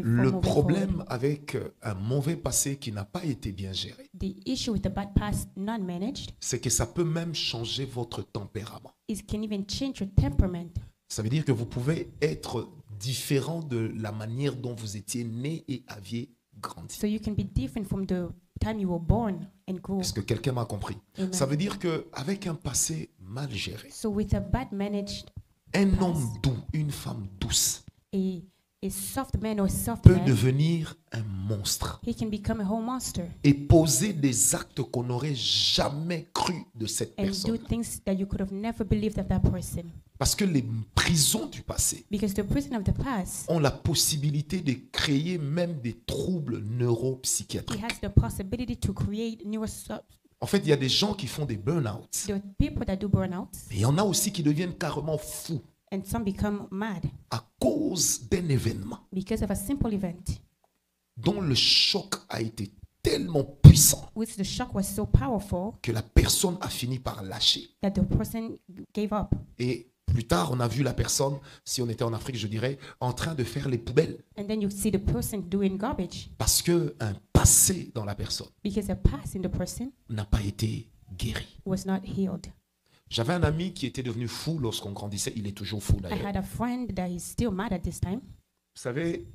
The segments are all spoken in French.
Le moving problème forward. avec un mauvais passé qui n'a pas été bien géré, The issue with the bad past not managed c'est que ça peut même changer votre tempérament. is it can even change your temperament. Ça veut dire que vous pouvez être différent de la manière dont vous étiez né et aviez grandi. So you can be different from the time you were born and grew. Est-ce que quelqu'un m'a compris? Amen. Ça veut dire qu'avec un passé mal géré, So with a bad managed, un homme doux, une femme douce a soft man or soft peut man, devenir un monstre he can become a whole monster et poser des actes qu'on n'aurait jamais cru de cette and do personne. things that you could have never believed of that person. Parce que les prisons du passé Because the prison of the past, ont la possibilité de créer même des troubles it neuropsychiatriques. has the possibility to create En fait, il y a des gens qui font des burn-outs. the people that do burnouts, Et il y en a aussi qui deviennent carrément fous and some become mad à cause d'un événement because of a simple event, dont le choc a été tellement puissant which the shock was so powerful que la personne a fini par lâcher. that the person gave up. Et plus tard, on a vu la personne, si on était en Afrique, je dirais, en train de faire les poubelles. And then you see the person doing garbage Parce qu'un passé dans la personne because the past in the person n'a pas été guéri. was not healed. J'avais un ami qui était devenu fou lorsqu'on grandissait. Il est toujours fou I d'ailleurs. had a friend that is still mad at this time. Vous savez,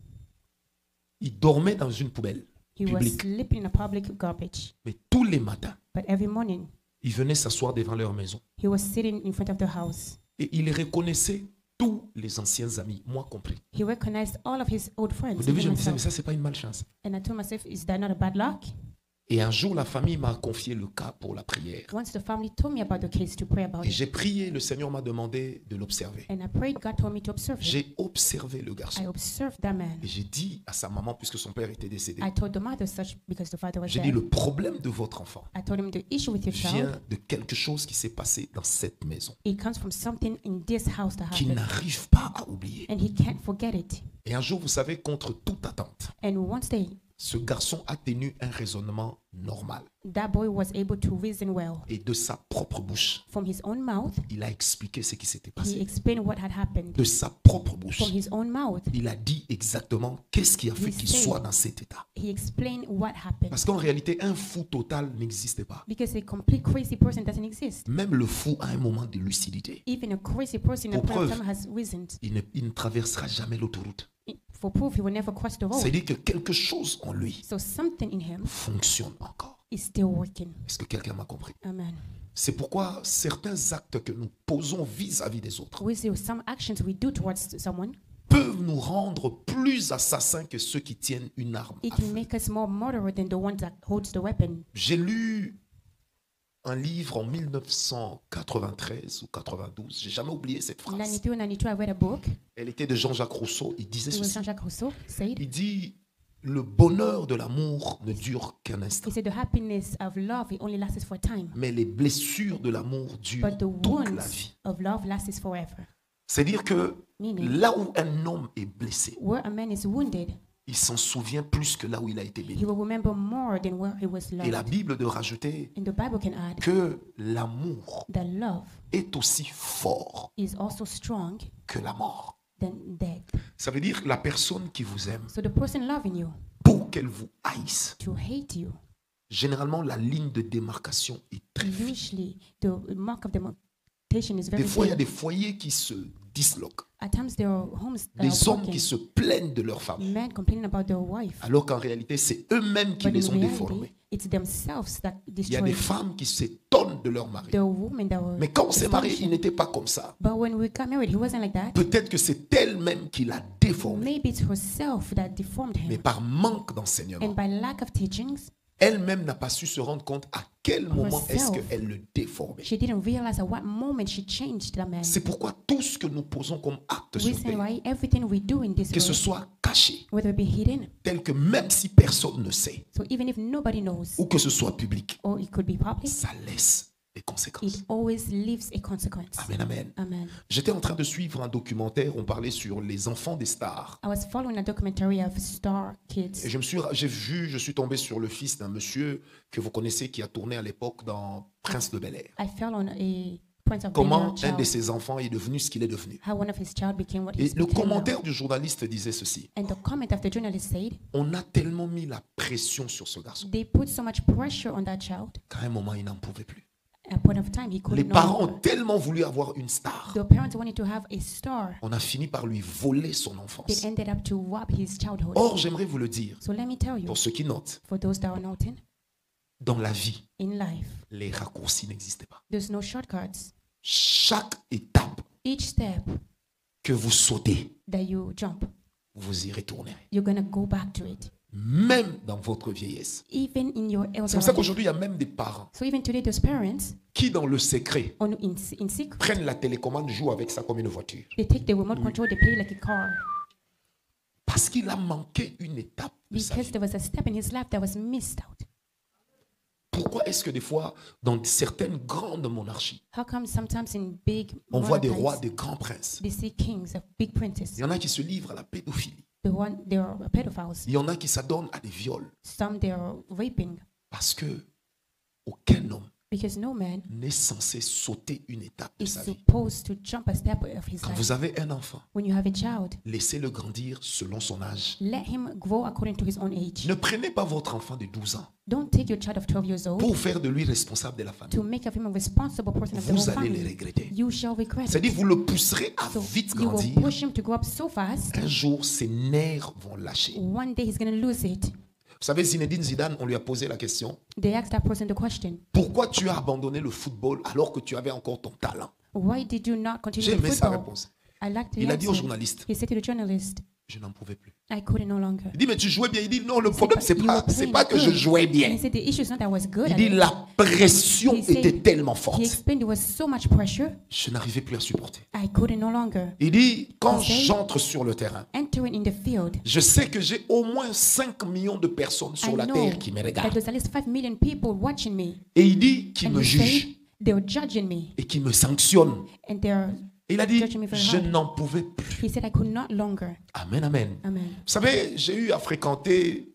il dormait dans une poubelle He was publique. sleeping in a public garbage. Mais tous les matins, But every morning, il venait s'asseoir devant leur maison. he was sitting in front of the house. Et il reconnaissait tous les anciens amis, moi compris. He recognized all of his old friends. Au début, je even me disais, mais myself. ça, c'est pas une malchance. And I told myself, is that not a bad luck? Et un jour, la famille m'a confié le cas pour la prière. Once the family told me about the case to pray about Et it. j'ai prié, le Seigneur m'a demandé de l'observer. And I prayed, God told me to observe him. J'ai observé le I garçon. observed that man. Et j'ai dit à sa maman, puisque son père était décédé, I told the mother such because the father was j'ai dit, dead. le problème de votre enfant I told him the issue with your child, vient de quelque chose qui s'est passé dans cette maison, it comes from something in this house that qu'il happened. n'arrive pas à oublier. And he can't forget it. Et un jour, vous savez, contre toute attente, And once ce garçon a tenu un raisonnement normal. that boy was able to reason well. Et de sa propre bouche, From his own mouth, il a expliqué ce qui s'était he passé. explained what had happened. De sa propre bouche, From his own mouth, il a dit exactement qu'est-ce qui a fait He qu'il said- soit dans cet état. he explained what happened. Parce qu'en réalité, un fou total n'existait pas. Because a complete crazy person doesn't exist. Même le fou a un moment de lucidité. Even a crazy person at a Pour point of preuve. time has reasoned. Il ne traversera jamais l'autoroute. For proof, he will never cross the road. C'est-à-dire que quelque chose en lui So something in him fonctionne encore. is still working. Est-ce que quelqu'un m'a compris? Amen. C'est pourquoi certains actes que nous posons vis-à-vis des autres We see some actions we do towards someone, peuvent nous rendre plus assassins que ceux qui tiennent une arme it à can feu. make us more murderer than the one that holds the weapon. J'ai lu un livre en 1993 ou 92. J'ai jamais oublié cette In phrase. 92, 92, I read a book. Elle était de Jean-Jacques Rousseau. Il disait It was ceci. Jean-Jacques Rousseau said. Il dit, le bonheur de l'amour ne dure qu'un instant. He said the happiness of love, it only lasts for a time. Mais les blessures de l'amour durent But the toute la wounds vie. of love lasts forever. C'est-à-dire que Meaning, là où un homme est blessé, where a man is wounded, il s'en souvient plus que là où il a été he béni. will remember more than where he was Et la loved. Bible de rajouter And the Bible can add que l'amour that love est aussi fort is also strong que la mort. than death. Ça veut dire que la personne qui vous aime, So the person loving you pour qu'elle vous haïsse, to hate you, généralement la ligne de démarcation est très fine. usually the mark of demarcation is very Des fois, il y a thin. des foyers qui se disloquent. At times there are homes that Des are hommes broken, qui se plaignent de leur femme. men complaining about their wife, Alors qu'en réalité, c'est eux-mêmes qui but les in ont déformés. reality, it's themselves that Il y a des destroy femmes qui s'étonnent de leur mari. the women that were Mais quand on s'est marié, il dysfunctional. n'était pas comme ça. But when we got married, he wasn't like that. Peut-être que c'est elle-même qui l'a déformé. Maybe it's herself that deformed Mais him. par manque And d'enseignement, by lack of teachings, elle-même n'a pas su se rendre compte à quel moment est-ce Herself. qu'elle le déformait. she didn't realize at what moment she changed the man. C'est pourquoi tout ce que nous posons comme acte sur Reason terre, why everything we do in this que ce world, soit caché, whether it be hidden, tel que même si personne ne sait, so even if nobody knows, ou que ce soit public, or it could be public, ça laisse des conséquences. it always leaves a consequence. Amen, amen. Amen. J'étais en train de suivre un documentaire, on parlait sur les enfants des stars. I was following a documentary of star kids. Et je suis tombé sur le fils d'un monsieur que vous connaissez qui a tourné à l'époque dans Prince de Bel-Air. I fell on a points of comment being un a de child. ses enfants est devenu ce qu'il est devenu. How one of his child became what Et he's le become now. commentaire du journaliste disait ceci. And the comment of the journalist said, On a tellement mis la pression sur ce garçon they put so much pressure on that child. qu'à un moment, il n'en pouvait plus. At a point of time, he Les couldn't no parents ont longer. tellement voulu avoir une star. The parents wanted to have a star. On a fini par lui voler son They enfance. ended up to rob his childhood. Or, j'aimerais vous le dire, So let me tell you, pour ceux qui notent, for those that are noting, dans la vie, in life, les raccourcis n'existaient pas. there's no shortcuts. Chaque étape Each step que vous sautez, that you jump, vous y retournerez. you're going to go back to it. Même dans votre vieillesse. Even in your C'est pour ça elder life. qu'aujourd'hui, il y a même des parents So even today, those parents, qui, dans le secret, in secret, prennent la télécommande, jouent avec ça comme une voiture. they take the remote control, they play like a car. Parce qu'il a manqué une étape de sa Because vie. there was a step in his life that was missed out. Pourquoi est-ce que des fois, dans certaines grandes monarchies, How come sometimes in big on voit des monarchies, rois, des grands princes? they see kings of big princes, Il y en a qui se livrent à la pédophilie. they are pedophiles. Il y en a qui s'adonnent à des viols. Some they are raping Parce que aucun homme because no man n'est censé sauter une étape de is sa vie. supposed to jump a step of his Quand life. vous avez un enfant, When you have a child, laissez-le grandir selon son âge. let him grow according to his own age. Ne prenez pas votre enfant de 12 ans Don't take your child of 12 years old pour faire de lui responsable de la famille. to make of him a responsible person of the Vous whole allez le family. regretter. You shall regret it. C'est-à-dire, vous le pousserez à So vite you will grandir. push him to grow up so fast. Un jour, ses nerfs vont lâcher. One day he's going to lose it. Vous savez, Zinedine Zidane, on lui a posé la question. They asked that person the question, Pourquoi tu as abandonné le football alors que tu avais encore ton talent? why did you not continue J'ai with aimé sa football? réponse. I liked the Il a dit au answer. journaliste, He said to the journalist, je n'en pouvais plus. I couldn't no longer. Il dit, mais tu jouais bien. Il dit, non, le He said, problème, "But c'est you pas, were c'est playing pas que je good." jouais And bien. he said the issue is not that I was good Il at dit, it. la pression He said- était tellement He forte. explained there was so much pressure, Je n'arrivais plus à supporter. I couldn't no longer. Il dit, quand He said- j'entre sur le terrain, Entering in the field, je sais que j'ai au moins 5 millions de personnes sur I la know terre qui me that regardent. there's at least 5 million people watching me. Et il dit, qui And me he jugent said they're judging me. et qui me sanctionnent. And they're, Et il a dit, Judging me very je hard. n'en pouvais plus. he said I could not longer. Amen, amen. Amen. Vous savez, j'ai eu à fréquenter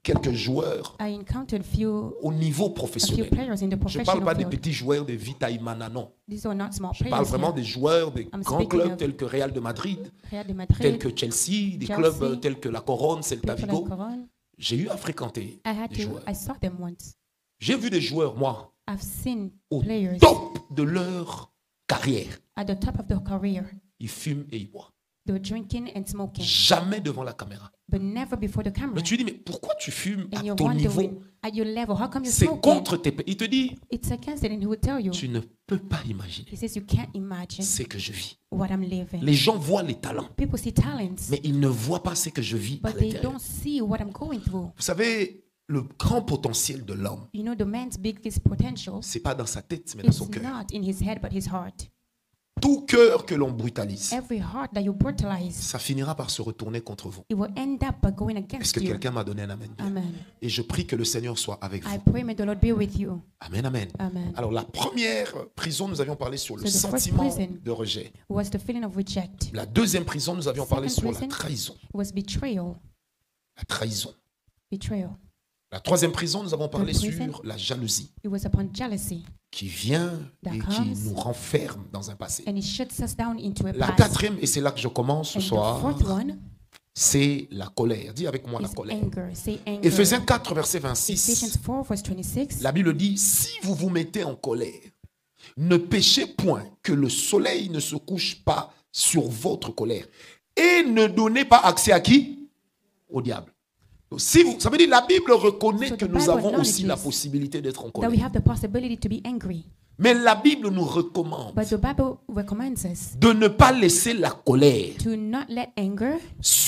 quelques joueurs I encountered few au niveau a few professionnel. players in the Je ne parle professional pas des field. petits joueurs de Vitaïmana, non. These are not small Je parle players vraiment here. des joueurs des I'm grands speaking clubs of tels que Real de Madrid, Real de tels Madrid, que Chelsea, des Chelsea, clubs tels que la Corogne, Celta people like Vigo. Coron. J'ai eu à fréquenter I had des to, joueurs. I saw them once. J'ai vu des joueurs, moi, I've seen au players top de leur carrière. at the top of their career. Ils fument et ils boivent. They were drinking and smoking, Jamais devant la caméra. but never before the camera. Mais tu lui dis, mais pourquoi tu fumes And à you're ton niveau? wondering, at your level, how come you're C'est smoking? contre tes... Il te dit, It's against it, and he will tell you. tu ne peux pas imaginer He says you can't imagine ce que je vis. what I'm living. Les gens voient les talents, People see talents, mais ils ne voient pas ce que je vis à but they l'intérieur. don't see what I'm going through. Vous savez, le grand potentiel de l'homme, You know, the man's biggest potential, c'est pas dans sa tête, mais dans it's son cœur. not in his head, but his heart. Tout cœur que l'on brutalise, Every heart that you brutalize, ça finira par se retourner contre vous. it will end up by going Est-ce against que you. quelqu'un m'a donné un amen? Amen. Et je prie que le Seigneur soit avec I vous. pray may the Lord be with you. Amen, amen. Amen. Alors la première prison, nous avions parlé sur le So the first sentiment prison de rejet. Was the feeling of reject. La deuxième prison, nous avions parlé sur Second la prison. trahison. It was betrayal. La trahison. Betrayal. La troisième prison, nous avons parlé Third prison. sur la jalousie It was upon jealousy. qui vient That et qui comes. nous renferme dans un passé. And it shuts us down into a La past. quatrième, et c'est là que je commence ce And the soir, fourth one c'est la colère. Dis avec moi la is colère. anger. Say anger. Éphésiens 4, verset Ephesians 26. 4, verse 26. La Bible dit, si vous vous mettez en colère, ne péchez point, que le soleil ne se couche pas sur votre colère. Et ne donnez pas accès à qui? Au diable. Donc, si vous, ça veut dire la Bible reconnaît So que the nous Bible avons aussi la acknowledges possibilité d'être en That we colère. have the possibility to be angry. Mais la Bible nous recommande But the Bible recommends us de ne pas laisser la colère to not let anger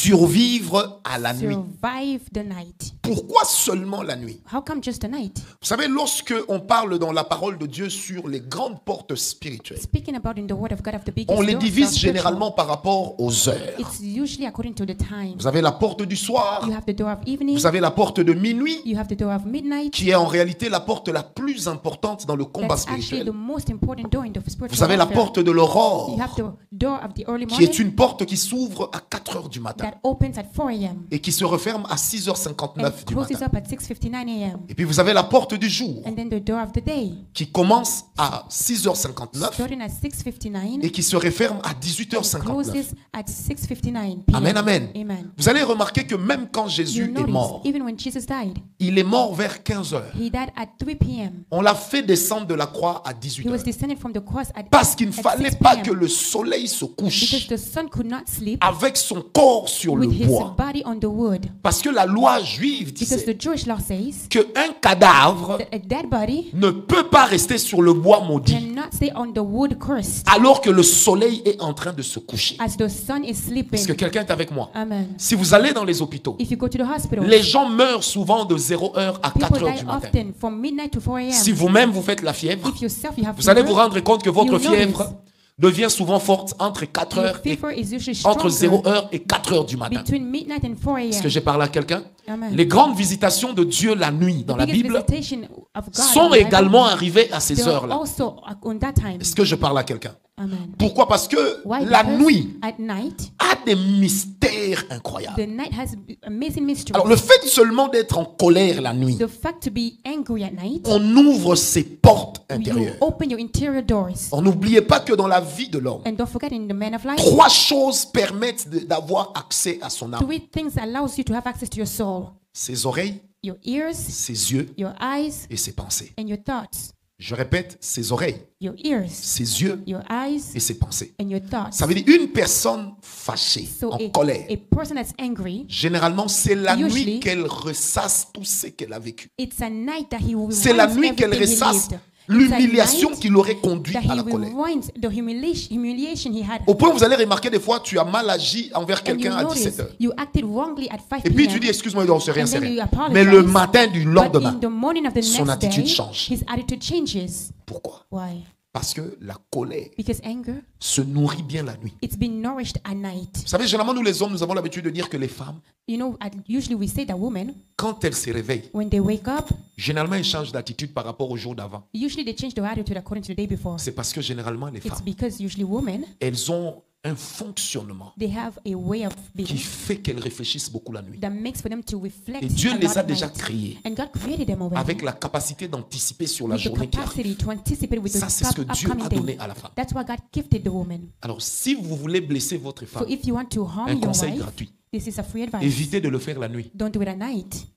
survivre à la nuit. survive the night. Pourquoi seulement la nuit? How come just the night? Vous savez, lorsque on parle dans la parole de Dieu sur les grandes portes spirituelles, Speaking about in the word of God of the biggest on les doors divise of spiritual, généralement par rapport aux heures. It's usually according to the time. Vous avez la porte du soir, You have the door of evening. vous avez la porte de minuit, You have the door of midnight. qui est en réalité la porte la plus importante dans le combat That's actually spirituel. the most important door in the spiritual Vous avez la warfare. porte de l'aurore, You have the door of the early qui morning est une porte qui s'ouvre à 4 heures du matin that opens at 4 a.m. et qui se referme à and 6h59 du closes matin. up at 6:59 a.m. Et puis vous avez la porte du jour And then the door of the day, qui commence à 6h59 starting at 6:59 et qui se referme à and 18h59. closes at 6:59 p.m. Amen, amen. Amen. Vous allez remarquer que même quand You Jésus est notice, mort, even when Jesus died, il est mort vers 15 heures. he died at 3 p.m. On l'a fait descendre de la croix à 18 He was heures. descended from the cross at Parce qu'il ne at fallait 6 pas p.m. que le soleil se because couche the sun could not sleep avec son corps sur le with his bois. body on the wood. Parce que la loi juive Because disait the Jewish law says qu'un cadavre that a dead body ne peut pas rester sur le bois maudit cannot stay on the wood cursed alors que le soleil est en train de se coucher. as the sun is Est-ce que sleeping. quelqu'un est avec moi? Amen. Si vous allez dans les hôpitaux, If you go to the hospital, les gens meurent souvent de 0 heure à 4 people heures die du matin. often from midnight to 4 a.m. Si vous-même vous faites la fièvre, If yourself you have vous allez vous fever, rendre compte que votre you fièvre notice devient souvent forte entre 4 your heures et fever is usually entre 0 stronger heure et 4 heures du matin. between midnight and 4 Est-ce a.m. que j'ai parlé à quelqu'un? Amen. Les grandes visitations de Dieu la nuit dans The la biggest Bible visitation of God sont in the Bible, également arrivées à ces they are heures-là. also on that time. Est-ce que je parle à quelqu'un? Amen. Pourquoi? Parce que Why? la Because nuit at night, a des mystères incroyables. the night has amazing mysteries. Alors le fait seulement d'être en colère la nuit, The fact to be angry at night, on ouvre ses portes you intérieures. open your interior doors. On n'oubliez pas que dans la vie de l'homme, And don't forget, in the man of life, 3 choses permettent d'avoir accès à son âme. 3 things allows you to have access to your soul: Ses oreilles, your ears, ses yeux your eyes, et ses pensées. and your thoughts. Je répète, ses oreilles, Your ears, ses yeux your eyes, et ses pensées. and your thoughts. Ça veut dire une personne fâchée, So en a colère. person that's angry, Généralement, c'est la Usually- nuit qu'elle ressasse tout ce qu'elle a vécu. it's a night that he will C'est la renounce nuit qu'elle everything he ressasse lived. l'humiliation It's a night qui l'aurait conduit that à he la will colère. renounce the humiliation he had. Au point où vous allez remarquer des fois, tu as mal agi envers And you quelqu'un à notice 17 heures. you acted wrongly at 5 Et puis tu p.m. dis, excuse-moi, non, c'est rien, And c'est then you rien. apologize. Mais le matin du But lendemain, in the morning of the son next attitude day, change. his attitude changes. pourquoi? Why? Parce que la colère Because anger, se nourrit bien la nuit. it's been nourished at night. Vous savez, généralement, nous les hommes, nous avons l'habitude de dire que les femmes, You know, usually we say that women, quand elles se réveillent, when they wake up, généralement, elles changent d'attitude par rapport au jour d'avant. usually they change their attitude according to the day before. C'est parce que généralement, les It's femmes, because usually women, elles ont un fonctionnement they have a way of qui being fait qu'elles réfléchissent beaucoup la nuit. that makes for them to reflect Et Dieu a les lot a at déjà night. créés And God created them already avec la capacité d'anticiper sur la with the journée qui arrive. capacity to anticipate with Ça, the c'est ce que Dieu upcoming a donné day. à la femme. That's why God gifted the woman. Alors, si vous voulez blesser votre So femme, if you want to harm un your conseil wife, gratuit, this is a free advice. évitez de le faire la nuit. Don't do it at night.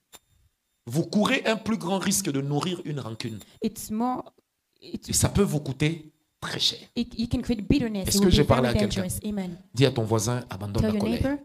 Vous courez un plus grand risque de nourrir une rancune. It's more, Et ça peut vous coûter très cher. you can create bitterness. Est-ce It que will j'ai be parlé very à quelqu'un? dangerous. Amen. Dis à ton voisin, abandonne Tell la your colère. neighbor,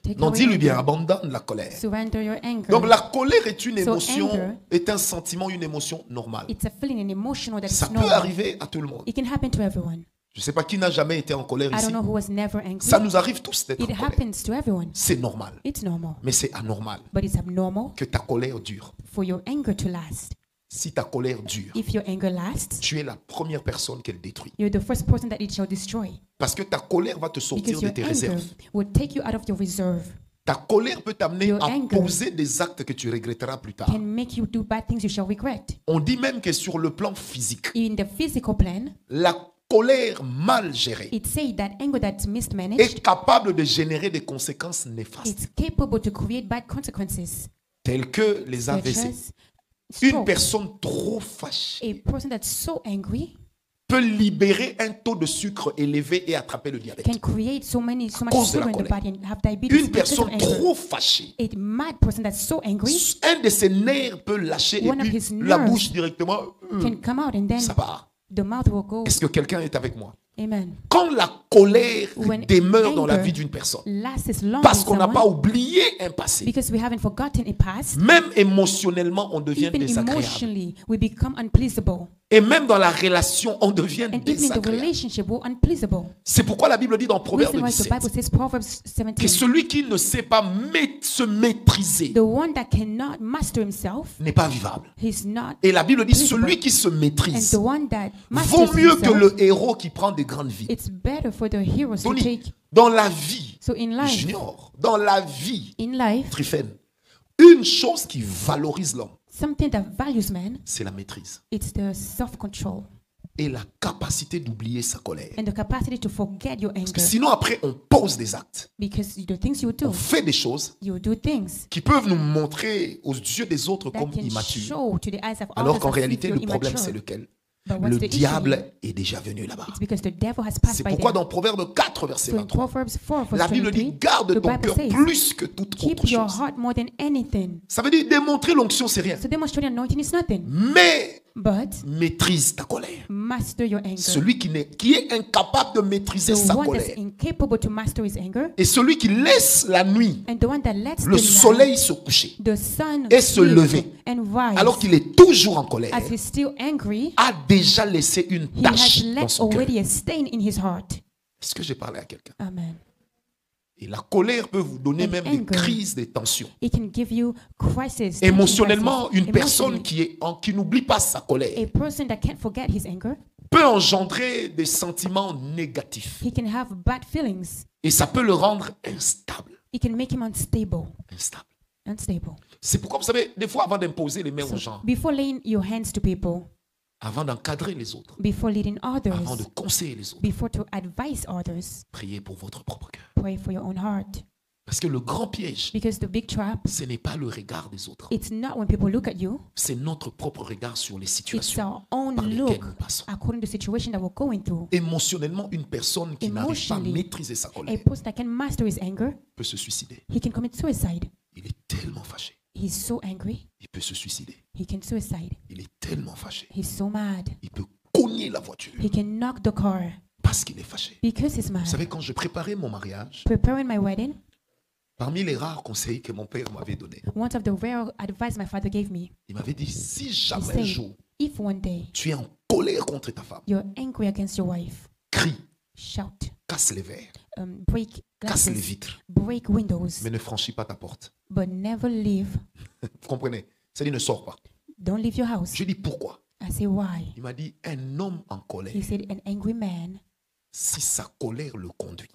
take Non, away dis-lui your bien, anger. abandonne la colère. Surrender your anger. Donc la colère est une So émotion, anger- est un sentiment, une émotion normale. It's a feeling, an emotional that Ça is peut normal. arriver à tout le monde. It can happen to everyone. Je ne sais pas qui n'a jamais été en colère I ici. don't know who was never angry. Ça nous arrive tous d'être en It colère. happens to everyone. C'est normal. It's normal. Mais c'est anormal But it's abnormal que ta colère dure. for your anger to last. Si ta colère dure, If your anger lasts, tu es la première personne qu'elle détruit. you're the first person that it shall destroy. Parce que ta colère va te sortir Because de your tes anger réserves. will take you out of your reserve, Ta colère peut t'amener Your à anger poser des actes que tu regretteras plus tard. can make you do bad things you shall regret. On dit même que sur le plan physique, In the physical plan, la colère mal gérée it says that anger that's est mismanaged, capable de générer des conséquences néfastes, it's capable to create bad consequences, telles que les such AVC. as Une stroke. personne trop fâchée A person that's so angry peut libérer un taux de sucre élevé et attraper le diabète. can create so much cause de la sugar in the colère. body and have diabetes Une because of personne anger. trop fâchée, A mad person that's so angry un de ses nerfs peut lâcher et One of puis his la nerves bouche directement, can come out and then ça part. the mouth will go. Est-ce que quelqu'un est avec moi? Amen. Quand la colère When demeure dans la anger vie d'une personne, Lasts as long parce as qu'on n'a pas someone, oublié un passé, because we haven't forgotten a past, même émotionnellement, on devient even désagréable. emotionally we become unpleasable. Et même dans la relation, on devient And even in the désagréable. relationship, we're unpleasable. C'est pourquoi la Bible dit dans Proverbe Reason why the 17 Bible says Proverbs que 17, celui qui ne sait pas se maîtriser the one that cannot master himself, n'est pas vivable. he's not. Et la Bible dit Pleasable. celui qui se And maîtrise the one that vaut masters mieux que himself, le héros qui prend des grandes vies. it's better for the heroes to Tony, take. dans la vie, So in life, Junior, dans la vie, in life, Tryphène, une chose qui valorise l'homme, Something that values man, c'est la maîtrise it's the self-control et la capacité d'oublier sa colère. and the capacity to forget your Parce que anger. sinon, après, on pose des actes, Because the things you do, on fait des choses you do things qui peuvent nous montrer aux yeux des autres that comme can immatures. show to the eyes of Alors others qu'en as if réalité, you're le problème, immature. c'est lequel? But what's Le the issue? diable est déjà venu là-bas. It's because the devil has passed C'est by pourquoi there. dans Proverbe 4, verset So in 23, Proverbs 4, la verse Bible dit 23, garde the ton Bible cœur says, plus que toute keep autre your chose. heart more than anything. Ça veut dire démontrer l'onction, c'est rien. So demonstrating anointing is nothing. Mais But maîtrise ta colère. master your anger. Celui qui est incapable de maîtriser The sa one that's colère. incapable to master his anger, Et celui qui laisse la nuit, and the one that lets le the soleil se coucher, the sun et se sleep lever, and rise, alors qu'il est toujours en colère, as he's still angry, a déjà laissé une he tache has dans left son cœur. already a stain in his heart. Est-ce que j'ai parlé à quelqu'un? Amen. Et la colère peut vous donner And même des anger. crises, des tensions. It can give you crisis. Émotionnellement, tension une crisis. personne Emotionally, qui n'oublie pas sa colère a person that can't forget his anger, peut engendrer des sentiments négatifs. he can have bad feelings. Et ça peut le rendre instable. It can make him unstable. Unstable. C'est pourquoi, vous savez, des fois, avant d'imposer les mains aux gens, Before laying your hands to people, avant d'encadrer les autres, before leading avant de others, conseiller les autres, before to advise others, priez pour votre propre cœur. pray for your own heart. Parce que le grand piège, Because the big trap, ce n'est pas le regard des autres. it's not when people look at you, C'est notre propre regard sur les it's situations our own par lesquelles look nous passons. according to the situation that we're going through. Émotionnellement, une personne qui n'arrive pas à Emotionally, maîtriser sa A colère person that can master his anger, peut se suicider. he can commit suicide. Il est tellement fâché. He's so angry, Il peut se suicider. he can suicide. Il est tellement fâché. He's so mad, Il peut cogner la voiture he can knock the car parce qu'il est fâché. because he's Vous mad. savez, quand je préparais mon mariage, Preparing my wedding, parmi les rares conseils que mon père m'avait donnés, one of the rare advice my father gave me, il m'avait dit, si he jamais un said, jour if one day tu es en colère contre ta femme, you're angry against your wife, crie, shout, casse les verres, break casse les glasses, vitres, break windows, mais ne franchis pas ta porte. but never leave. Vous comprenez? C'est-à-dire ne sors pas. Don't leave your house. Je dis pourquoi? I say, why? Il m'a dit, un homme en colère, He said, an angry man, si sa colère le conduit,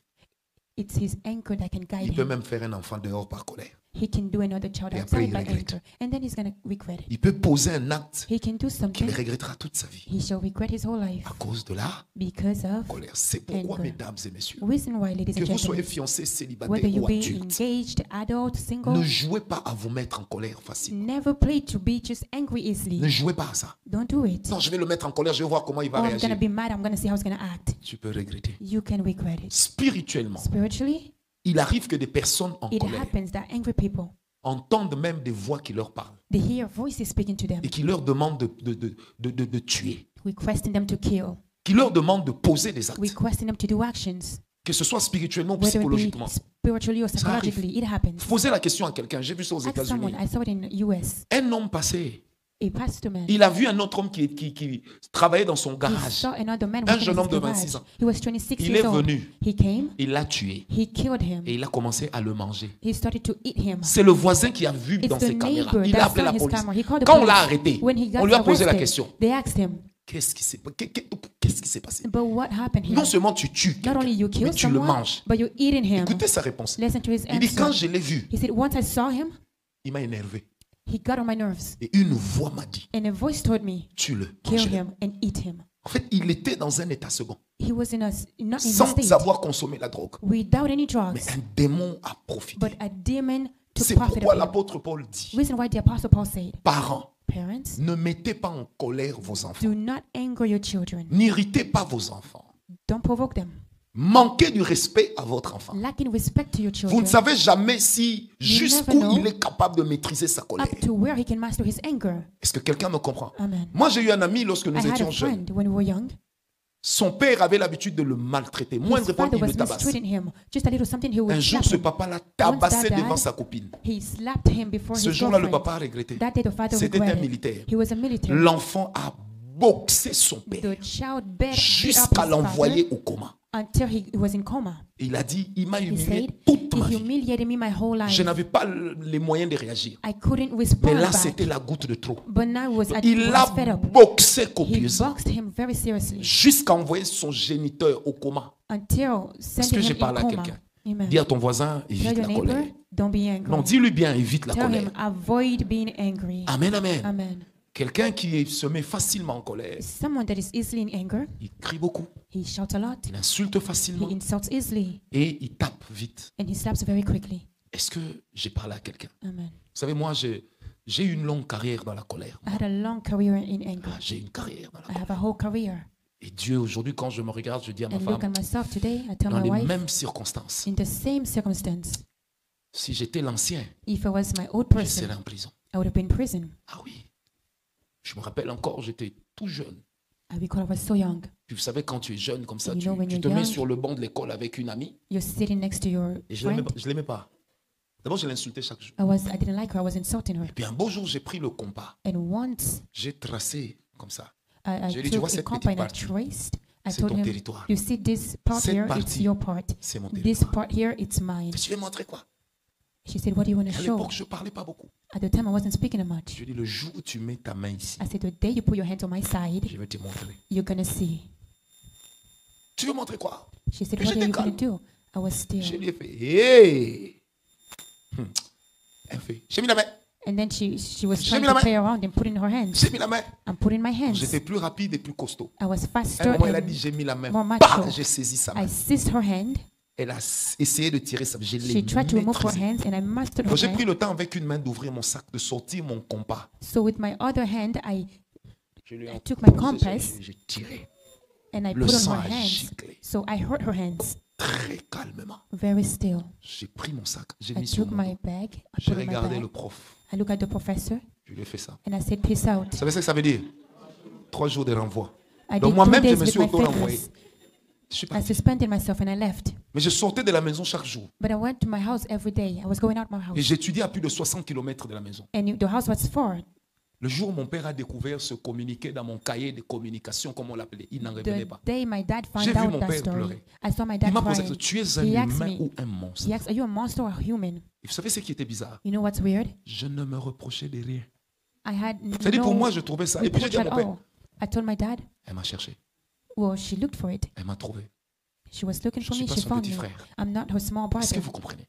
it's his anger that can guide il peut him. même faire un enfant dehors par colère. He can do another child Et après, outside il by regrette. anger, and then he's going to regret it. Il peut poser un acte He can do qu'il something, regrettera toute sa vie he shall regret his whole life à cause de la because of colère. C'est pourquoi, anger. mesdames et messieurs, reason why, ladies que and vous soyez gentlemen, fiancés, whether célibataires you ou be adultes, engaged, adult, single, ne jouez pas à vous mettre en colère facilement. never play to be just angry Ne easily. jouez pas à ça. Don't do it. Non, je vais le mettre en colère, je vais voir comment il va Oh, I'm going réagir. to be mad. I'm going to see how he's going to act. Tu peux regretter. You can regret it. Spirituellement, Spiritually, il arrive que des personnes en it colère happens that angry people, entendent même des voix qui leur parlent they hear voices speaking to them, et qui leur demandent de tuer, requesting them to kill, qui leur demandent de poser des actes, requesting them to do actions, que ce soit spirituellement ou whether it be psychologiquement. spiritually or Ça arrive. psychologically. It happens. Posez la question à quelqu'un, j'ai vu ça aux Ask someone. États-Unis. I saw it in US. Un homme passé, A pastor man. il a vu un autre homme qui travaillait dans son He garage. saw another man Un working jeune in homme his de garage. 26 ans. He was 26 Il years est old. venu, He came. il l'a tué He killed him. et il a commencé à le manger. He started to eat him. C'est le voisin qui a vu It's dans the ses caméras. neighbor Il a that appelé saw la his police. camera. He called the Quand on l'a police. arrêté, When he got on lui a posé la arrested, question. they asked him, Qu'est-ce qui s'est passé? but what happened here? Non seulement tu tues Not only you quelqu'un, mais kill tu le someone, manges. but you're eating him. Écoutez sa réponse. Listen to his Il dit, quand answer. je l'ai vu, He said, once I saw him, il m'a énervé. he got on my nerves. Et une voix m'a dit, And a voice told me, tue-le. kill mange-le. him and eat him. En fait, il était dans un état second, He was not in a sans state avoir consommé la drogue. without any Mais drugs, un démon a profité. but a demon took C'est profit pourquoi of him. l'apôtre Paul dit, Reason why the apostle Paul said, parents, parents, ne mettez pas en colère vos enfants. do not anger your children. N'irritez pas vos enfants. Don't provoke them. Manquez du respect à votre enfant. Lacking respect to your Vous children ne savez jamais si jusqu'où never know il est capable de maîtriser sa colère. up to where he can master his anger. Est-ce que quelqu'un me comprend? Amen. Moi, j'ai eu un ami lorsque I nous had étions a jeunes. friend when we were young. Son père avait l'habitude de le maltraiter. Moindre His point, father il was le tabasse. mistreating him. Just a little something, he Un would jour, slap ce him. papa l'a tabassé Once that devant died, sa copine. He slapped him before Ce his jour-là, le girlfriend. papa a regretté. That day the father C'était un regretted. militaire. He was a military. L'enfant a boxé son père The child beat up jusqu'à his father l'envoyer au coma. until he was in coma. Et il a dit, il m'a He humilié said, toute ma he vie. humiliated me my whole life. Je n'avais pas les moyens de réagir. I couldn't Mais respond là, back. c'était la goutte de trop. But now I Il was l'a fed up. boxé He copieusement boxed him very seriously jusqu'à envoyer son géniteur au coma. until Est-ce que sending j'ai him in parlé à coma. quelqu'un? Amen. Dis à ton voisin, Tell évite your la colère. neighbor, don't be angry. Non, dis-lui bien, évite la Tell colère. him, avoid being angry. Amen, amen. Amen. Quelqu'un qui se met facilement en colère, Someone that is easily in anger, il crie beaucoup, he shouts a lot, il insulte he facilement insults easily, et il tape vite. and he slaps very quickly. Est-ce que j'ai parlé à quelqu'un? Amen. Vous savez, moi, j'ai eu une longue carrière dans la colère. I had a long career in anger. Ah, j'ai une carrière dans la I colère. have a whole career. Et Dieu, aujourd'hui, quand je me regarde, je dis à ma And look femme, at myself today. I tell dans my les wife, mêmes circonstances, in the same circumstance, si j'étais l'ancien, if I was my old je person, serais en prison. I would have been in prison. Ah oui. Je me rappelle encore, j'étais tout jeune. I recall I was so young. Puis vous savez, quand tu es jeune comme ça, You know, when tu you're te mets young, sur le banc de l'école avec une amie. You're sitting next to your Et je ne friend. l'aimais pas. D'abord, je l'insultais chaque jour. I didn't like her. I was insulting her. Et puis un beau jour, j'ai pris le compas. And once J'ai tracé comme ça. I J'ai dit, tu vois took a cette compa petite and I partie, traced. I c'est told ton him, territoire. you see this part Cette here, it's partie, your part. c'est mon This territoire. part here, it's mine. Je lui ai montré quoi? She said, what do you want to À show? l'époque, je ne parlais pas beaucoup. At the time, I wasn't speaking much. Je lui ai dit, le jour où tu mets ta main ici, I said, the day you put your hand on my side, je vais te montrer. you're going to see. Tu veux montrer quoi? She said, Mais what are j'étais you going calme. to do? I was still. Je lui ai fait, hey! Elle fait, j'ai mis la main. And then she was J'ai trying mis la to main. play around and put in her hands. J'ai mis la main. I'm putting my hands. J'étais plus rapide et plus costaud. I was À un faster moment, elle a dit, and j'ai mis la main. more Bah, macho. j'ai saisi sa I main. seized her hand. Elle a essayé de tirer sa main. Je l'ai She tried to remove her maîtrisé. hands and I mastered Donc, her j'ai pris hand. le temps avec une main d'ouvrir mon sac, de sortir mon compas. So with my other hand, I Je lui ai I took my enfoncé, compass. j'ai tiré and I Le put on sang her a hands. giclé. So I hurt her hands très calmement. very still. J'ai pris mon sac, j'ai I mis sur took mon my dos. bag, I J'ai put it on my regardé bag. le prof. I look at the professor Je lui ai fait ça. and I said, peace out. Vous savez ce que ça veut dire? 3 jours de renvoi. I Donc did 2 moi-même, je days me with suis my auto-renvoyé. favors. Je suis I parti. suspended myself and I left. Mais je sortais de la maison chaque jour. But I went to my house every day. I was going out my Et house. j'étudiais à plus de 60 km de la maison. And the house was far. Le jour où mon père a découvert ce communiqué dans mon cahier de communication, comme on l'appelait, il n'en révélait The pas. day my dad J'ai found vu out mon that père story, pleurer. I saw my Il dad m'a posé la crying. question, tu es un He asked humain me- ou un monstre? He asked, are you a monster or a human? Et vous savez ce qui était bizarre? You know what's weird? Je ne me reprochais de rien. I had C'est-à-dire pour no moi, je trouvais ça. Et puis j'ai dit à reproach mon at père, all. I told my dad, elle m'a cherché, well, she looked for it. elle m'a trouvé. She was looking Je for ne suis me. pas She son found petit me. frère. I'm not her small Est-ce que brother. vous comprenez?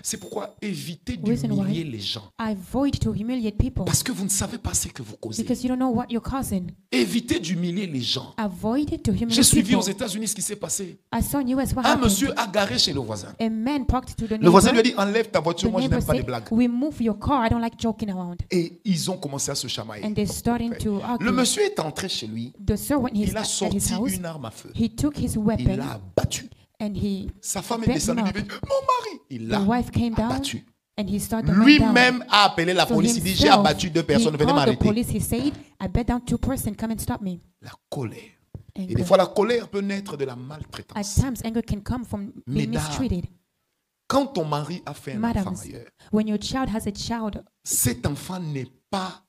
C'est pourquoi évitez Reason why? d'humilier les gens. I avoid to humiliate people Parce que vous ne savez pas ce que vous causez. because you don't know what you're causing. Évitez d'humilier les gens. Avoid to J'ai humiliate suivi aux people. États-Unis ce qui s'est passé. I saw in US what Un happened. monsieur a garé chez le voisin. A man parked to the Le voisin lui a neighbor. dit, enlève ta voiture, The moi je neighbor n'aime pas les said, blagues. remove your car. I don't like joking around. Et ils ont commencé à se chamailler. And they're starting to Le argue. monsieur est entré chez lui, The sir, when he's il a at his sorti house, une arme à feu. he took his Il weapon l'a abattu. and he Sa femme est beat descendue him du up. véhicule. Mon mari, il The l'a wife came down abattu. and he started to run down. Lui-même a appelé la So police. Il dit, j'ai himself, abattu 2 personnes, he venez called the m'arrêter. police. He said, I bet down 2 person. Come and stop me. La colère. Et Anger. des fois, la colère peut naître de la At maltraitance. times, anger can come from being Mesdames, mistreated. Quand ton mari a fait un enfant Madams, ailleurs, when your child has a child, cet enfant n'est pas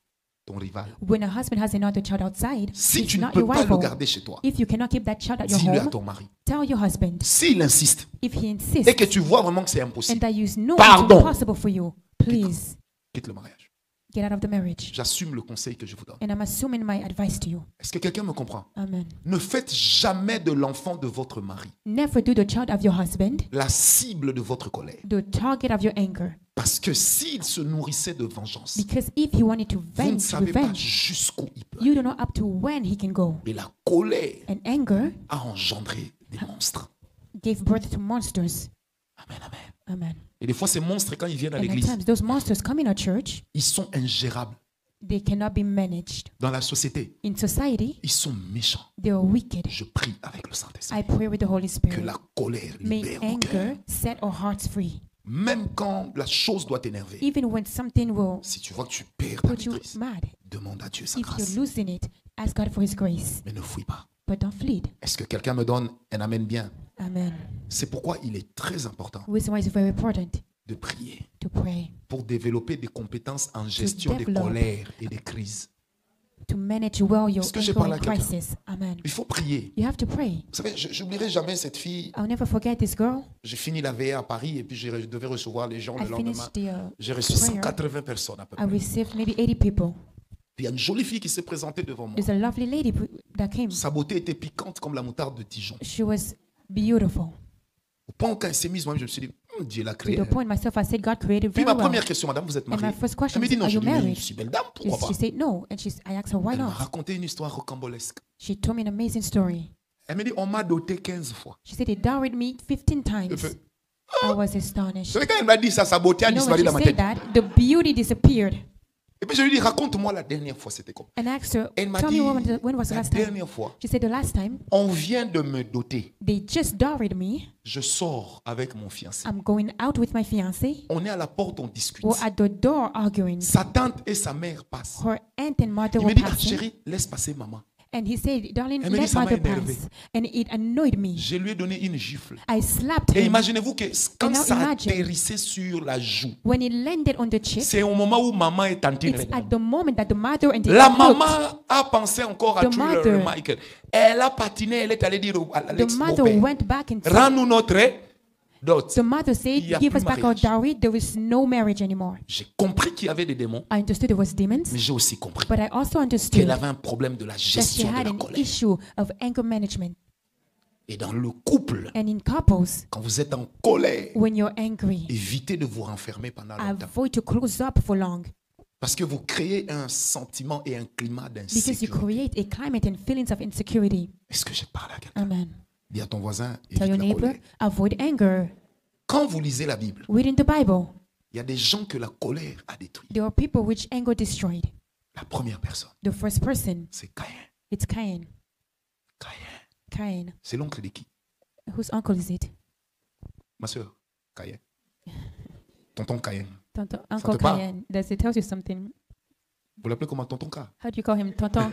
ton rival. when a husband has another child outside, Si it's tu ne not peux your pas le rival. garder chez toi, If you cannot keep that child at your dis-le à home, ton mari. tell your husband. S'il insiste If he et insists que tu vois vraiment que c'est and impossible, that you know Pardon. it's impossible for you, please quitte le mariage. get out of the marriage. J'assume le conseil que je vous donne. And I'm assuming my advice to you. Est-ce que quelqu'un me comprend? Amen. Ne faites jamais de l'enfant de votre mari Never do the child of your husband la cible de votre colère. the target of your anger. Parce que s'il se nourrissait de vengeance, Because if he wanted to vous ne venge, savez pas revenge, jusqu'où il peut. you don't know up to when he can go. Et la colère And anger a engendré des monstres. gave birth to monsters. Amen, amen. Amen. Et des fois, ces monstres, quand ils viennent à And at l'église, times, those monsters come in our church, ils sont ingérables. they cannot be managed. Dans la société, In society, ils sont méchants. they are wicked. Je prie avec le Saint-Esprit I pray with the Holy que Spirit. la colère May libère nos cœurs. anger set our hearts free. Même quand la chose doit t'énerver, Even when something will si tu vois que tu perds ta put you maîtrise, mad, demande à Dieu sa if you're grâce. losing it, ask God for His grace. Mais ne fouille pas. But don't flee. Est-ce que quelqu'un me donne un amen bien? Amen. C'est pourquoi il est très important Reason why it's very important de prier to pray, pour développer des compétences en gestion des develop. colères et des crises. to manage well your Est-ce que j'ai anger parlé and à quelqu'un? crisis. Amen. Il faut prier. You have to pray. Vous savez, je n'oublierai jamais cette fille. I'll never forget this girl. J'ai fini la veillée à Paris et puis je devais recevoir les gens I le lendemain. finished the J'ai reçu prayer. 180 personnes à peu I près. received maybe 80 people. Puis il y a une jolie fille qui s'est présentée devant moi. There's a lovely lady that came. Sa beauté était piquante comme la moutarde de Dijon. She was beautiful. Vous Pendant qu'elle s'est mise, moi, je me suis dit, Dieu l'a To créé. the point myself, I said, God created Puis very ma well. première question, madame, vous êtes And my mariée? first question Elle me dit is, non, are je you dis, mais married? je suis belle dame, pourquoi pas? She said no. And I asked her, why Elle m'a not? raconté une histoire rocambolesque. She told me an amazing story. Elle me dit, on m'a doté 15 fois. She said, they dowried me 15 times. fait, I was astonished. Vous savez, quand elle m'a dit ça, sa beauté a You know, disparu when dans she ma said tête. that, the beauty disappeared. Et puis je lui dis, raconte-moi la dernière fois, c'était quoi? And I asked her, Elle m'a tell dit, me when was the la last time? dernière fois, She said, the last time, on vient de me doter. they just dowried me. Je sors avec mon fiancé. I'm going out with my fiancé. On est à la porte, on discute. We're at the door arguing. Sa tante et sa mère passent. Her aunt and mother Il were me dit, ah, passing. chérie, laisse passer maman. And he said, darling, Elle me dit, let ça m'a mother énervé. pass. And it annoyed me. Je lui ai donné une gifle. I slapped Et him. imaginez-vous que quand now ça imagine. atterrissait sur la joue, When it landed on the cheek, c'est au moment où maman est en train de it's regarder. at the moment that the mother and the La aunt maman looked. a pensé encore à The Thriller mother- Michael. Elle a patiné, elle est allée dire à The l'ex-beau-père, mother went back and said, rends-nous notre dot. the mother said, Il y a give plus us back our mariage. dowry. There is no marriage anymore. J'ai compris qu'il y avait des démons, I understood it was demons, mais j'ai aussi compris but I also qu'elle understood avait un problème de la that she gestion de had la an colère. issue of anger management. Et dans le couple, And in couples, quand vous êtes en colère, when you're angry, évitez de vous renfermer pendant longtemps. avoid to close up for long Parce que vous créez un sentiment et un climat because you d'insécurité. create a climate and feelings of insecurity. Est-ce que j'ai parlé à quelqu'un? Amen. Dis à ton voisin, Tell your évite la neighbor, colère. avoid anger. Quand vous lisez la Bible, Reading the Bible, il y a des gens que la colère a détruit. there are people which anger destroyed. La première personne, The first person, c'est Caïn. it's Cain. Caïn. Cain. C'est l'oncle de qui? Whose uncle is it? Ma soeur, Caïn. Tonton Caïn. Tonton, te Uncle parle? Cain. Does it tell you something? Vous l'appelez comment? Tonton K? How do you call him? Tonton?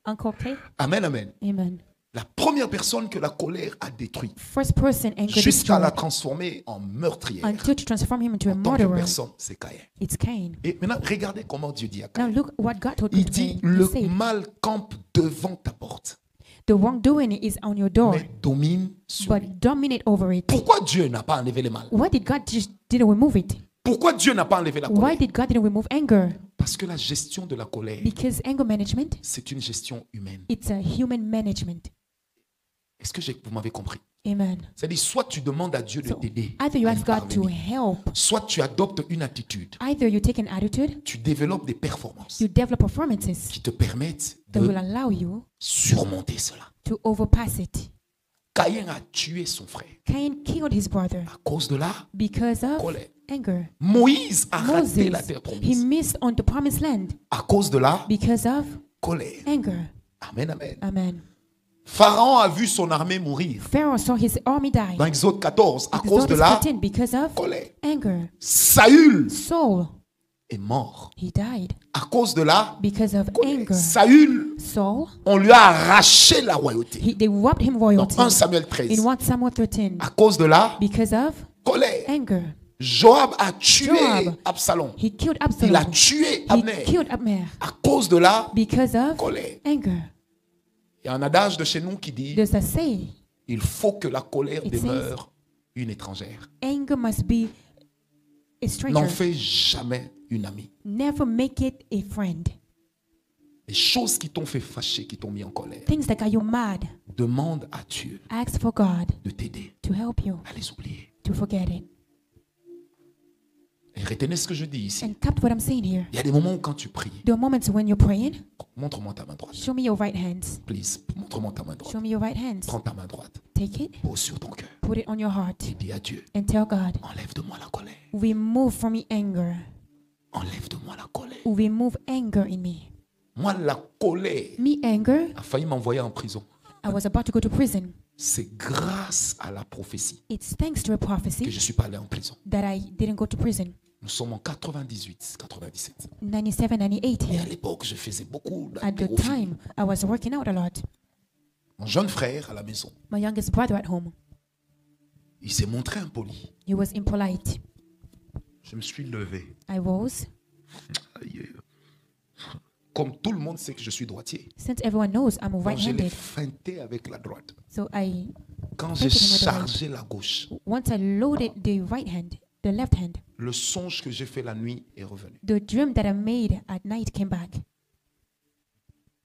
Uncle K? Amen, amen. Amen. La première personne que la colère a détruit, First person anger jusqu'à la destroyed transformer en meurtrière, until to transform him into a en tant que murderer. personne, c'est Caïn. It's Cain. Et maintenant, regardez comment Dieu dit à Now Caïn. look what God told Il Cain. dit, He le said, mal campe devant ta porte, the wrongdoing is on your door, mais domine sur lui. but dominate over it. Pourquoi Dieu n'a pas enlevé le mal? Why did God just didn't remove it? Pourquoi Dieu n'a pas enlevé la Why colère? did God didn't remove anger? Parce que la gestion de la colère, Because anger management, c'est une gestion humaine. it's a human management. Est-ce que vous m'avez compris? Amen. C'est-à-dire, soit tu demandes à Dieu de So t'aider, either you à y ask God to parvenir, help, soit tu adoptes une attitude, either you take an attitude, tu développes des performances you develop performances qui te permettent that will de allow you surmonter cela. to overpass it. Caïn a tué son frère Cain killed his brother à cause de la because of colère. anger. Moïse a raté Moses, la terre he promise missed on the promised land à cause de la because of colère. anger. Amen, amen. Amen. Pharaon a vu son armée mourir Pharaoh saw his army die. dans Exode 14 à cause de Exodus la 14 because of colère. anger. Saül Saul, est mort he died à cause de la because of colère. anger. Saül, Saul, on lui a arraché la royauté. they robbed him Dans royalty 1 Samuel in 13 1 Samuel 13 à cause de la because of colère. anger. Joab a tué Joab. Absalom. He killed Il a Absalom. tué He Abner killed Abner à cause de la because of colère. anger. Il y a un adage de chez nous qui dit There's a saying, il faut que la colère It demeure une étrangère. anger must be a N'en stranger. fais jamais une amie. Never make it a friend. Les choses qui t'ont fait fâcher, qui t'ont mis en colère, Things that got you mad, demande à Dieu ask for God de t'aider to help you à les oublier. to forget it. Et retenez ce que je dis ici. And capture what I'm saying here. Il y a des moments où quand tu pries, There are moments when you're praying, montre-moi ta main droite. show me your right hands. Please, montre-moi ta main droite. Show me your right hands. Prends ta main droite, Take it, pose sur ton cœur put it on your heart, et dis à Dieu, and tell God, enlève de moi la colère. remove from me anger. Enlève de moi la colère. Remove anger in me. Moi, la colère Me anger, a failli m'envoyer en prison. I was about to go to prison. C'est grâce à la prophétie It's thanks to a que prophecy je ne suis pas allé en prison. that I didn't go to prison. Nous sommes en 98, 97. 97, 98 Et à here. l'époque, je faisais beaucoup At the d'haltérophilie. time, I was working out a lot. Mon jeune frère à la maison, My youngest brother at home, il s'est montré impoli. he was impolite. Je me suis levé. I rose. Aïe. Comme tout le monde sait que je suis droitier. Since everyone knows I'm Donc, je l'ai right-handed, feinté avec la droite. so I Quand j'ai Feinted him with the right. chargé la gauche, once I loaded the right hand, the left hand, le songe que j'ai fait la nuit est revenu. the dream that I made at night came back.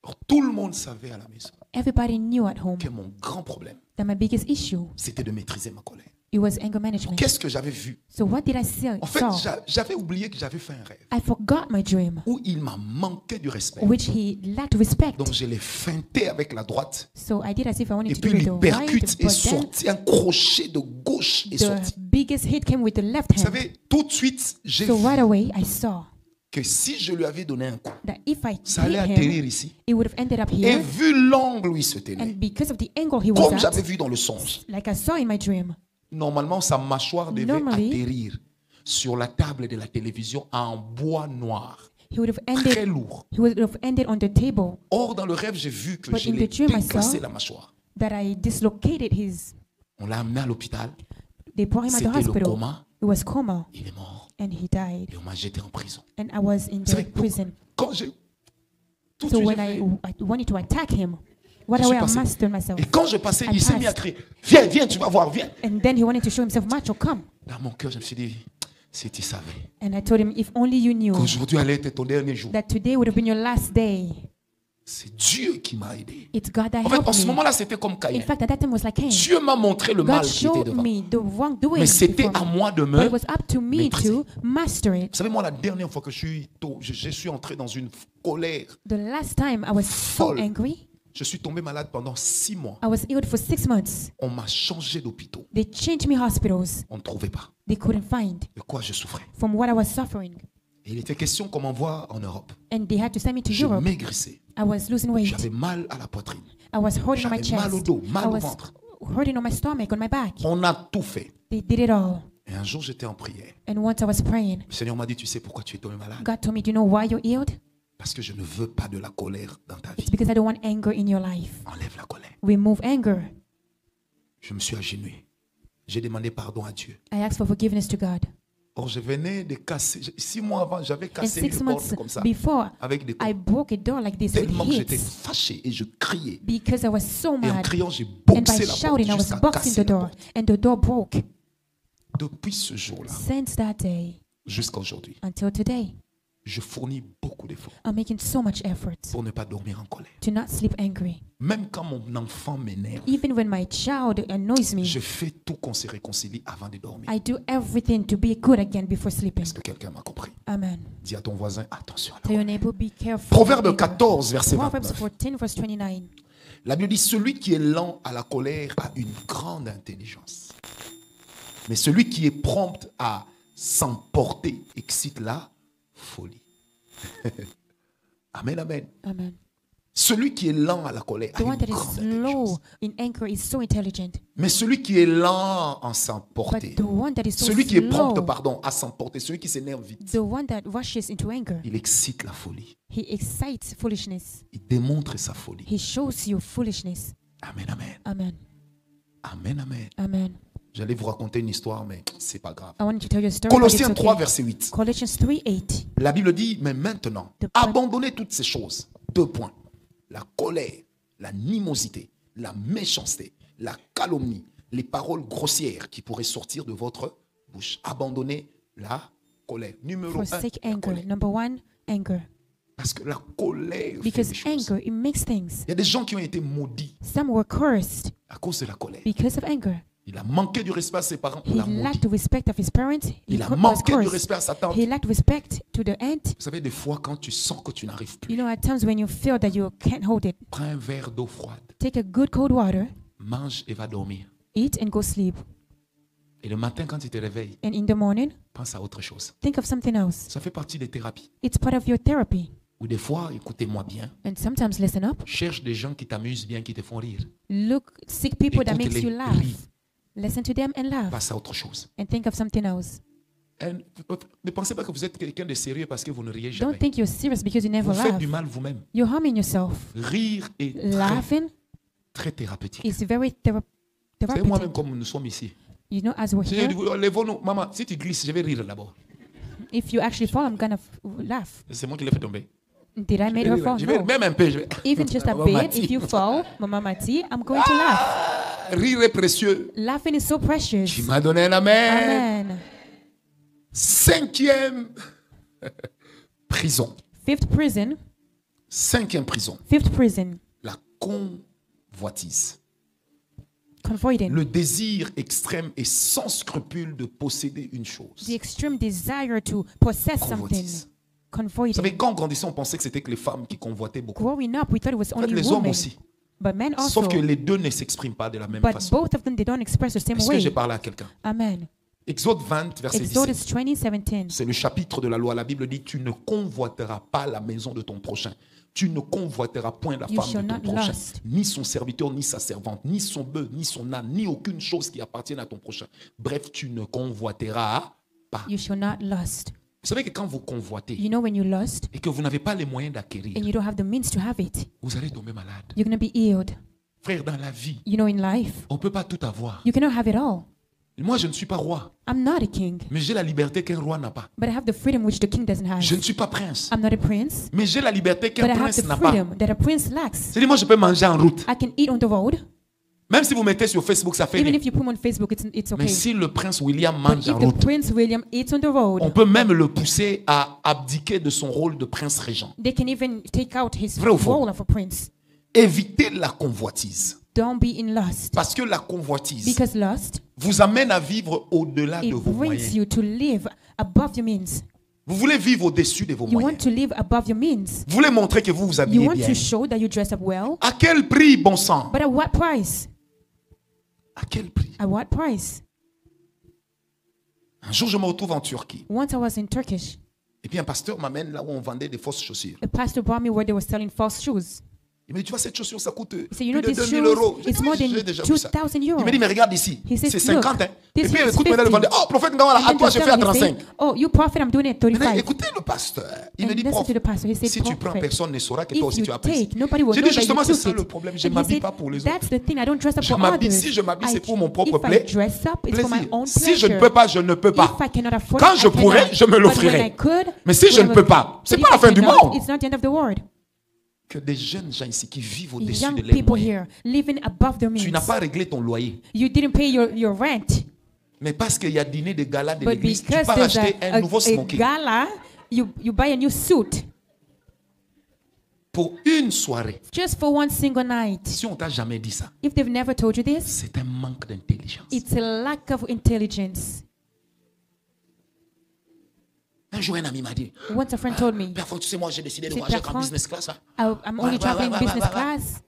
Alors, tout le monde savait à la maison Everybody knew at home que mon grand problème, that my biggest issue, c'était de maîtriser ma colère. it was anger management. Qu'est-ce que j'avais vu? So what did I see? En fait, j'avais oublié que j'avais fait un rêve I forgot my dream, où il m'a manqué du respect. which he lacked respect. Donc je l'ai feinté avec la droite. So I did as if I Et wanted to puis give it the right, l'hypercute est but then sorti, un crochet de gauche est the sorti. biggest hit came with the left Vous hand. savez, tout de suite, j'ai So vu right away, I saw que si je lui avais donné un coup, that if I ça allait hit atterrir him, ici. it would have ended up Et here. vu l'angle où il se tenait, And because of the angle he was comme at, j'avais vu dans le songe, like I saw in my dream, normalement sa mâchoire devait Normally- atterrir sur la table de la télévision en bois noir, he would have très ended. lourd. He would have ended on the table. Or, dans le rêve, j'ai vu que But je in l'ai the dream, I décassé saw- la mâchoire. That I dislocated his. On l'a amené à l'hôpital. They brought him at the C'était le hospital. coma. It was coma, Il est mort. and he died. Et on m'a jeté en prison. And I was in Vous the savez, donc, prison. quand j'ai... Tout de So suite, when j'ai I fait- wanted to attack him, what je suis way I passé. mastered myself. Et quand je passais, I il s'est mis à passed. crier. Viens, viens, tu vas voir, viens. And then he wanted to show himself macho. Come. Dans mon cœur, je me suis dit, si tu savais And I told him, if only you knew qu'aujourd'hui allait être ton dernier jour. that today would have been your last day. C'est Dieu qui m'a aidé. It's God that En fait, en helped ce me. moment-là, c'était comme In Caïn. fact, at that time was like Cain. Dieu m'a montré le mal God qui était showed devant. me the wrongdoing Mais c'était before à me. moi de But it me... was up to me maîtriser. to master it. Vous savez, moi, la dernière fois que je suis entré dans une colère, The last time I was so Folle. angry, je suis tombé malade pendant 6 mois. I was ill for 6 months. On m'a changé d'hôpital. They changed me hospitals. On ne trouvait pas They couldn't find de quoi je souffrais. from what I was suffering. Et il était question qu'on m'envoie en Europe. And they had to send me to Je Europe. maigrissais. I was losing weight. J'avais mal à la poitrine. I was hurting on my J'avais mal au chest. dos, mal I au was ventre. hurting on my stomach, on my back. On a tout fait. They did it all. Et un jour, j'étais en prière. And once I was praying, Le Seigneur m'a dit, tu sais pourquoi tu es tombé malade? God told me, do you know why you're ill? Parce que je ne veux pas de la colère dans ta vie. It's because I don't want anger in your life. Enlève la colère. Remove anger. Je me suis agenouillé. J'ai demandé pardon à Dieu. I asked for forgiveness to God. Or, je venais de casser. 6 mois avant, j'avais And cassé 6 une months porte comme ça. before, Avec des I coups. broke a door like this with Tellement que j'étais hits fâché et je criais. because I was so Et en mad. criant, j'ai And boxé by la porte shouting, I was jusqu'à boxing casser the la door. porte. And the door broke. Depuis ce jour-là Since that day jusqu'à aujourd'hui, until today, je fournis beaucoup d'efforts I'm making so much effort pour ne pas dormir en colère. to not sleep angry. Même quand mon enfant m'énerve, Even when my child annoys me, je fais tout qu'on se réconcilie avant de dormir. I do everything to be good again before sleeping. Est-ce que quelqu'un m'a compris? Amen. Dis à ton voisin, attention à la Tell your colère. neighbor, be careful. Proverbe of anger. 14, verset Proverbs 29. 14, verse 29. La Bible dit, celui qui est lent à la colère a une grande intelligence. Mais celui qui est prompt à s'emporter excite la folie. Amen, amen. Amen. Celui qui est lent à la colère a The one une that is grande slow intelligence. in anger is so intelligent. Mais celui qui est lent à But s'emporter, the one that is so celui qui est slow, prompt, pardon, à s'emporter, celui qui s'énerve vite, the one that rushes into anger, il excite la folie. he excites foolishness. Il démontre sa folie. He shows you foolishness. Amen, amen. Amen. Amen, amen. Amen. J'allais vous raconter une histoire, mais c'est pas grave. I wanted to tell you a story. But it's Colossiens 3, okay. verset 8. Colossians 3:8. La Bible dit, mais maintenant, The plan- abandonnez toutes ces choses. 2 points. La colère, la nimosité, la méchanceté, la calomnie, les paroles grossières qui pourraient sortir de votre bouche. Abandonnez la colère. Numéro 1. Forsake anger. Number 1, anger. Parce que la colère fait Because des choses. anger, it makes things. Il y a des gens qui ont été maudits Some were cursed à cause de la colère. because of anger. Il a manqué du respect à ses parents, on He l'a maudit. lacked the respect of his parents. He Il a was manqué du cursed. respect à sa tante. He lacked respect to the aunt. Vous savez, des fois, quand tu sens que tu n'arrives plus, You know, at times when you feel that you can't hold it, prends un verre d'eau froide, take a good cold water, mange et va dormir. eat and go sleep. Et le matin, quand tu te réveilles, And in the morning, pense à autre chose. think of something else. Ça fait partie des thérapies. It's part of your therapy. Ou des fois, écoutez-moi bien, And sometimes listen up. cherche des gens qui t'amusent bien, qui te font rire. Seek people that makes Écoute-les, you laugh. ris. Listen to them and laugh. Passe à autre chose. And think of something else. Et ne pensez pas que vous êtes quelqu'un de sérieux parce que vous ne riez Don't jamais. think you're serious because you never Vous faites laugh. du mal vous-même. You're harming yourself. Rire est très, Laughing très thérapeutique. is very Vous savez, moi-même, therapeutic. comme nous sommes ici, You know, as we're si je here, dis, lèvons-nous, maman, si tu glisses, je vais rire d'abord. if you actually fall, I'm gonna laugh. C'est moi qui l'ai fait tomber. Did I make her fall? Je vais No. même un peu. Even just a Maman bit, m'a dit. if you fall, Mama Mati, I'm going to laugh. Rire est précieux. Laughing is so precious. Tu m'as donné un amen. Amen. 5e prison. Fifth prison. 5e prison. Fifth prison. La convoitise. Convoiting. Le désir extrême et sans scrupule de posséder une chose. The extreme desire to possess something. Convoitise. Vous Convoiting. savez, quand on grandissait, on pensait que c'était que les femmes qui convoitaient beaucoup. Growing up, we thought it was En fait, only les hommes women. aussi. But men also. Sauf que les deux ne s'expriment pas de la même But façon. both of them, they don't express the same Est-ce que j'ai way. parlé à quelqu'un? Amen. Exode 20, verset 17. Exodus 20:17. C'est le chapitre de la loi. La Bible dit, tu ne convoiteras pas la maison de ton prochain. Tu ne convoiteras point la You femme shall de ton not prochain. lust. Ni son serviteur, ni sa servante, ni son bœuf, ni son âne, ni aucune chose qui appartienne à ton prochain. Bref, tu ne convoiteras pas. You shall not lust. Vous savez que quand vous convoitez You know when you lust et que vous n'avez pas les moyens d'acquérir, and you don't have the means to have it, vous allez tomber malade. you're going to be healed. Frère, dans la vie, You know, in life, on ne peut pas tout avoir. you cannot have it all. Moi, je ne suis pas roi, I'm not a king, mais j'ai la liberté qu'un roi n'a pas. but I have the freedom which the king doesn't have. Je ne suis pas prince, I'm not a prince, mais j'ai la liberté but qu'un I have prince the n'a pas. freedom that a prince lacks. C'est-à-dire, moi, je peux manger en route. I can eat on the road. Même si vous mettez sur Facebook, ça fait Even rien. if you put him on Facebook, it's Mais okay. si le prince William But mange if en the route, Prince William eats on the on road, peut même le pousser à abdiquer de son rôle de prince régent. they can even take out his Vrai ou faux? role of a prince. Évitez la convoitise. Don't be in lust. Parce que la convoitise Because lust, vous amène à vivre au-delà it de vos brings moyens. you to live above your means. Vous voulez vivre au-dessus de vos You want moyens. to live above your means. Vous voulez montrer que vous vous You habillez want bien. to show that you dress up well. À quel prix, bon sang? But at what price? À quel prix? At what price? Un jour, je me retrouve en Turquie. Once I was in Turkish. Et puis un pasteur m'amène là où on vendait des fausses chaussures. A pastor brought me where they were selling false shoes. Il me dit, tu vois, cette chaussure, ça coûte So you know plus de this 2000 shoes, euros. J'ai it's dit, more oui, than j'ai déjà vu ça. 2,000 Il euros. me dit, mais regarde ici, He says, c'est 50. Hein. Et this puis is écoute maintenant le 50. vendeur. Oh, prophète, à And then toi, the je fais à seller, he 35. said, oh, you prophet, I'm doing it at Maintenant, 35. écoutez le pasteur. Il me And dit, listen prof, to the pastor. He said, si tu prends, prophet, personne ne saura que toi aussi if tu you as pris. take, nobody will J'ai know dit that justement, you c'est took ça it. le problème. Je And ne he m'habille said, pas pour les that's autres. the thing, I don't dress up Je for m'habille, others. si je m'habille, c'est pour mon If propre I dress up, it's for my plaisir. own Si je ne pleasure. peux pas, je ne peux pas. If I cannot afford Quand it, je I pourrais, cannot. je me But when l'offrirai. I could, Mais si je ne peux pas, c'est but pas la if I fin du cannot, monde. It's not the end of the world. Que des jeunes gens ici qui vivent au-dessus Young de leurs people moyens. here living above their Tu means. n'as pas réglé ton loyer. You didn't pay your rent, Mais parce qu'il y a dîner de gala de but l'église, tu because pars there's acheter un nouveau a smoking. gala, you buy a new suit Pour une soirée. just for one single night. Si on t'a jamais dit ça, If they've never told you this, c'est un manque d'intelligence. it's a lack of intelligence. Un jour, un ami m'a dit, Once a friend told me, Père Franck, tu sais, moi, j'ai décidé de C'est voyager Père en Franck. business class. Hein. I'm only traveling business class.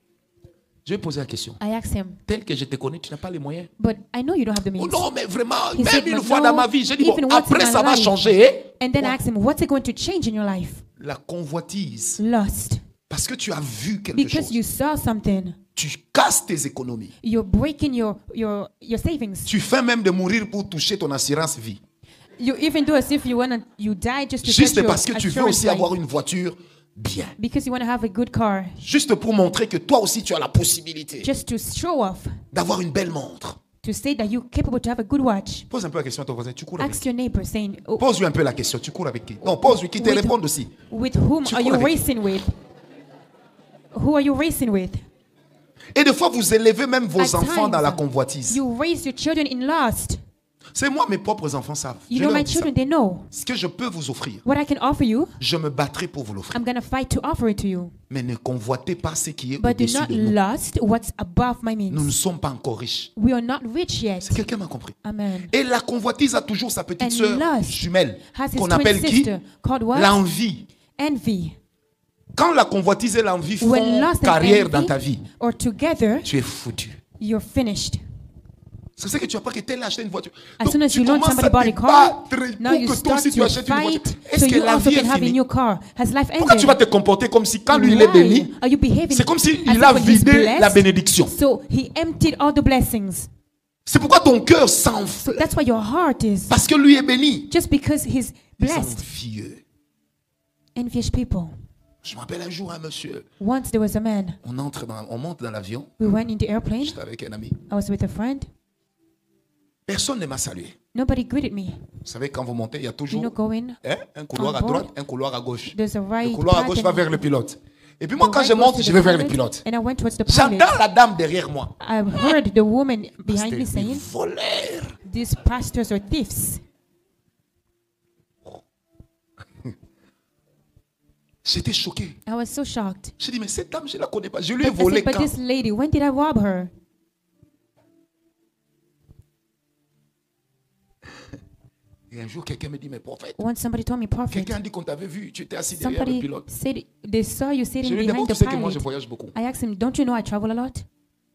Je vais poser la question. I asked him, Tel que je te connais, tu n'as pas les moyens. but I know you don't have the Oh means. non, mais vraiment, He said, même une "But fois no, dans ma vie, j'ai dit, bon, even once in après my ça va life." changer. Hein. And then I Quoi? asked him, what's it going to change in your life? La convoitise. Lust. Parce que tu as vu quelque Because chose. you saw something. Tu casses tes économies. You're breaking your savings. Tu fais même de mourir pour toucher ton assurance vie. You even do as if you die just to Juste get your parce que tu veux assurance aussi life. avoir une voiture bien. Because you want to have a good car. Juste pour montrer que toi aussi tu as la possibilité Just to show off. d'avoir une belle montre. To say that you're capable to have a good watch. Pose un peu la question à ton voisin. Tu cours avec Ask qui? your neighbor saying, oh, Pose-lui un peu la question. Tu cours avec qui? Non, pose-lui qui te With- réponde aussi. with whom Tu are cours you avec qui? racing with? Who are you racing with? Et des fois, vous élevez même vos At enfants dans la times, convoitise. You raise your children in lust. C'est moi, mes propres enfants savent. You Je know leur my dis ça. children, they know. Ce que je peux vous offrir, What I can offer you, je me battrai pour vous l'offrir. I'm going to fight to offer it to you. Mais ne convoitez pas ce qui est But do au-dessus not de nous. lust what's above my Nous ne means. sommes pas encore riches. We are not rich yet. Si quelqu'un m'a compris. Amen. Et la convoitise a toujours sa petite And sœur lust jumelle has his qu'on twin appelle qui? sister called what? L'envie. Envy. Quand la convoitise et l'envie font When lust and carrière dans envy ta vie, are together, tu es foutu. you're finished. C'est ça que tu as pas que tel a acheté une voiture. As Donc, soon as tu you learn commences somebody à bought te a car, battre now pour you que toi start aussi tu to achètes une voiture. fight Est-ce so que you la also vie can est have a finie? new car. Has life Pourquoi tu vas ended? te comporter comme si quand lui il est Why béni, are you behaving c'est comme s'il as if a when he's vidé la blessed, bénédiction. So he emptied all the blessings. C'est pourquoi ton cœur s'enfle. That's why your heart is. Parce que lui est béni. Just because he's Les blessed. envieux. Envious people. Je me rappelle un jour un monsieur, Once there was a man. on monte dans l'avion, We went in the airplane. j'étais avec un ami. I was with a friend. Personne ne m'a salué. Nobody greeted me. Vous savez, quand vous montez, il y a You toujours know, going. hein, un couloir on à board, droite, un couloir à gauche. There's a Le right couloir à path gauche and va vers le pilote. Et puis moi, the quand right je goes monte, to je the vais vers le pilot, pilote. And I went towards the J'entends pilot. la dame derrière moi. I heard the woman behind me C'était des saying, voleurs. these pastors are thieves. J'étais choqué. I was so shocked. J'ai dit, mais cette dame, je ne la connais pas. Je lui ai I volé said, but quand? this lady, when did I rob her? Et un jour, quelqu'un me dit, mais prophète, Once somebody told me, prophet, quelqu'un a dit qu'on t'avait vu, tu étais assis derrière le somebody pilote. said they saw you Je sitting lui ai dit, d'abord, behind tu the sais que moi, je pilot. voyage beaucoup. I asked him, don't you know I travel a lot?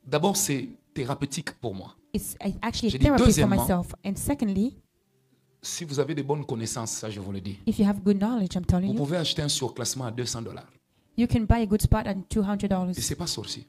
D'abord, c'est thérapeutique pour moi. It's actually J'ai a dit, therapy for deuxièmement, myself. And secondly, Si vous avez de bonnes connaissances, ça, je vous le dis, if you have good knowledge, I'm telling vous you, pouvez acheter un surclassement à $200. you can buy a good spot at Et $200. c'est pas sorcier.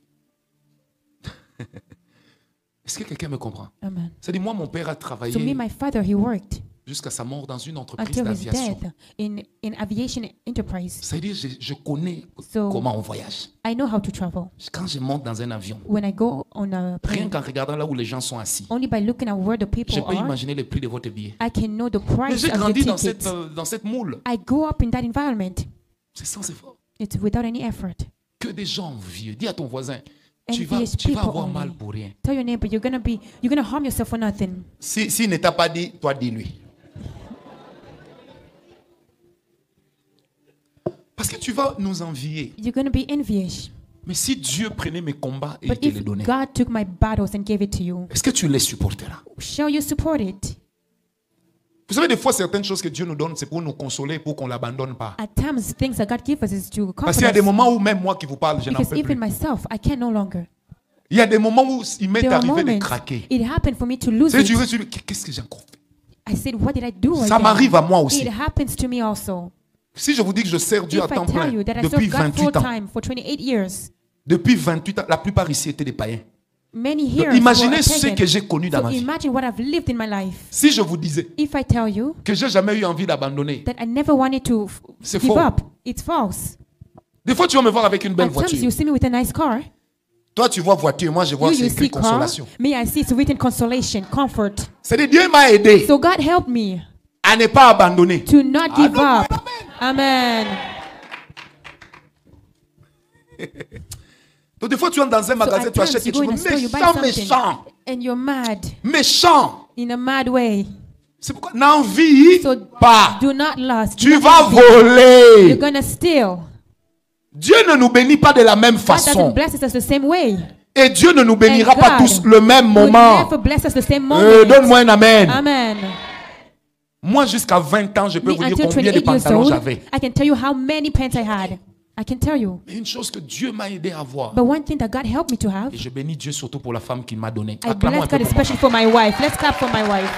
Est-ce que quelqu'un me comprend? Amen. C'est-à-dire, moi, mon père a So me, travaillé my father, he worked jusqu'à sa mort dans une entreprise until his d'aviation. death in aviation enterprise. C'est-à-dire, je connais So- comment on voyage. I know how to travel. Quand je monte dans un avion, When I go on a rien plane, qu'en regardant là où les gens sont assis, only by looking at where the je people peux are, imaginer le prix de votre billet. I can know the Mais price j'ai of the grandi dans tickets. dans cette moule. I grew up in that environment. C'est sans effort. It's without any effort. Que des gens vieux. Dis à ton voisin, tu Envious vas people avoir only. mal pour rien. Tell your neighbor you're gonna harm yourself for nothing. S'il ne t'a pas dit, toi dis-lui. Parce que tu vas nous envier. You're gonna be envious. Mais si Dieu prenait mes combats et il But te if les donnait, God took my battles and gave it to you, est-ce que tu les supporteras? shall you support it? Vous savez, des fois, certaines choses que Dieu nous donne, c'est pour nous consoler, pour qu'on ne l'abandonne pas. At times, things that God gives us is to Parce comfort qu'il y a des us. moments où même moi qui vous parle, je n'en Because peux even plus. myself, I can no longer. Il y a des moments où il m'est There are arrivé de moments craquer. it happened for me to lose Tu sais, it. tu dis, qu'est-ce que j'ai encore fait? I said, what did I do Ça again? m'arrive à moi aussi. It happens to me also. Si je vous dis que je sers Dieu If à temps I plein tell you that I depuis served God full 28 ans, time for 28 years, depuis 28 ans, la plupart ici étaient des païens. many Donc, years imaginez were ce pagan. que j'ai connu dans So ma vie. imagine what I've lived in my life. Si je vous disais If I tell you que j'ai jamais eu envie d'abandonner, that I never wanted to C'est give faux. up, it's false. des fois tu vas me voir avec une belle At times voiture. you see me with a nice car. Toi tu vois voiture, moi je vois c'est You écrit see car. consolation. Me, I see it's written consolation, comfort. C'est-à-dire Dieu m'a aidé So God help me à ne pas abandonner. to not give Amen. up. Amen. Donc des fois tu entres dans un So magasin, at tu achètes times you quelque go in a chose. store, you buy Méchant, something, méchant, and you're mad méchant. in a mad way. C'est pourquoi n'envie So pas. do not lust. Do Tu not vas envy. You're voler. gonna steal. Dieu ne nous bénit pas de la même God doesn't façon. bless us the same way. Et Dieu ne nous bénira And pas God tous le même will moment. never bless us the same moment. Donne-moi un amen. Amen. Moi, jusqu'à 20 ans, je peux Me, vous dire until combien de 28 years pantalons old, j'avais. I can tell you how many pants I had. I can tell you. Mais une chose que Dieu m'a aidé à voir. But one thing that God helped me to have, Et je bénis Dieu surtout pour la femme qu'il m'a donnée. I Acclamons un bless peu God pour ma especially femme. for my wife. Let's clap for my wife.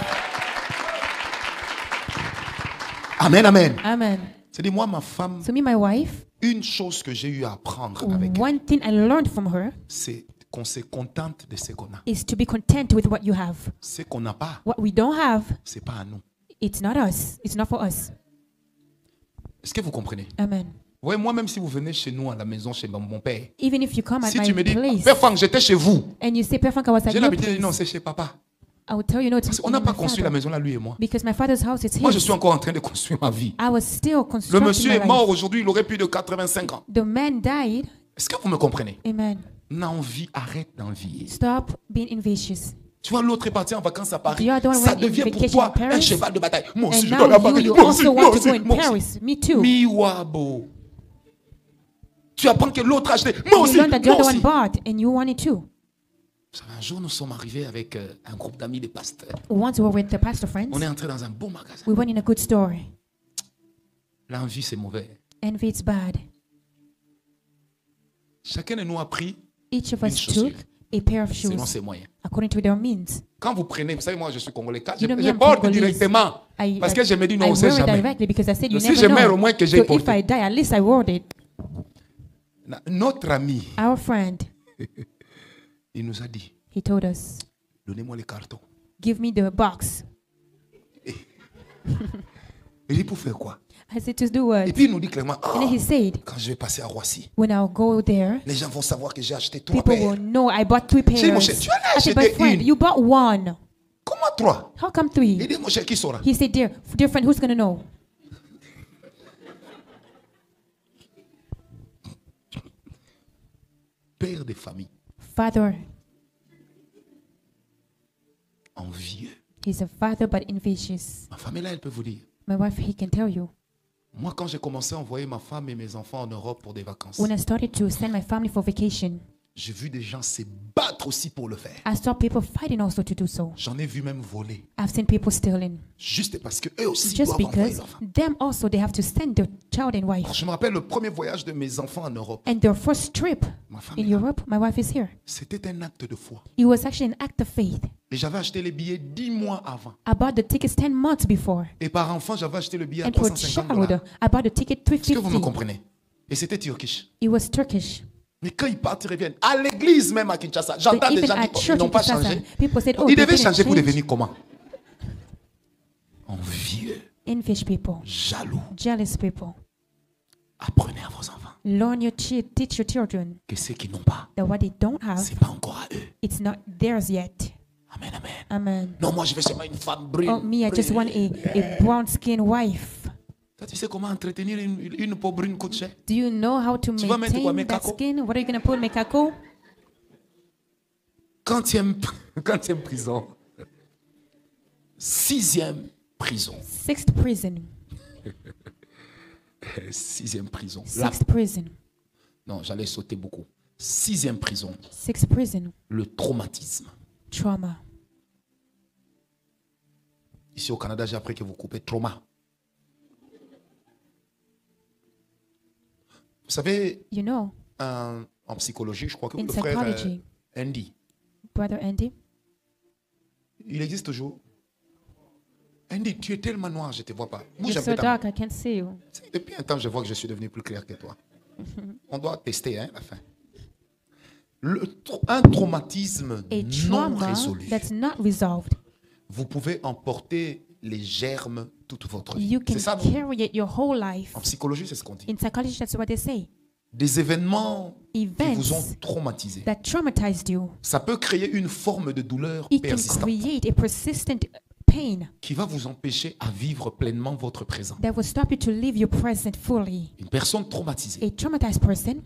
Amen, amen. Amen. C'est-à-dire, moi, ma femme, So me, my wife, une chose que j'ai eu à apprendre avec elle, one thing I learned from her c'est qu'on se contente de ce qu'on a. is to be content with what you have. Ce qu'on n'a pas, What we don't have, c'est pas à nous. it's not us. It's not for us. Est-ce que vous comprenez? Amen. Oui, moi-même, si vous venez chez nous à la maison, chez mon père, Even if you come at si my tu me dis, place Père Franck, j'étais chez vous, and you say, Perfect, I was at j'ai your l'habitude de dire, non, place, c'est chez papa. I will tell you, no, it's Parce qu'on n'a in pas my construit la father. maison là, lui et moi. Because my father's house is Moi, je his. suis encore en train de construire ma vie. I was still Le constructing monsieur my est mort life. aujourd'hui, il aurait plus de 85 ans. The man died. Est-ce que vous me comprenez? Amen. N'envie, arrête d'envier. Stop being envious. Tu vois, l'autre est parti en vacances à Paris. The other one Ça went in devient pour vacation toi in Paris. un cheval de bataille. Moi aussi, And je dois aller à now Paris. you Moi aussi, also moi want to aussi, go in moi aussi. Paris. Me too. Miwabo. Tu apprends que l'autre a acheté. Moi You aussi, learn that the moi other aussi. one bought and you want it too. Vous savez, un jour, nous sommes arrivés avec un groupe d'amis de pasteurs. Once we were with the pastor friends, On est entré dans un beau magasin. we went in a good store. L'envie, c'est mauvais. Envy, it's bad. Chacun de nous a pris Each of Une us chaussure. took a pair of selon shoes ses moyens. according to their means. Quand vous prenez, vous savez, moi, je suis congolais. Quand You know, me, je I'm porte Congolese. directement. Parce que je me dis, non, I on ne sait wear it jamais. directly because I said you Si never je meurs, know. au moins que j'ai So if porté. I die, at least I wore it. Notre ami, Our friend, il nous a dit, he told us, donnez-moi les cartons. give me the box. Il dit, pour faire quoi? I said, to do what? Et puis il nous dit clairement, And then he said, quand je vais passer à Roissy, when I'll go there, les gens vont savoir que j'ai acheté 3 people paires. will know I bought 3 J'ai dit, mon pairs. cher, tu en as I said, acheté but friend, une. you bought one. Comment 3? How come Il 3? dit, mon cher, qui saura? He said, dear friend, who's going to know? Père de famille, Father, envieux. he's a father but envious. Ma femme est là, elle peut vous dire. My wife, he can tell you. Moi, quand j'ai commencé à envoyer ma femme et mes enfants en Europe pour des vacances, When I started to send my family for vacation, j'ai vu des gens se battre aussi pour le faire. I saw people fighting also to do so. J'en ai vu même voler. I've seen people stealing. Juste parce que eux aussi Just doivent envoyer because leurs enfants. them also they have to send their child and wife. Je me rappelle le premier voyage de mes enfants en Europe. And their first trip Ma femme in est là. Europe, my wife is here. C'était un acte de foi. It was actually an act of faith. Et j'avais acheté les billets 10 mois avant. I bought the tickets 10 months before. Et par enfant, j'avais acheté le billet à And for 350 child, $. I bought the ticket Est-ce que vous me 350. comprenez? Et c'était turkish. It was Turkish. Mais quand ils partent, ils reviennent. À l'église même à Kinshasa. But J'entends des even gens at dire qu'ils church n'ont in pas Kinshasa, changé. people said, oh, Ils they devaient didn't changer pour change. devenir comment? Envieux, Envious people, jaloux. jealous people. Apprenez à vos enfants Learn your teach your children que ceux qui n'ont pas, that what they don't have, c'est pas encore à eux. it's not theirs yet. Amen, amen. Amen. Non, moi je veux seulement une femme brune. Oh, me, I just want a brown-skinned wife. Toi, tu sais comment entretenir une peau brune coûte cher? Do you know how to Tu vas mettre quoi, maintain that mekako? skin? What are you going to put, mekako? Quantième prison. 6e prison. 6th prison. 6e prison. 6th prison. Non, j'allais sauter beaucoup. 6e prison. 6th prison. Le traumatisme. Trauma. Ici au Canada, j'ai appris que vous coupez trauma. Vous savez, You know, en psychologie, je crois que in le frère psychology, Andy, Brother Andy, il existe toujours. Andy, tu es tellement noir, je ne te vois pas. Bouge you're un so peu ta dark, main. I can't see you. Depuis un temps, je vois que je suis devenu plus clair que toi. On doit tester, hein, la fin. Un traumatisme A non trauma résolu. that's not resolved, Vous pouvez emporter les germes toute votre vie. you can C'est ça, non? carry it your whole life. En psychologie, c'est ce qu'on dit. In psychology, that's what they say. Des événements qui vous ont Events traumatisé. that traumatized you, Ça peut créer une forme de douleur it can persistante create a persistent pain qui va vous empêcher à vivre pleinement votre présent. that will stop you to live your present fully. Une personne traumatisée. A traumatized person,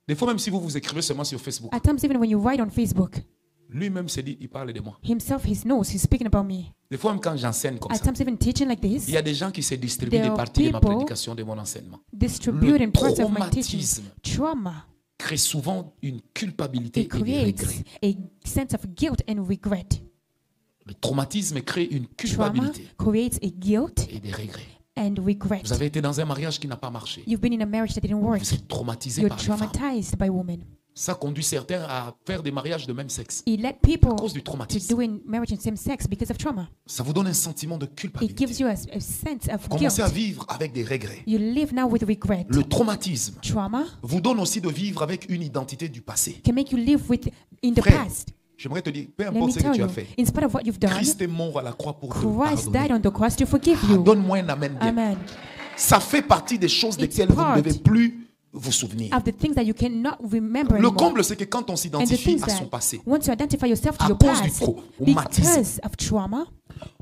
Des fois, même si vous écrivez seulement sur Facebook, at times even when you write on Facebook, lui-même se dit, il parle de moi. himself, he knows he's speaking about me. Des fois, même quand j'enseigne comme At ça, times even teaching like this, il y a des gens qui se distribuent There des are parties de ma people prédication, de mon enseignement. distributing parts of my teaching. traumatisme Trauma, crée souvent une culpabilité it et des regrets. creates a sense of guilt and regret. Le traumatisme crée une Trauma culpabilité creates a guilt et des regrets. and regret. Vous avez été dans un mariage qui n'a pas marché. You've been in a marriage that didn't work. Vous êtes traumatisé You're par les femmes. traumatized by women. Ça conduit certains à faire des mariages de même sexe It led people à cause du to traumatisme. doing marriage in same sex because of trauma. Ça vous donne un sentiment de It culpabilité. gives you a sense of Vous commencez à guilt. vivre avec des regrets. You live now with regret. Le traumatisme Trauma vous donne aussi de vivre avec une identité du passé. can make you live with in the Frère, past. j'aimerais te dire, peu Let me importe ce que tell tu you, as fait, in spite of what you've done, Christ est mort à la croix pour te Christ died pardonner. on the cross to forgive you. Donne-moi un amen bien. Amen. Ça fait partie des choses It's desquelles vous ne part devez plus vous souvenir. Of the things that you cannot remember Le anymore. comble, c'est que quand on And the s'identifie things à son that passé, once you identify yourself to à your cause du past, traumatisme, because of trauma,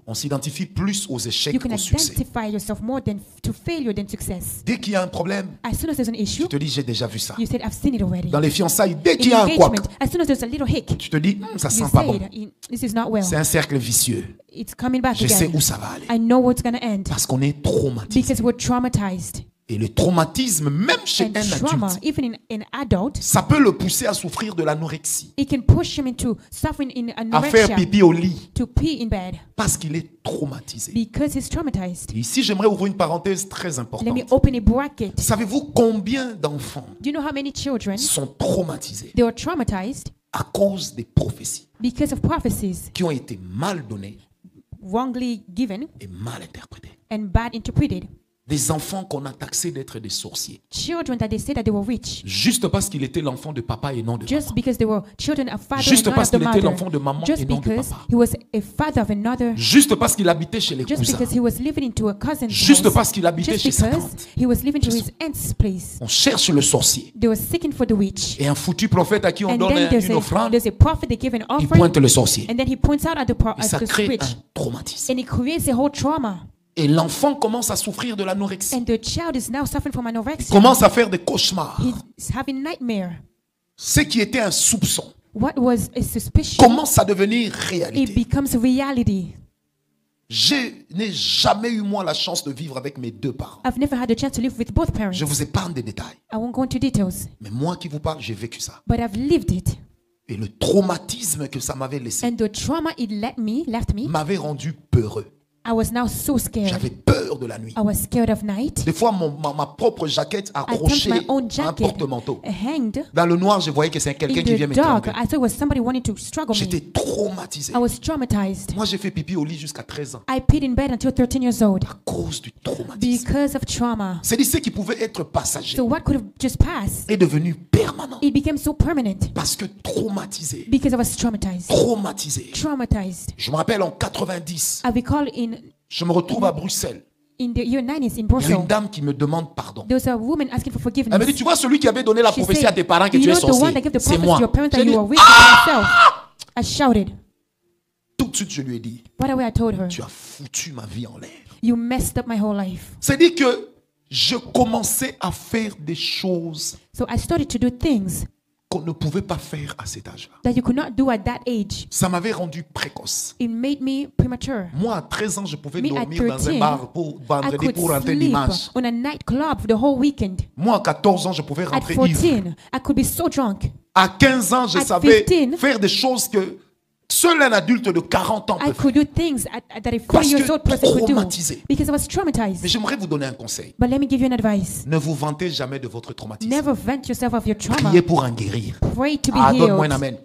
on s'identifie plus aux échecs you can qu'au succès. identify yourself more than to failure than success. Dès qu'il y a un problème, As soon as there's an issue, tu te dis, j'ai déjà vu ça. you said, I've seen it already. Dans les fiançailles, dès qu'il y In a un couac, engagement, as soon as there's a little hic, tu te dis, ça you sent pas bon. say, this is not well. C'est un cercle vicieux. It's coming back Je sais again. où ça va aller. I know what's going to end Parce qu'on est traumatisé. because we're traumatized. Et le traumatisme, même chez And un trauma, adulte, even in an adult, ça peut le pousser à souffrir de l'anorexie, it can push him into suffering in à faire anorexia, pipi au lit, to pee in bed parce qu'il est traumatisé. because he's traumatized. Et ici, j'aimerais ouvrir une parenthèse très Let me importante. open a bracket. Savez-vous combien d'enfants Do you know how many children, sont traumatisés they were traumatized à cause des prophéties because of prophecies qui ont été mal données wrongly given et mal interprétées? and bad interpreted? Des enfants qu'on a taxés d'être des sorciers, Children that they say that they were rich juste parce qu'il était l'enfant de papa et non de just maman. because they were children of father Juste and not parce of the qu'il était mother. l'enfant de maman Just et non de because papa. he was a father of another. Juste parce qu'il habitait chez les Just cousins. because he was living into a cousin's Juste house. parce qu'il habitait Just chez sa because tante. he was living to his aunt's place. On cherche le sorcier. They were seeking for the witch. Et un foutu prophète à qui on And donne then une offrande, there's a prophet they give an il offering, pointe le sorcier. and then he points out at the, Et ça at the crée witch, un traumatisme. and it creates a whole trauma. Et l'enfant commence à souffrir de l'anorexie. And the child is now suffering from Il anorexia. commence à faire des cauchemars. He's having nightmare. Ce qui était un soupçon What was a suspicion, commence à devenir it réalité. becomes a reality. Je n'ai jamais eu, moi, la chance de vivre avec mes deux parents. I've never had the chance to live with both parents. Je vous épargne des détails. I won't go into details, Mais moi qui vous parle, j'ai vécu ça. but I've lived it. Et le traumatisme que ça m'avait laissé And the trauma it left me, m'avait rendu peureux. I was now so scared. J'avais peur de la nuit. I was scared of night. Des fois, ma propre jaquette I turned accrochée my own à un jacket porte-manteau. hanged Dans le noir, je voyais que c'est quelqu'un in qui vient the me dark. tromper. I thought it was somebody wanting to struggle me. J'étais traumatisé. I was traumatized. Moi, j'ai fait pipi au lit jusqu'à 13 ans I peed in bed until 13 years old à cause du traumatisme. because of trauma. C'est ce qui pouvait être passager So what could have just passed, est devenu permanent it became so permanent parce que traumatisé. because I was traumatized. Traumatisé. Traumatized. Je me rappelle en 90, I recall je me retrouve à Bruxelles. in the year 90s in Il y a Brussels, une dame qui me demande pardon. there was a woman asking for Elle me dit, forgiveness. tu vois, celui qui avait donné la She prophétie said, à tes parents que "Do tu you es know the one sorcier, that gave the c'est prophecy moi. to your parents that J'ai you dit, were wicked yourself?" I shouted. tout de suite, je lui ai dit, Right away I told her, tu as foutu ma vie en l'air. "You messed up my whole life." C'est-à-dire que je commençais à faire des choses So I started to do things qu'on ne pouvait pas faire à cet âge-là. that you could not do at that age. Ça m'avait rendu précoce. It made me premature. Moi, à 13 ans, je pouvais Me at dormir dans un 13, bar pour I vendredi could pour rentrer sleep dimanche. on a nightclub the whole weekend. Moi, à 14 ans, je pouvais At rentrer ivre. 14, I could be so drunk. À 15 ans, je At savais 15, faire des choses que seul un adulte de 40 ans I peut faire. could do things that a Parce 40 years que old person could do traumatisé. because I was Mais traumatized. j'aimerais vous donner un conseil. But let me give you an advice. Ne vous vantez jamais de votre traumatisme. Never vent yourself of your trauma. Priez pour en guérir. Pray to be Ah, donne-moi un healed. amen.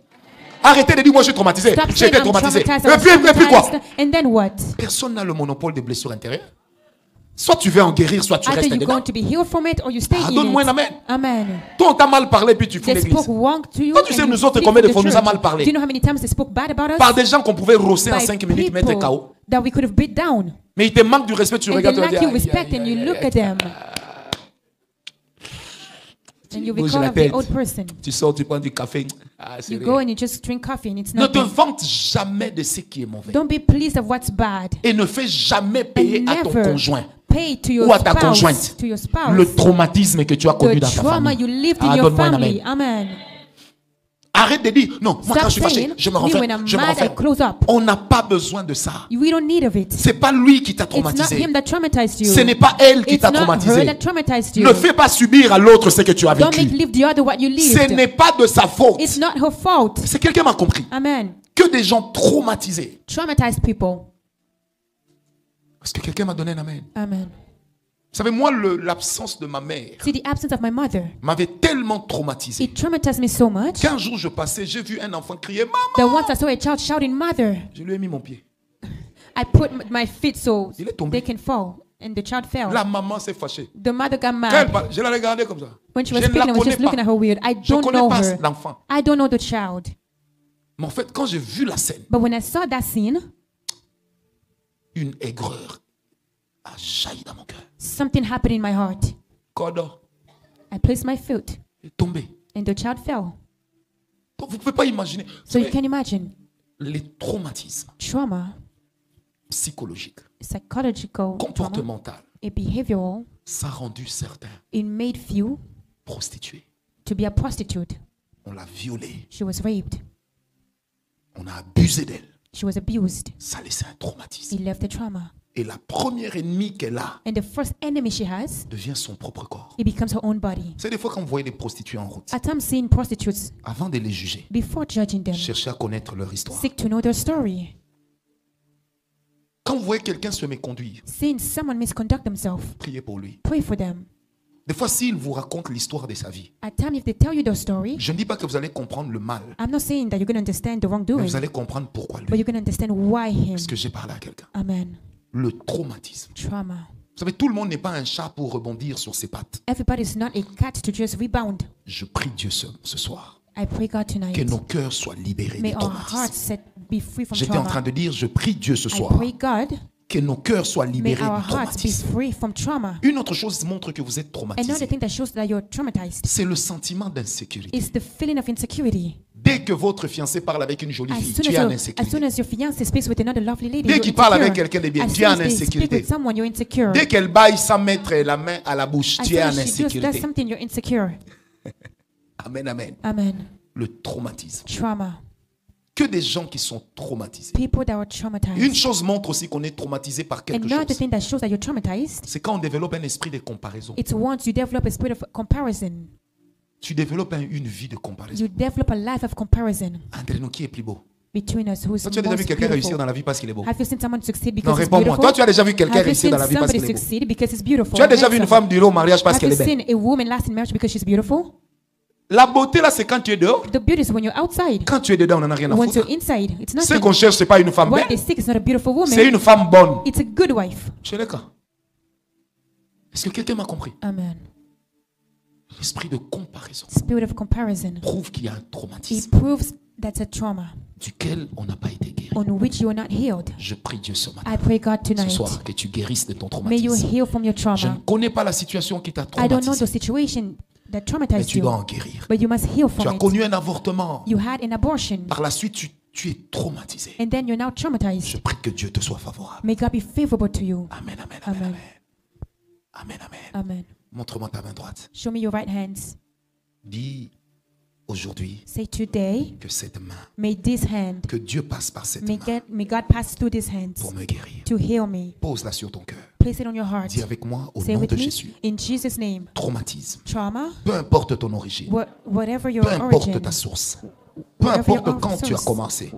Arrêtez de dire, moi je suis traumatisé. Stop J'ai saying été I'm traumatisé. traumatized. I was Et puis quoi? traumatized. And then what? Personne n'a le monopole des blessures intérieures. Soit tu veux en guérir, soit tu Either restes you're dedans. going to be healed from it or you stay Ah, in donne-moi un it. amen. Amen. Toi, on t'a mal parlé, puis tu fous They l'église. spoke wrong to you. Toi, tu and sais, you nous autres, leave combien de the fois nous a church. mal parlé? Do you know how many times they spoke bad about us? Par des gens qu'on pouvait rosser en By 5 minutes, mettre people KO. that we could have beat down. Mais il te manque du respect, tu And they regardes, tu lack dis, you aïe, respect aïe, and you aïe, look aïe, at them. And you bouges recall la of the tête. old person. Tu sors, tu prends du café. Ah, c'est You rien. go and you just drink coffee and it's Ne te nothing. vante jamais de ce qui est mauvais. Don't be pleased of what's bad. Et ne fais jamais payer And à ton never conjoint pay to your ou à ta spouse, conjointe to your spouse, le traumatisme que tu as connu the dans ta trauma famille. you lived in Ah, your donne-moi un family. amen. Amen. Arrête de dire, non, moi quand Stop je suis fâché, saying, je me me renferme. when I'm Je me mad, I renferme. close up. On n'a pas besoin de ça. We don't need of it. C'est pas lui qui t'a It's not traumatisé. him that traumatized you. Ce n'est pas elle qui It's t'a not her traumatisé. that traumatized you. Ne fais pas subir à l'autre ce que tu as Don't make vécu. live the other what you Ce lived. n'est pas de sa faute. It's not her fault. C'est quelqu'un m'a compris. Amen. Que des gens traumatisés. Traumatized people. Parce que quelqu'un m'a donné un amen. Amen. Vous savez, moi, l'absence de ma mère See, the absence of my mother, m'avait tellement traumatisé. it traumatized me so much Qu'un jour je passais, j'ai vu un enfant crier maman. that once I saw a child shouting mother, Je lui ai mis mon pied. I put my feet so Il est tombé. they can fall. And the child fell. La maman s'est fâchée. The mother got Quand elle mad. parle, je la regardais comme ça. When she was Je ne la speaking, I was connais just looking pas. at her weird. I Je ne don't connais know pas her. l'enfant. I don't know the child. Mais en fait, quand j'ai vu la scène, But when I saw that scene, une aigreur a jailli dans mon cœur. something happened in my heart. Corps I placed my foot est tombé. and the child fell. Donc, vous ne pouvez pas imaginer. Vous So you savez, can imagine les traumatismes trauma, psychologiques, psychological trauma, comportementaux, and behavioral. ça a rendu certains It made few prostituées. to be a prostitute. On l'a violée. She was raped. On a abusé d'elle. She was abused. Ça a laissé un traumatisme. It left a trauma. Et la première ennemie qu'elle a And the first enemy she has, devient son propre corps. it becomes her own body. C'est des fois quand vous voyez des prostituées en route, At times, seeing prostitutes, avant de les juger, before judging them, cherchez à connaître leur histoire. seek to know their story. Quand vous voyez quelqu'un se méconduire, Seeing someone misconduct themselves, priez pour lui. pray for them. Des fois, s'il vous raconte l'histoire de sa vie, At times, if they tell you their story, je ne dis pas que vous allez comprendre le mal, I'm not saying that you're going to understand the mais wrongdoing, vous allez comprendre pourquoi but lui. you're going to understand why him. Parce que j'ai parlé à quelqu'un. Amen. Le traumatisme. Trauma. Vous savez, tout le monde n'est pas un chat pour rebondir sur ses pattes. Everybody's not a cat to just rebound. Je prie Dieu ce soir I pray God que tonight. nos cœurs soient libérés May du our traumatisme. hearts be free from J'étais en train trauma. de dire, je prie Dieu ce I soir pray God, que nos cœurs soient may libérés our du hearts be traumatisme. free from trauma. Une autre chose montre que vous êtes Another traumatisé. thing that shows that you're traumatized C'est le sentiment d'insécurité. is the feeling of insecurity. Dès que votre fiancé parle avec une jolie As fille, soon tu es en as insécurité. your fiancé speaks with another lovely lady, Dès you're qu'il parle avec insecure. quelqu'un de bien, As tu es soon en as they speak insécurité. with someone, you're insecure. Dès qu'elle baille sans mettre la main à la bouche, As tu es soon en as she does insécurité. something, you're insecure. Amen, amen. Amen. Le traumatisme. Trauma. Que des gens qui sont traumatisés. People that are Une traumatized. chose montre aussi qu'on est traumatisé par quelque Another chose. thing that shows that you're traumatized, C'est quand on développe un esprit de comparaison. it's once you develop a spirit of comparison. Tu développes une vie de comparaison. You develop a life of comparison Entre nous, qui est plus beau? between us. Who's Toi, tu as déjà vu most quelqu'un réussir beautiful? dans la vie parce qu'il est beau? Have you seen someone succeed Non, because he's réponds-moi. beautiful? Toi, tu as déjà vu quelqu'un Have you réussir seen dans la vie parce somebody qu'il est beau? succeed because he's beautiful? Tu as déjà vu une handsome? femme durer au mariage parce Have qu'elle you est belle? seen a woman last in marriage because she's beautiful? La beauté, là, c'est quand tu es dehors. The beauty is when you're outside. Quand tu es dedans, on n'en a rien à Once foutre. you're inside, it's Ce nothing. qu'on cherche, c'est pas une femme What they belle, seek is not a beautiful c'est woman. une femme bonne. It's a good wife. C'est le cas. Est-ce que quelqu'un m'a compris? Amen. L'esprit de comparaison Spirit of comparison. prouve qu'il y a un It traumatisme proves that's a trauma duquel on n'a pas été guéri. on which you are not healed. Je prie Dieu ce matin, I pray God ce tonight, soir, que tu guérisses de ton may you traumatisme. heal from your Je ne trauma. connais pas la situation qui t'a I don't know the traumatisé, situation that mais traumatized tu dois you, en guérir. but you must heal Tu as from it. connu un avortement. You had an abortion, Par la suite, tu es traumatisé. and then you're now Je traumatized. prie que Dieu te soit favorable. May God be favorable to you. Amen, amen, amen, Amen. amen. Amen, amen. Amen. Montre-moi ta main droite. Show me your right hands. Dis aujourd'hui Say today, que cette main, may this hand, que Dieu passe par cette main may God pass through these hands pour me guérir. to heal me. Pose-la sur ton cœur. Place it on your heart. Dis avec moi au Say nom with de me, Jésus. in Jesus' name. Traumatisme. Trauma, Peu importe ton origine. whatever your Peu importe origin, ta source. Peu Whatever importe your quand tu as source. commencé.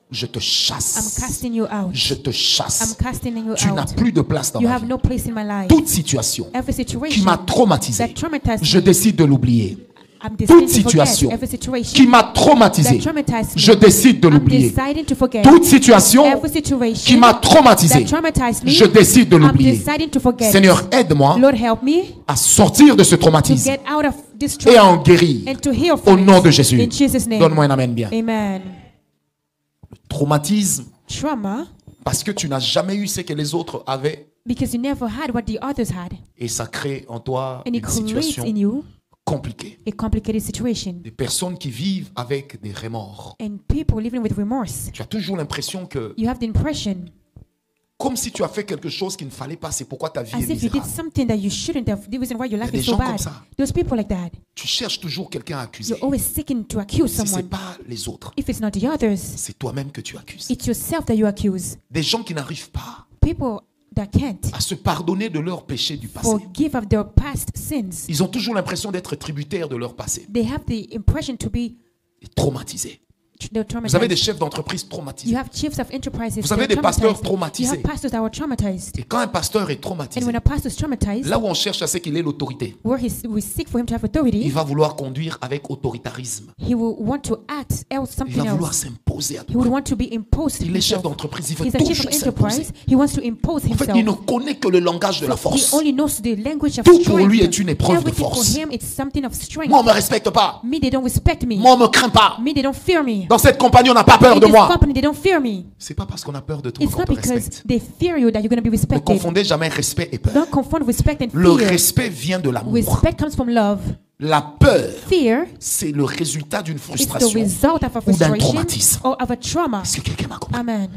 Je te I'm chasse. casting you out. Je te I'm chasse. casting you Tu n'as out. plus de place dans You ma have vie. no place in my life. Toute situation Every qui situation m'a traumatisé, that traumatized je me, décide de l'oublier. I'm Toute deciding to situation forget. Every situation qui m'a traumatisé, that traumatized je me, décide de I'm l'oublier. deciding to forget. Toute situation Every situation qui m'a traumatisé, that traumatized me, je décide de I'm l'oublier. deciding to forget. Seigneur, aide-moi Lord, help me à sortir de ce to traumatisme get out of this et à trauma en guérir. and to heal Au from nom it. de Jésus. In Jesus' name. Donne-moi un amen bien. Amen. Traumatisme, Trauma, parce que tu n'as jamais eu ce que les autres avaient, because you never had what the others had. et ça crée en toi And it une creates situation in you compliquée. a complicated situation. Des personnes qui vivent avec des remords. And people living with remorse. Tu as toujours l'impression que, You have the impression comme si tu as fait quelque chose qu'il ne fallait pas, c'est pourquoi ta vie est as if you did misérable. something that you shouldn't have. The reason why your life des is so gens comme bad. ça. There's people like that. Tu cherches toujours quelqu'un à accuser. You're always seeking to accuse Si ce n'est someone. pas les autres, If it's not the others, c'est toi-même que tu accuses. it's yourself that you accuse. Des gens qui n'arrivent pas People that can't à se pardonner de leurs péchés du passé. forgive of their past sins. Ils ont toujours l'impression d'être tributaires de leur passé They have the impression to be et traumatisés. they're Vous avez des traumatized. chefs d'entreprise traumatisés. You have chiefs of enterprises. Vous avez that are des pasteurs traumatized. You have traumatisés. pastors that were traumatized. Et quand un pasteur est And traumatisé, when a pastor is traumatized, là où on cherche à ce qu'il ait l'autorité, where we seek for him to have il authority, va vouloir conduire avec autoritarisme. he will want to act else Il something va vouloir else. s'imposer à He would toi. want to be imposed Il est chef himself. d'entreprise, il veut He's a chief toujours of s'imposer. enterprise. He wants to impose En fait, himself. il ne connaît que le langage de la He force. only knows the language of Tout strength. pour lui est une épreuve de Everything force. for him, it's something of strength. Moi, on ne me respecte pas. Me, they don't respect me. Moi, on ne me craint pas. Me, they don't fear me. Dans cette compagnie, on n'a pas peur In de this moi. company, they don't fear me. C'est pas parce qu'on a peur de toi It's qu'on not te because respecte. they fear you that you're going to be Ne respected. confondez jamais respect et peur. Don't confund respect and Le fear. respect vient de l'amour. Respect comes from love. La peur, Fear c'est le résultat d'une is the frustration result of a ou d'un frustration traumatisme. or of a trauma. Est-ce que quelqu'un m'a compris? Amen.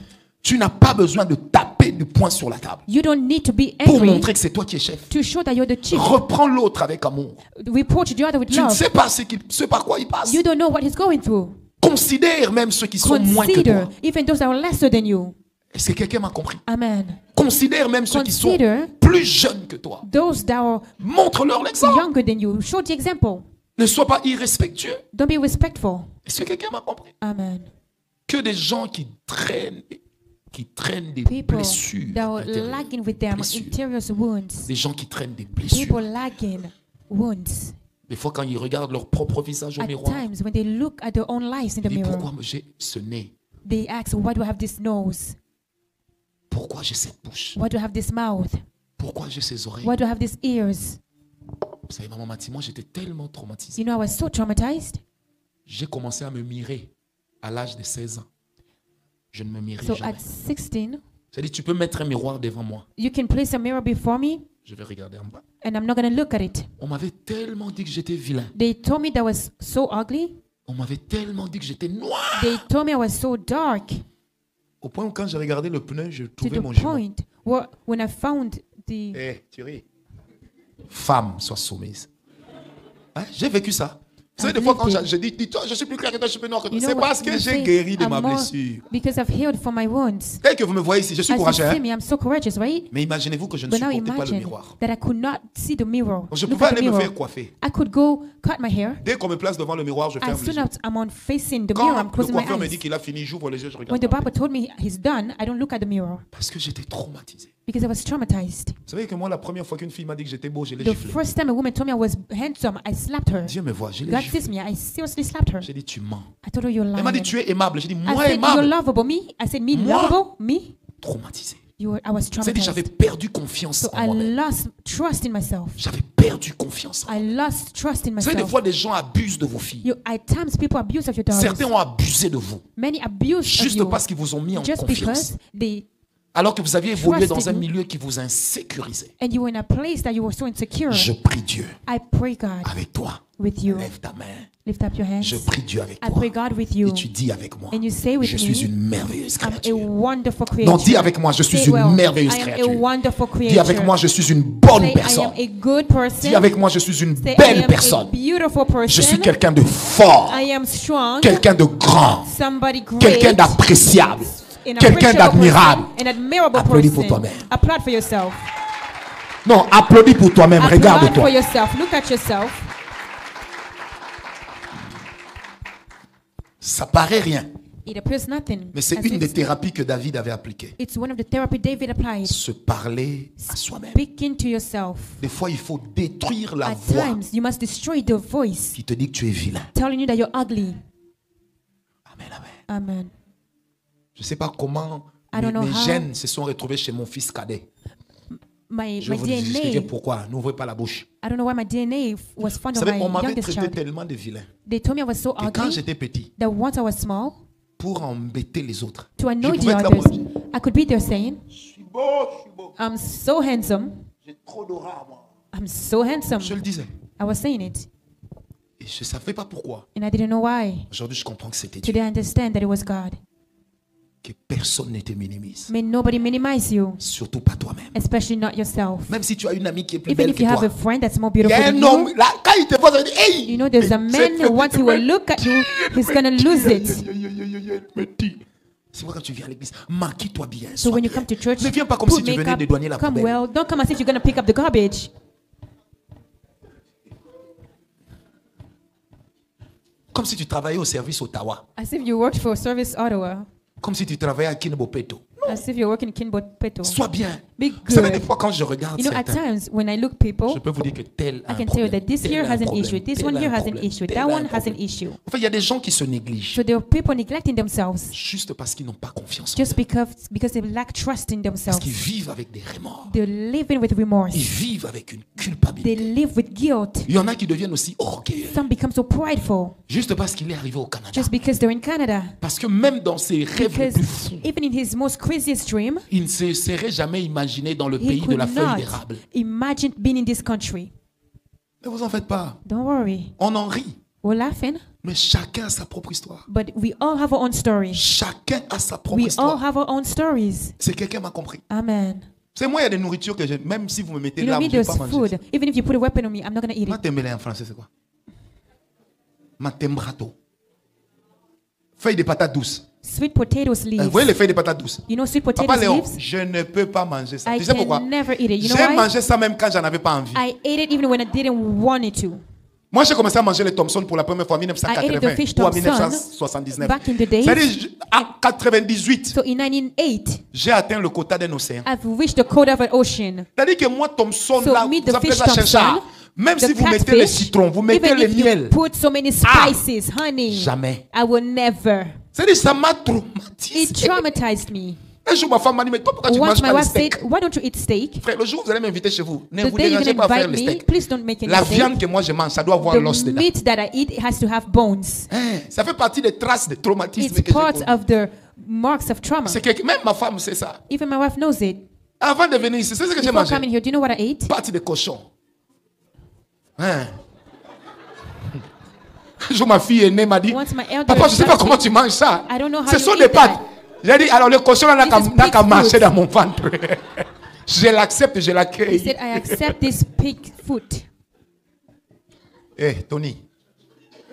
Tu n'as pas besoin de taper du poing sur la table You don't need to be pour angry montrer que c'est toi qui es chef. to show that you're the chief. Reprends l'autre avec amour. Report the other with Tu ne love. sais pas ce par quoi il passe. You don't know what he's going through. Considère même ceux qui sont moins que Consider toi. even those that are lesser than you. Est-ce que quelqu'un m'a compris? Amen. Considère même ceux qui sont Consider plus jeunes que toi. those that are Montre-leur l'exemple. younger than you. Show the example. Ne sois pas irrespectueux. Don't be respectful. Est-ce que quelqu'un m'a compris? Amen. Que des gens qui traînent des People blessures that are intérieures. lagging with their Blessures. interior wounds. Des gens qui traînent des blessures. People lagging wounds. Des fois, quand ils regardent leur propre visage au At miroir, times, when they look at their own lives in the ils disent pourquoi mirror, j'ai ce nez? they ask, why do I have this nose? Pourquoi j'ai cette bouche? Why do I have this mouth? Pourquoi j'ai ces oreilles? Why do I have these ears? Vous savez, maman m'a dit, moi j'étais tellement traumatisé. You know, I was so traumatized. J'ai commencé à me mirer à l'âge de 16 ans. Je ne me mirais So jamais. at 16, C'est-à-dire, tu peux mettre un miroir devant moi. you can place a mirror before me, Je vais regarder en bas. and I'm not going to look at it. On m'avait tellement dit que j'étais vilain. They told me that I was so ugly. On m'avait tellement dit que j'étais noir. They told me I was so dark, Au point où quand j'ai regardé le pneu, je to trouvais the mon jumeau. point where when I found the... Eh, tu ris. Femme, sois soumise. Hein, j'ai vécu ça. Vous savez, I've des fois, quand lived it. je dis, dis-toi, je suis plus clair que toi, je suis plus noir que toi. You know C'est what? parce que You j'ai say, guéri de I'm ma more- blessure. Because I've healed from my wounds. Tel que vous me voyez ici, je suis As you courageux. see Hein? me, I'm so courageous, right? Mais imaginez-vous que je ne But now supportais pas le imagine miroir. that I could not see the mirror. Je Look pouvais at the aller me mirror. faire coiffer. I could go cut my hair. Dès qu'on me place devant le miroir, je ferme As les soon yeux. as I'm on facing the Quand mirror, I'm le closing my coiffeur me dit eyes. qu'il a fini, j'ouvre les yeux, je When regarde the pas. barber told me he's done, I don't look at the mirror Parce que j'étais traumatisé. because I was traumatized. Vous savez que moi, la première fois qu'une fille m'a dit que j'étais beau, je l'ai The giflé. first time a woman told me I was handsome, I slapped her. Dieu me voit, je l'ai God giflé. sees me, I seriously slapped her. J'ai dit, tu mens. I told her you're Elle m'a dit, lying. tu es aimable. J'ai dit, I moi said you're aimable. lovable. Me? I said me Moi? lovable? Me? Traumatisé. I was C'est dit, j'avais traumatized. perdu confiance So en I moi-même. lost trust in myself. J'avais perdu confiance en moi. I lost trust in Vous savez, des myself. fois, des gens abusent de vos filles. At times people abuse of your daughters. Certains ont abusé de vous. Many abuse of Juste you parce qu'ils vous ont mis en just confiance. because they Alors que vous aviez évolué trusted dans un you. milieu qui vous insécurisait. and you were in a place that you were so insecure. Je prie Dieu I pray God avec toi. with you. Lève ta main. Lift up your hands. Je prie Dieu avec I toi. pray God with you. Et tu dis avec moi, And you say with je me, suis une merveilleuse I'm a créature. wonderful Non, creature. dis avec moi, je suis Say une well, merveilleuse I am a créature. wonderful creature. Dis avec moi, je suis une bonne Say, I personne. am a good person. Dis avec moi, je suis une Say, I belle am personne. a beautiful person. Je suis quelqu'un de fort, I am strong. quelqu'un de grand, Somebody great. quelqu'un d'appréciable, An quelqu'un appreciable d'admirable. person, an admirable Applaudis pour person. toi-même. Applaud for yourself. Non, applaudis pour toi-même, Applaud regarde-toi. for yourself. Look at yourself. Ça paraît rien, It appears nothing. mais c'est as une if des thérapies que David avait appliquées. It's one of the therapy David applied. Se parler à soi-même. Speaking to yourself. Des fois, il faut détruire la At voix times, you must destroy the voice qui te dit que tu es vilain. telling you that you're ugly. Amen, amen. Amen. Je ne sais pas comment I don't know mes how. gènes se sont retrouvés chez mon fils cadet. My Je vais vous expliquer DNA, pourquoi. N'ouvrez pas la bouche. I don't know why my DNA was found Vous on savez, my on m'avait youngest traité child. tellement de vilain They told me I was so que quand ugly j'étais petit, that once I was small, pour embêter les autres, to je annoy the pouvais être là others, pour dire, I could be there saying, je suis beau, je suis beau. I'm so handsome. J'ai trop d'aura, moi. I'm so handsome. Je le disais. I was saying it, Et je ne savais pas pourquoi. and I didn't know why. Aujourd'hui, je comprends que c'était Dieu. Today I understand that it was God. Que personne ne te minimise. May nobody minimize you, Surtout pas toi-même. especially not yourself. Même si tu as une amie qui est plus Even belle if que you have toi. a friend that's more Il y beautiful a than un homme, you, là, quand il te voit, il dit, hey! you know there's a man who once he will look at you, he's gonna lose it. C'est moi quand tu viens à l'église, maquille-toi bien. So sois when you bien. come to church, Ne viens pas comme put si tu venais makeup, dédouaner la come poubelle. well. Don't come as if you're gonna pick up the garbage. Comme si tu travaillais au service Ottawa. As if you worked for Service Ottawa. Comme si tu travaillais à Kinbopeto. As if you're working in Kimbo Peto. Sois bien. Be Vous savez, good. des fois, quand je regarde You know, at certains, times when I look people, je peux vous dire que tel a I un can tell you problème, that this tel here a un has an problème, issue, this tel one a un here has an problème, issue, tel that a un one has an problème. issue. Enfin, il y a des gens qui se négligent So there are people neglecting themselves juste parce qu'ils n'ont pas confiance en just eux. because they lack trust in Parce themselves. qu'ils vivent avec des remords. They're living with remorse. Ils vivent avec une They culpabilité. live with guilt. Il y en a qui deviennent aussi orgueilleux. Some become so prideful Juste parce qu'il est arrivé au Canada. just because they're in Canada. Parce que même dans ses rêves les Because plus fous, even in his most craziest dream, il ne se serait jamais imaginé dans le he pays de could la feuille not d'érable. imagine being in this country. Ne vous en faites pas. Don't worry. On en rit. We're laughing, Mais chacun a sa propre histoire. but we all have our own story. Chacun a sa propre We all histoire. have our own stories. C'est quelqu'un m'a compris. Amen. C'est moi, il y a des nourritures que même si vous me mettez You know là, me, je ne vais there's pas manger. food. Even if you put a weapon on me, I'm not going to eat it. Matembele en français, c'est quoi? Matembrato. Feuilles de patates douces. Sweet potatoes Vous leaves. voyez les feuilles de patates douces? You know sweet Papa potatoes Léon, leaves? je ne peux pas manger ça. I Tu sais pourquoi? can never eat it. You know J'ai why? mangé ça même quand j'en avais pas envie. I ate it even when I didn't want it to. Moi, j'ai commencé à manger les Thompson pour la première fois en I ate 1980 the fish ou en Thompson 1979. back in the days. C'est-à-dire, en 98, So in 1908, j'ai atteint le quota d'un océan. I've reached the quota of an ocean. C'est-à-dire que moi, Thompson, So là, me, the vous appelez fish ça cherchard. Thompson, Même the si vous mettez les catfish, citrons, vous mettez even le if you miel, put so many spices, honey, jamais. I will never. C'est-à-dire, ça m'a It traumatisé. traumatized me. Un jour, ma femme m'a dit, mais toi, pourquoi tu Once manges my pas les wife said, steaks? why don't you eat steak? Frère, le jour où vous allez m'inviter chez vous, ne The vous day you're dérangez going to pas à faire invite les me, steaks. please don't make any La steak. viande que moi je mange, ça doit avoir The l'os dedans. meat that I eat has to have bones. Hein, ça fait partie des traces de traumatisme It's que j'ai part connues. of the marks of trauma. C'est que même ma femme sait ça. Even my wife knows it. Avant de venir ici, c'est ce que j'ai Before mangé. coming here, do you know what I ate? Partie de cochon. Hein. Un jour, ma fille aînée m'a dit, Once my elder papa, je ne sais pas asked comment me, tu manges ça. I don't know how Ce you sont eat des pâtes. that. J'ai dit, alors le cochon là n'a This is qu'à pig marcher food. dans mon ventre. Je l'accepte, je He l'accueille. said, I accept this pig food. Eh, Tony,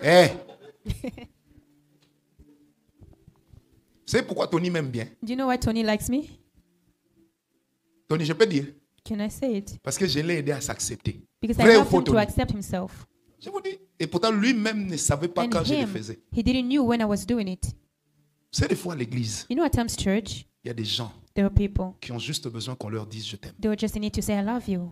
Eh. Vous savez pourquoi Tony m'aime bien? Do you know why Tony likes me? Tony, je peux dire. Can I say it? Parce que je l'ai aidé à s'accepter. Because Vrai I ou helped faux, him to Tony? accept himself. Je vous dis. Et pourtant, lui-même ne savait pas And quand je le him, faisais. he didn't knew when I was doing it. Vous savez, des fois à l'église, You know, at times church, il y a des gens there are people, qui ont juste besoin qu'on leur dise je t'aime. they will just need to say I love you.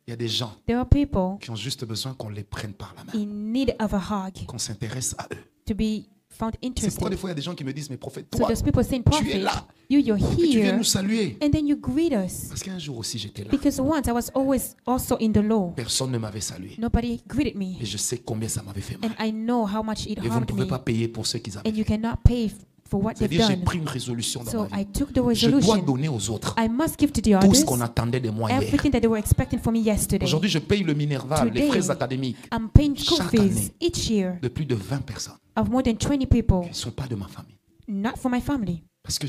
Il y a des gens There are people qui ont juste besoin qu'on les prenne par la main, in need of a hug, qu'on s'intéresse à eux. to be found C'est pourquoi des interested. fois il y a des gens qui me disent mais prophète, So toi, there's people saying, tu es Prophet, là, you're et tu viens here, nous saluer. and then you greet us. Parce qu'un jour aussi j'étais là. Because once I was always also in the law. Personne ne m'avait salué. Nobody greeted me. Et je sais combien ça m'avait fait mal. And I know how much it Et vous ne harmed pouvez me. pas payer pour ce qu'ils avaient And you fait. cannot pay for what they've C'est-à-dire j'ai done. pris une résolution dans So ma I vie. took the Je dois resolution. donner aux autres I must give to the tout ce others qu'on attendait de moi hier. everything that they were expecting from me yesterday. Aujourd'hui, je paye le Minerval, les Today, frais académiques I'm paying school chaque fees année each year de plus de 20 personnes of more than 20 people, qui ne sont pas de ma famille. not for my family. Parce que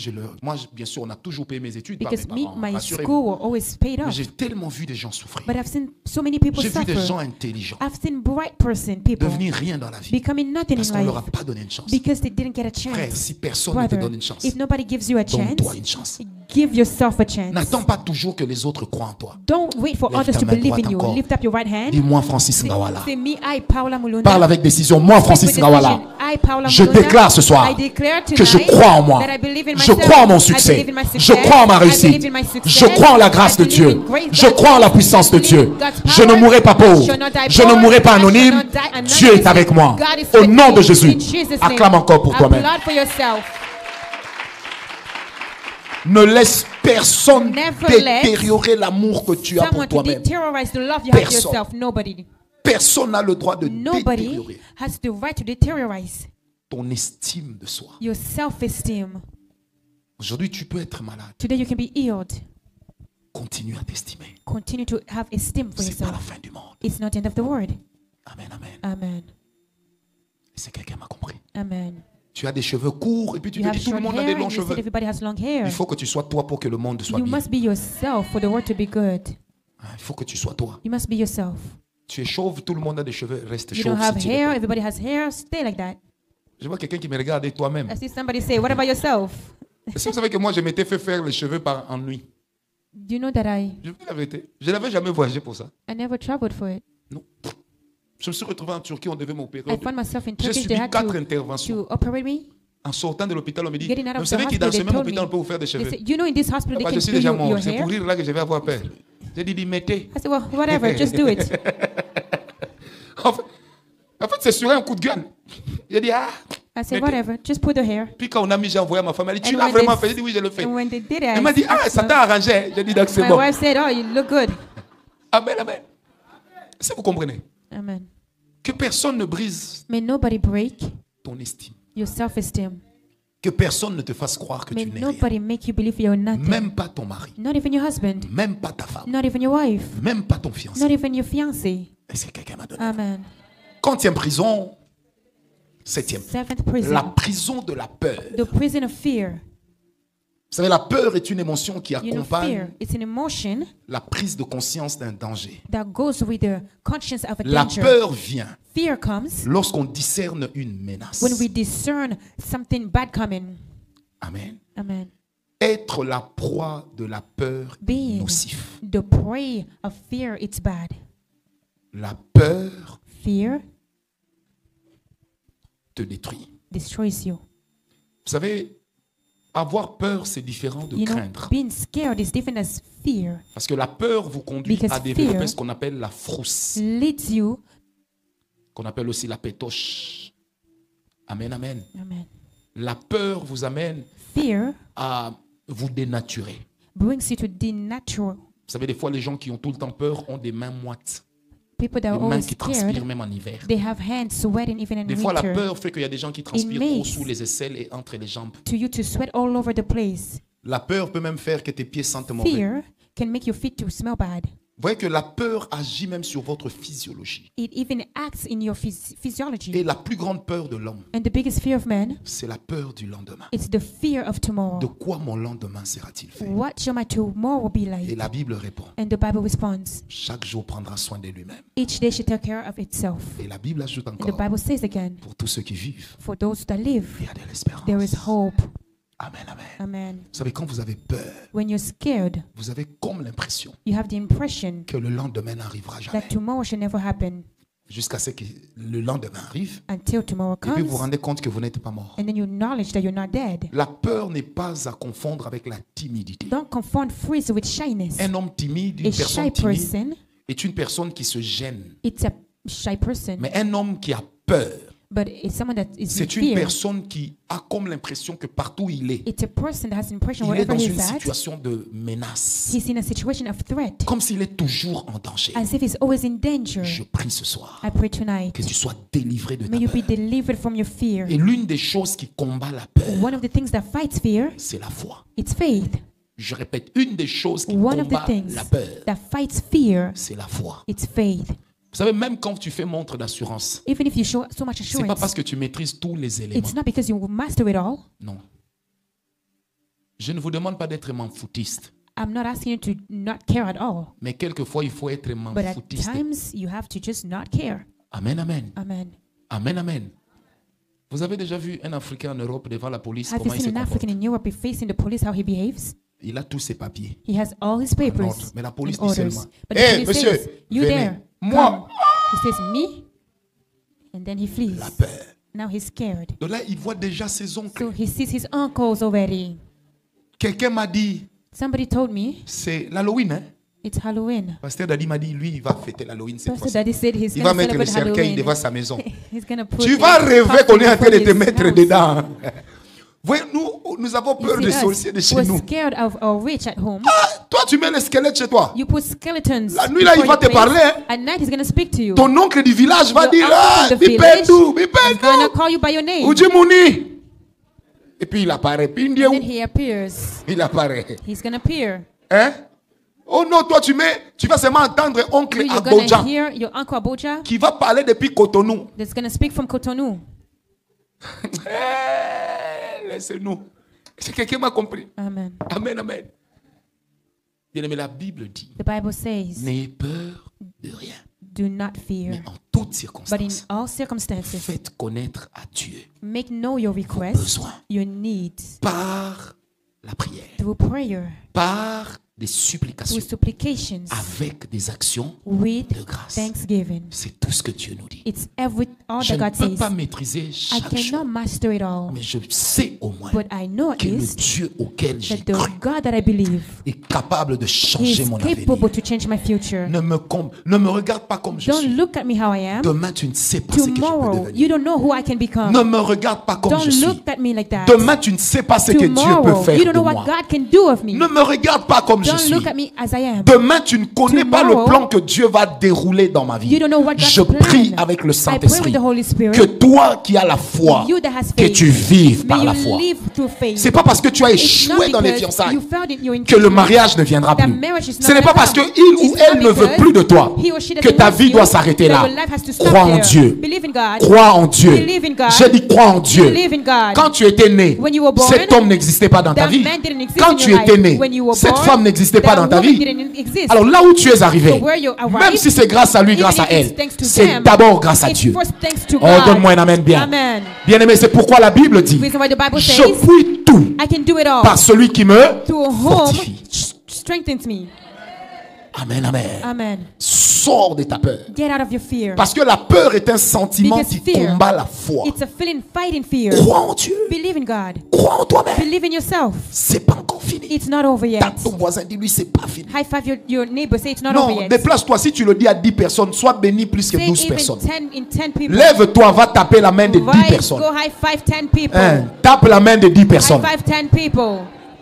bien sûr, on a toujours payé mes études par Because mes me, parents, my rassurez-vous. school were always paid Mais off. j'ai tellement vu des gens souffrir. But I've seen so many people J'ai vu des gens suffer. intelligents I've seen bright people devenir rien dans la vie becoming nothing parce in qu'on ne leur a life pas donné une chance. because they didn't get a Frère, chance. si personne ne te Brother, donne une chance, if nobody gives you a chance, donne-toi une chance. give yourself a chance. N'attends pas toujours que les autres croient en toi. Don't wait for Lève others ta to main believe in droite you. encore. Lift up your right hand. Dis-moi, Francis Ngawala. Say me, I, Paula Mulunda. Parle avec décision. Moi, Francis With Ngawala. decision, I, Paula Je Mulunda, déclare ce soir I declare que je tonight crois en moi. that I believe in Je myself. crois en mon I succès. believe in my Je success. crois en ma I réussite. believe in my success. Je crois en la grâce de I believe Dieu. in great Je God. crois en la puissance de I believe Dieu. in God's Je ne power. mourrai pas I pauvre. shall not die Je ne poor. mourrai pas I shall anonyme. not die anonymous. Dieu est avec moi. God is Au with nom me. de Jésus. In Jesus' name. Acclame encore pour toi-même. Applaud for yourself. Ne laisse personne Never let détériorer l'amour que tu as pour Someone to toi-même. deteriorate the love you have Personne. yourself. Nobody. Personne n'a le droit de Nobody détériorer has the right to deteriorate ton estime de soi. your self-esteem. Aujourd'hui, tu peux être malade. Today you can be healed. Continue à t'estimer. Continue to have esteem for C'est pas la yourself. fin du monde. It's not the end of the world. Amen, amen. Amen. C'est quelqu'un m'a compris. Amen. Tu as des cheveux courts et puis tu You te have dis tout le short monde a hair des and longs you said cheveux. everybody has long hair. Il faut que tu sois toi pour que le monde soit You bien. must be yourself for the world to be good. Il faut que tu sois toi. You must be yourself. Tu es chauve, tout le monde a des cheveux. Reste You chauve. don't have si tu veux. hair, everybody has hair, stay like that. Je vois quelqu'un qui me regarde et toi-même. I see somebody say, what about yourself? Est-ce que vous savez que moi, je m'étais fait faire les cheveux par ennui? Do you know that Je vous dis la vérité. Je n'avais jamais voyagé pour ça. I never traveled for it. Non. Je me suis retrouvé en Turquie, on devait m'opérer. I found myself in J'ai Turkish, subi they had 4 interventions. to operate me. En sortant de l'hôpital, on me dit, Getting out of vous the savez que dans hospital, ce they même told hôpital, me. on peut vous faire des They cheveux. said, you know, in this hospital, they Bah, can je suis do déjà your mort. C'est hair. pour rire là que je vais avoir peur. J'ai dit, mettez. I said, well, whatever, just do it. En fait, c'est sur un coup de gun. J'ai dit, ah. I said, mettez. whatever, just put the hair. Puis quand on a mis, j'ai envoyé à ma femme. Elle dit, tu And l'as when vraiment they- fait? J'ai dit, oui, je le fais. And when they did it, Elle m'a dit, ah, ça t'a arrangé. J'ai dit, donc c'est my bon. wife said, oh, you look good. Amen, amen. Est-ce que vous comprenez? Amen. Que personne ne brise May nobody break ton estime. your self-esteem. Que personne ne te fasse croire que May tu n'es rien. nobody make you believe you're nothing. Même pas ton mari. Not even your husband. Même pas ta femme. Not even your wife. Même pas ton fiancé. Not even your fiancé. Est-ce que quelqu'un m'a donné? Amen. Quantième prison? Septième. Seventh prison. La prison de la peur. The prison of fear. Vous savez, la peur est une émotion qui You know, accompagne fear, it's an emotion la prise de conscience d'un danger. that goes with the conscience of a La danger. peur vient Fear comes lorsqu'on discerne une menace. when we discern something bad coming. Amen. Amen. Être la proie de la peur est Being nocif. the prey of fear, it's bad. La peur Fear te détruit. destroys you. Vous savez, avoir peur, c'est différent de You know, craindre. being scared is different as fear. Parce que la peur vous conduit Because à développer fear ce qu'on appelle la frousse, Leads you. qu'on appelle aussi la pétoche. Amen, amen. Amen. La peur vous amène Fear à vous dénaturer. brings you to denatural. Vous savez, des fois, les gens qui ont tout le temps peur ont des mains moites. People that Des are mains always qui transpirent scared, même en hiver. they have hands sweating even in Des fois, la winter. peur fait qu'il y a des gens qui transpirent makes- trop sous les aisselles et entre les jambes. To you to sweat all over the place. La peur peut même faire que tes pieds sentent mauvais. Fear can make your feet to smell bad. voyez que la peur agit même sur votre physiologie. It even acts in your physiology. Et la plus grande peur de l'homme, And the biggest fear of man, c'est la peur du lendemain. it's the fear of De tomorrow. quoi mon lendemain sera-t-il fait? What shall my tomorrow be Et like? la Bible répond, And the Bible responds, chaque jour prendra soin de lui-même. each day should take care of itself. Et la Bible ajoute And the encore, Bible says again, pour tous ceux qui vivent, for those that live, il y a de l'espérance. there is hope. Amen, amen. Amen. Vous savez, quand vous avez peur, When you're scared, vous avez comme l'impression you have the impression que le lendemain n'arrivera jamais. that tomorrow should never happen Jusqu'à ce que le lendemain arrive. until tomorrow Et puis vous vous comes. rendez compte que vous n'êtes pas mort. And then you acknowledge that you're not dead. La peur n'est pas à confondre avec la timidité. Don't confond fear with shyness. Un homme timide, A une shy personne timide, person, est une personne qui se gêne. it's a shy person. Mais un homme qui a peur, But it's someone that is in c'est une fear. personne qui a comme l'impression que partout où il est, It's a person that has the impression il est wherever dans he's une at, situation de menace. he's in a situation of threat, Comme s'il est toujours en danger. as if he's always in danger. Je prie ce soir I pray tonight, que tu sois délivré de ta may you be peur. delivered from your fear. Et l'une des choses qui combat la peur, One of the things that fights fear, c'est la foi. it's faith. Je répète, une des choses qui One of the combat things la peur, that fights fear, c'est la foi. it's faith. Vous savez, même quand tu fais montre d'assurance, Even if you show so much c'est pas assurance, parce que tu maîtrises tous les éléments. it's not because you master it all. Non. Je ne vous demande pas d'être manfoutiste, I'm not asking you to not care at all. mais quelquefois il faut être But at manfoutiste. times, you have to just not care. Amen, amen. Amen. Amen, amen. Vous avez déjà vu un Africain en Europe devant la police, Have you comment il se seen an comporte? African in Europe facing the police, how he behaves? Il a tous ses papiers. He has all his en papers ordre. Mais la police and dit orders. seulement, But the Hey, police monsieur, says, you venez. there, Moi. come. He says, me? And then he flees. La peur. Now he's scared. Donc là, il voit déjà ses oncles. So he sees his uncles already. Quelqu'un m'a dit, Somebody told me c'est l'Halloween, hein? it's Halloween. Pasteur Daddy m'a dit, lui, il va fêter l'Halloween cette Pastor fois-ci. Daddy said he's Il going va to mettre le celebrate cercueil Halloween. devant sa maison. He's going to put Tu a vas rêver coffin qu'on est en train de te before his mettre house. dedans. Voyez, nous avons You peur see des us, sorciers de chez we're nous. scared of our witch at home. Ah, toi, tu mets les squelettes chez toi. You put skeletons. La nuit, là, il before va te your place. parler, hein. At night, he's going to speak to you. Ton oncle du village va Your dire, uncle ah, from the village Bipendou, He's going to Bipendou, call you by your name. Ujimouni. Et puis il apparaît. Puis il dit, And où? then he appears. Il apparaît. He's going to appear. Hein? Oh non, toi, tu vas seulement entendre oncle You're going to Abodja hear your uncle Aboja qui va parler depuis Cotonou. that's going to speak from Cotonou. Laissez-nous. C'est quelqu'un m'a compris. Amen. Amen, amen. Bien aimé, la Bible dit, The Bible says, n'ayez peur de rien, do not fear, mais en toutes but in circonstances, all circumstances, faites connaître à Dieu make know your vos requests, besoins your needs, par la prière, through prayer, par des through supplications, supplications, avec des actions with de grâce. thanksgiving. C'est tout ce que Dieu nous dit. It's all Je that ne God peux says. pas maîtriser I chaque cannot chose, master it all, mais je sais au moins but I know at que le least Dieu auquel j'ai that the cru God that I believe est capable de He changer is mon capable avenir. to change my future. Ne me regarde pas comme je Don't suis. look at me how I am. Demain, tu ne sais pas ce que je peux Tomorrow, devenir. you don't know who I can become. Ne me regarde pas comme je Don't suis. look at me like that. Demain, tu ne sais pas ce que Dieu peut Tomorrow, faire you don't de know what moi. God can do of me. Ne me regarde pas comme je Don't suis. look at me as I am. Demain, tu ne connais pas le Tomorrow, plan que Dieu va dérouler dans ma vie. You don't know what God's Je plan. prie avec le I pray with Saint-Esprit the Holy Spirit. que toi qui as la foi, You that has que faith, tu vives par may la you foi. live through faith. C'est pas parce que tu as It's not échoué dans les because fiançailles you failed in your que le engagement mariage ne viendra that plus. marriage is not Ce n'est pas gonna parce que come. il ou It's elle not ne veut because plus de toi he or she que doesn't ta want vie you, doit s'arrêter that là. your life has to stop Crois en there. Dieu. Believe in God. Crois en Dieu. Believe in God. J'ai dit crois en Dieu. Believe in God. Quand tu étais né, When you were born, cet homme n'existait pas dans ta that vie. man didn't exist Quand in tu your étais life. né, When you were cette born, femme n'existait pas that dans ta woman vie. didn't exist. Alors là où tu es arrivé, So where you arrived, même si c'est grâce à lui, even grâce à if it's elle, thanks to c'est them, d'abord grâce à it's Dieu. first thanks to Oh, God. donne-moi un amen bien. Amen. Bien-aimé, c'est pourquoi la Bible dit, Reason why the Bible je says, puis tout I can do it all par celui qui me through whom fortifie. strengthens me. Amen, amen. Amen. Sors de ta peur. Get out of your fear. Parce que la peur est un sentiment Because qui fear, combat la foi. It's a feeling fighting fear. Crois en Dieu. Believe in God. Crois en toi-même. Believe in yourself. C'est pas encore fini. It's not over yet. Tape ton voisin, dis-lui, c'est pas fini. High five your neighbor. Say it's not over Non, yet. déplace-toi. Si tu le dis à 10 personnes, sois béni plus que Say 12 even personnes. 10 in 10 people. Lève-toi, va taper la main de 10 Rise, personnes. go high five 10 people. Hein, tape la main de 10 High personnes. five 10 people.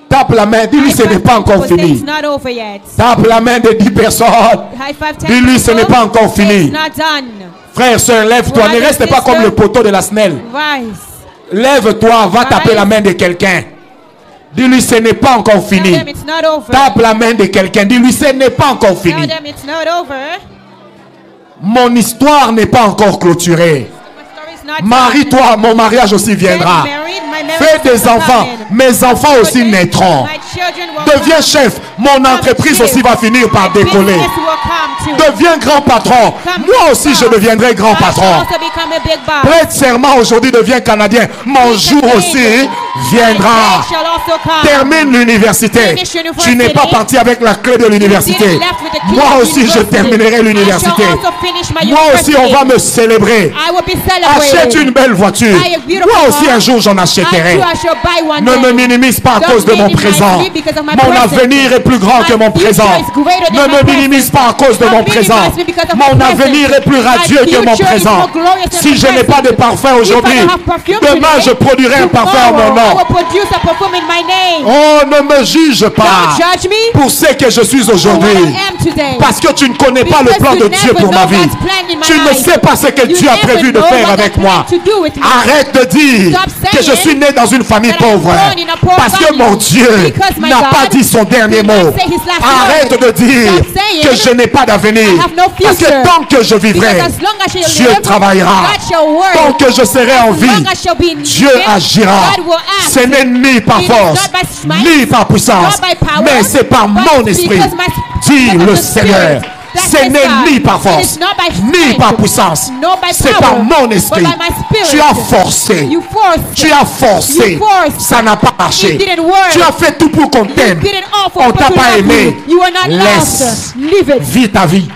Tape la main, dis-lui, High ce n'est five pas encore people. Say fini. it's not over yet. Tape la main de 10 personnes. High five 10 Dis-lui, ce n'est people. pas encore Say fini. it's not done. Frère, soeur, lève-toi. Ne Brother, reste pas sister. comme le poteau de la snelle. Rise. Lève-toi, va taper Rise. la main de quelqu'un. Dis-lui, ce n'est pas encore Tell fini. them it's not over. Tape la main de quelqu'un. Dis-lui, ce n'est pas encore Tell fini. them it's not over. Mon histoire n'est pas encore clôturée. My story is not Marie-toi, mon mariage aussi done. viendra. Get married, my marriage Fais is des enfants. coming. Mes enfants aussi naîtront. My children will Deviens come. chef. Mon entreprise aussi va finir par décoller. Business will come too. Deviens grand patron. Moi aussi, je deviendrai grand I shall patron. also become a big boss. Prête serment aujourd'hui, deviens Canadien. Mon jour aussi viendra. My day shall also come. Termine l'université. Tu n'es pas parti avec la clé de l'université. Moi aussi, je terminerai l'université. Moi aussi, on va me célébrer. I will be Achète celebrated. une belle voiture. Buy a beautiful Moi aussi, car. un jour, j'en I achèterai. too, I shall buy one Ne day. me minimise pas à Don't cause de mon minimize présent. me because of my Mon present. avenir est plus grand que mon My future présent. is greater than Ne my me present. minimise pas à cause de Don't mon présent. minimize me because of my Mon present. avenir est plus radieux My que mon future is présent. more glorious than Si my je n'ai pas de present. parfum If aujourd'hui, I don't have perfume demain today, je produirai un parfum à mon tomorrow I nom. will produce a perfume in my name. Oh, ne me juge pas Don't judge me pour ce que je suis for what aujourd'hui. I am today. Parce que tu ne connais pas le Because plan you de Dieu never pour ma know vie. God's plan in my Tu ne life. sais pas ce que You Dieu a never prévu de know faire what avec God moi. plans to do with me. Arrête de dire Stop que je saying suis né dans une famille that I'm pauvre. born in a poor Parce que family. mon Dieu Because my n'a pas God dit son dernier did not mot. say his last Arrête word. de dire Stop saying que je n'ai pas d'avenir. I have no Parce que future. tant que je vivrai, Because as long as I shall Dieu live, travaillera. God shall work. Tant que je serai en As vie, long as I shall be in Dieu living, agira. God will act. Ce n'est ni par It is force, not by might, ni par puissance, not by power, mais c'est par but mon esprit, because my- dit because of le the Seigneur. Spirit. That Ce says n'est God. ni par It force, is not by ni strength, par puissance, not by c'est power, par mon but esprit. by my spirit. Tu as forcé, You forced tu it. as forcé, You forced. ça n'a pas marché. It didn't work. Tu as fait tout pour qu'on t'aime, You did it all for on people t'a to pas love aimé. you. You are not Laisse, loved. Live it. vis ta vie.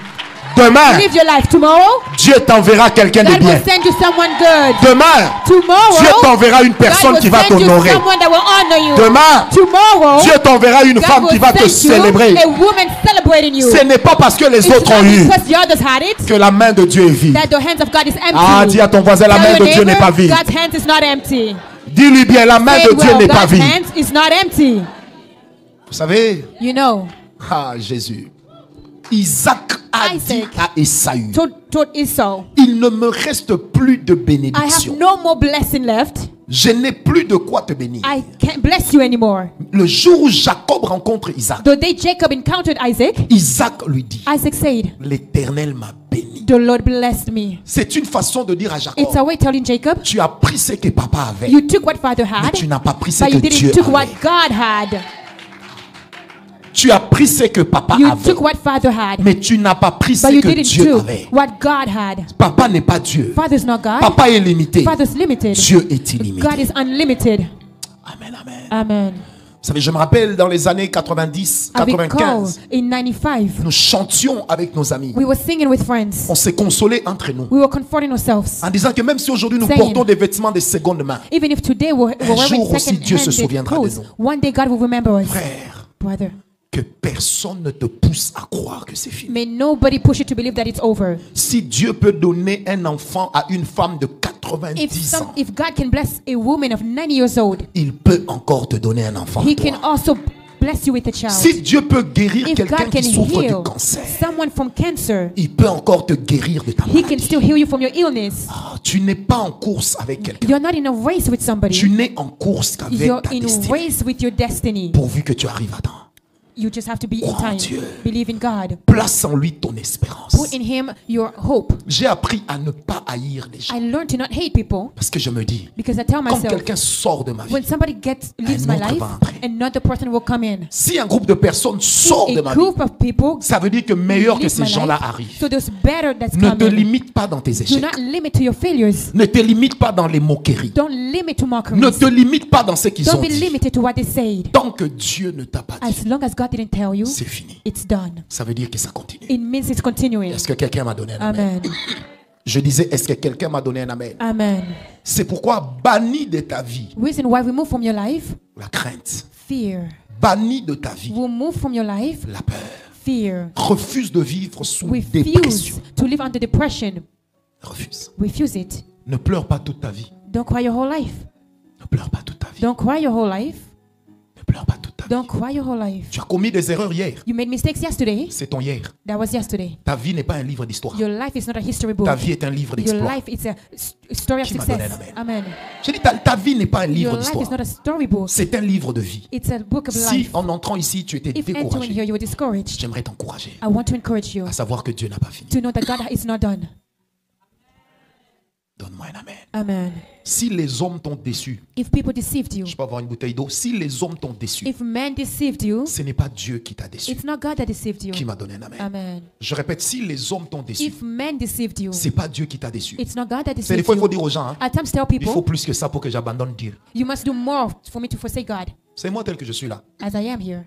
Demain, Live your life. Tomorrow, Dieu t'enverra quelqu'un de God bien. will send you someone good. Demain, Tomorrow, Dieu t'enverra une God personne will qui va send you t'honorer. someone that will honor you. Demain, Tomorrow, Dieu t'enverra une God femme qui will va te send you célébrer. a woman celebrating you. Ce n'est pas parce que les It's autres not ont eu because the others had it que la main de Dieu est vide. that the hands of God is empty. Ah, dis à ton voisin, la Tell main your de Dieu n'est neighbor, pas vide. God's hand is not empty. Dis-lui bien, la main Say de it Dieu well, n'est pas God's vide. hand is not empty. Vous savez, You know, ah Jésus, Isaac a dit Isaac à Esaü, told Esau, il ne me reste plus de I have bénédiction. no more blessing left. Je n'ai plus de quoi te bénir. I can't bless you anymore. Le jour où Jacob rencontre Isaac, The day Jacob encountered Isaac, Isaac lui dit, Isaac said, l'Éternel m'a béni. the Lord blessed me. C'est une façon de dire à It's a Jacob, way telling Jacob, tu as pris ce que papa avait, you took what father mais had, tu n'as pas pris ce but que you Dieu didn't took what avait. God had. Tu as pris ce que papa You avait, took what father had, mais tu n'as pas pris ce but you que didn't Dieu took avait. what God had. Papa n'est pas Dieu. Father's not God. Papa est limité. Father's limited. Dieu est illimité. God is unlimited. Amen, amen. Amen. Vous savez, je me rappelle dans les années 90, I recall 95, in 95, nous chantions avec nos amis. we were singing with friends. On s'est consolés entre nous We were comforting ourselves. en disant que même si aujourd'hui nous Saying, portons des vêtements de seconde main, Even if today we're wearing jour aussi, Dieu se second-handed souviendra de clothes, nous. one day God will remember us. frère, Brother, que personne ne te pousse à croire que c'est fini. may nobody push you to believe that it's over. Si Dieu peut donner un enfant à une femme de 90 ans, If God can bless a woman of 90 years old, il peut encore te donner un enfant. He toi. can also bless you with a child. Si Dieu peut guérir If quelqu'un God can qui souffre du heal cancer, someone from cancer, il peut encore te guérir de ta He can maladie. still heal you from your illness. Ah, tu n'es pas en course avec quelqu'un. You're not in a race with Tu somebody. n'es en course qu'avec You're ta in destinée. race with your destiny. Pourvu que tu arrives à temps. You just have to be in Crois en time. Dieu. Believe in God. Place en lui ton espérance. Put in Him your hope. J'ai appris à ne pas haïr les gens. I learned to not hate people Parce que je me dis, because I tell quand myself, quelqu'un sort de ma vie, when somebody leaves my autre life, va entrer. another person will come in. si un groupe de personnes sort de A ma vie, group of people ça veut dire que meilleur que leave ces my gens-là life, arrivent. so there's better that's Ne te coming. limite pas dans tes Do échecs. not limit to your failures. Ne te limite pas dans les moqueries. Don't limit to mockeries. Ne te limite pas dans ce qu'ils Don't ont be dit. limited to what they said. Tant que Dieu ne t'a pas dit, As long as God didn't tell you, c'est fini. it's done. Ça veut dire que ça continue. It means it's continuing. Est-ce que quelqu'un m'a donné un amen? Amen. Je disais, est-ce que quelqu'un m'a donné un amen? Amen. C'est pourquoi bannis de ta vie Reason why we move from your life, la crainte. fear. Bannis de ta vie We'll move from your life, la peur. fear. Refuse de vivre sous Refuse dépression. to live under depression. Refuse. Refuse it. Ne pleure pas toute ta vie. Don't cry your whole life. Ne pleure pas toute ta vie. Don't cry your whole life. Ne pleure pas toute ta vie. Don't cry your whole life. Tu as commis des erreurs hier. You made mistakes yesterday. C'est ton hier. That was yesterday. Ta vie n'est pas un livre d'histoire. Your life is not a history book. Ta vie est un livre Your d'exploit. life is a story of Qui m'a donné un success. amen? Amen. J'ai dit, ta vie n'est pas un livre Your life is d'histoire. not a storybook. C'est un livre de vie. It's a book of Si life. en entrant ici, tu étais If entering here découragé, you were discouraged, j'aimerais t'encourager I want to encourage you à savoir que Dieu n'a pas fini. to know that God is not done. Donne-moi un amen. Amen. Si les hommes t'ont déçu, If people deceived you, je peux avoir une bouteille d'eau. Si les hommes t'ont déçu, if men deceived you, ce n'est pas Dieu qui t'a déçu. it's not God that deceived you. Qui m'a donné un amen. Amen. Je répète, si les hommes t'ont déçu, If men deceived you, c'est pas Dieu qui t'a déçu. it's not God that C'est des deceived fois il faut you. dire aux gens, hein, At times tell il faut people, plus que ça pour que j'abandonne Dieu. you must do more for me to forsake God C'est moi tel que je suis là. as I am here.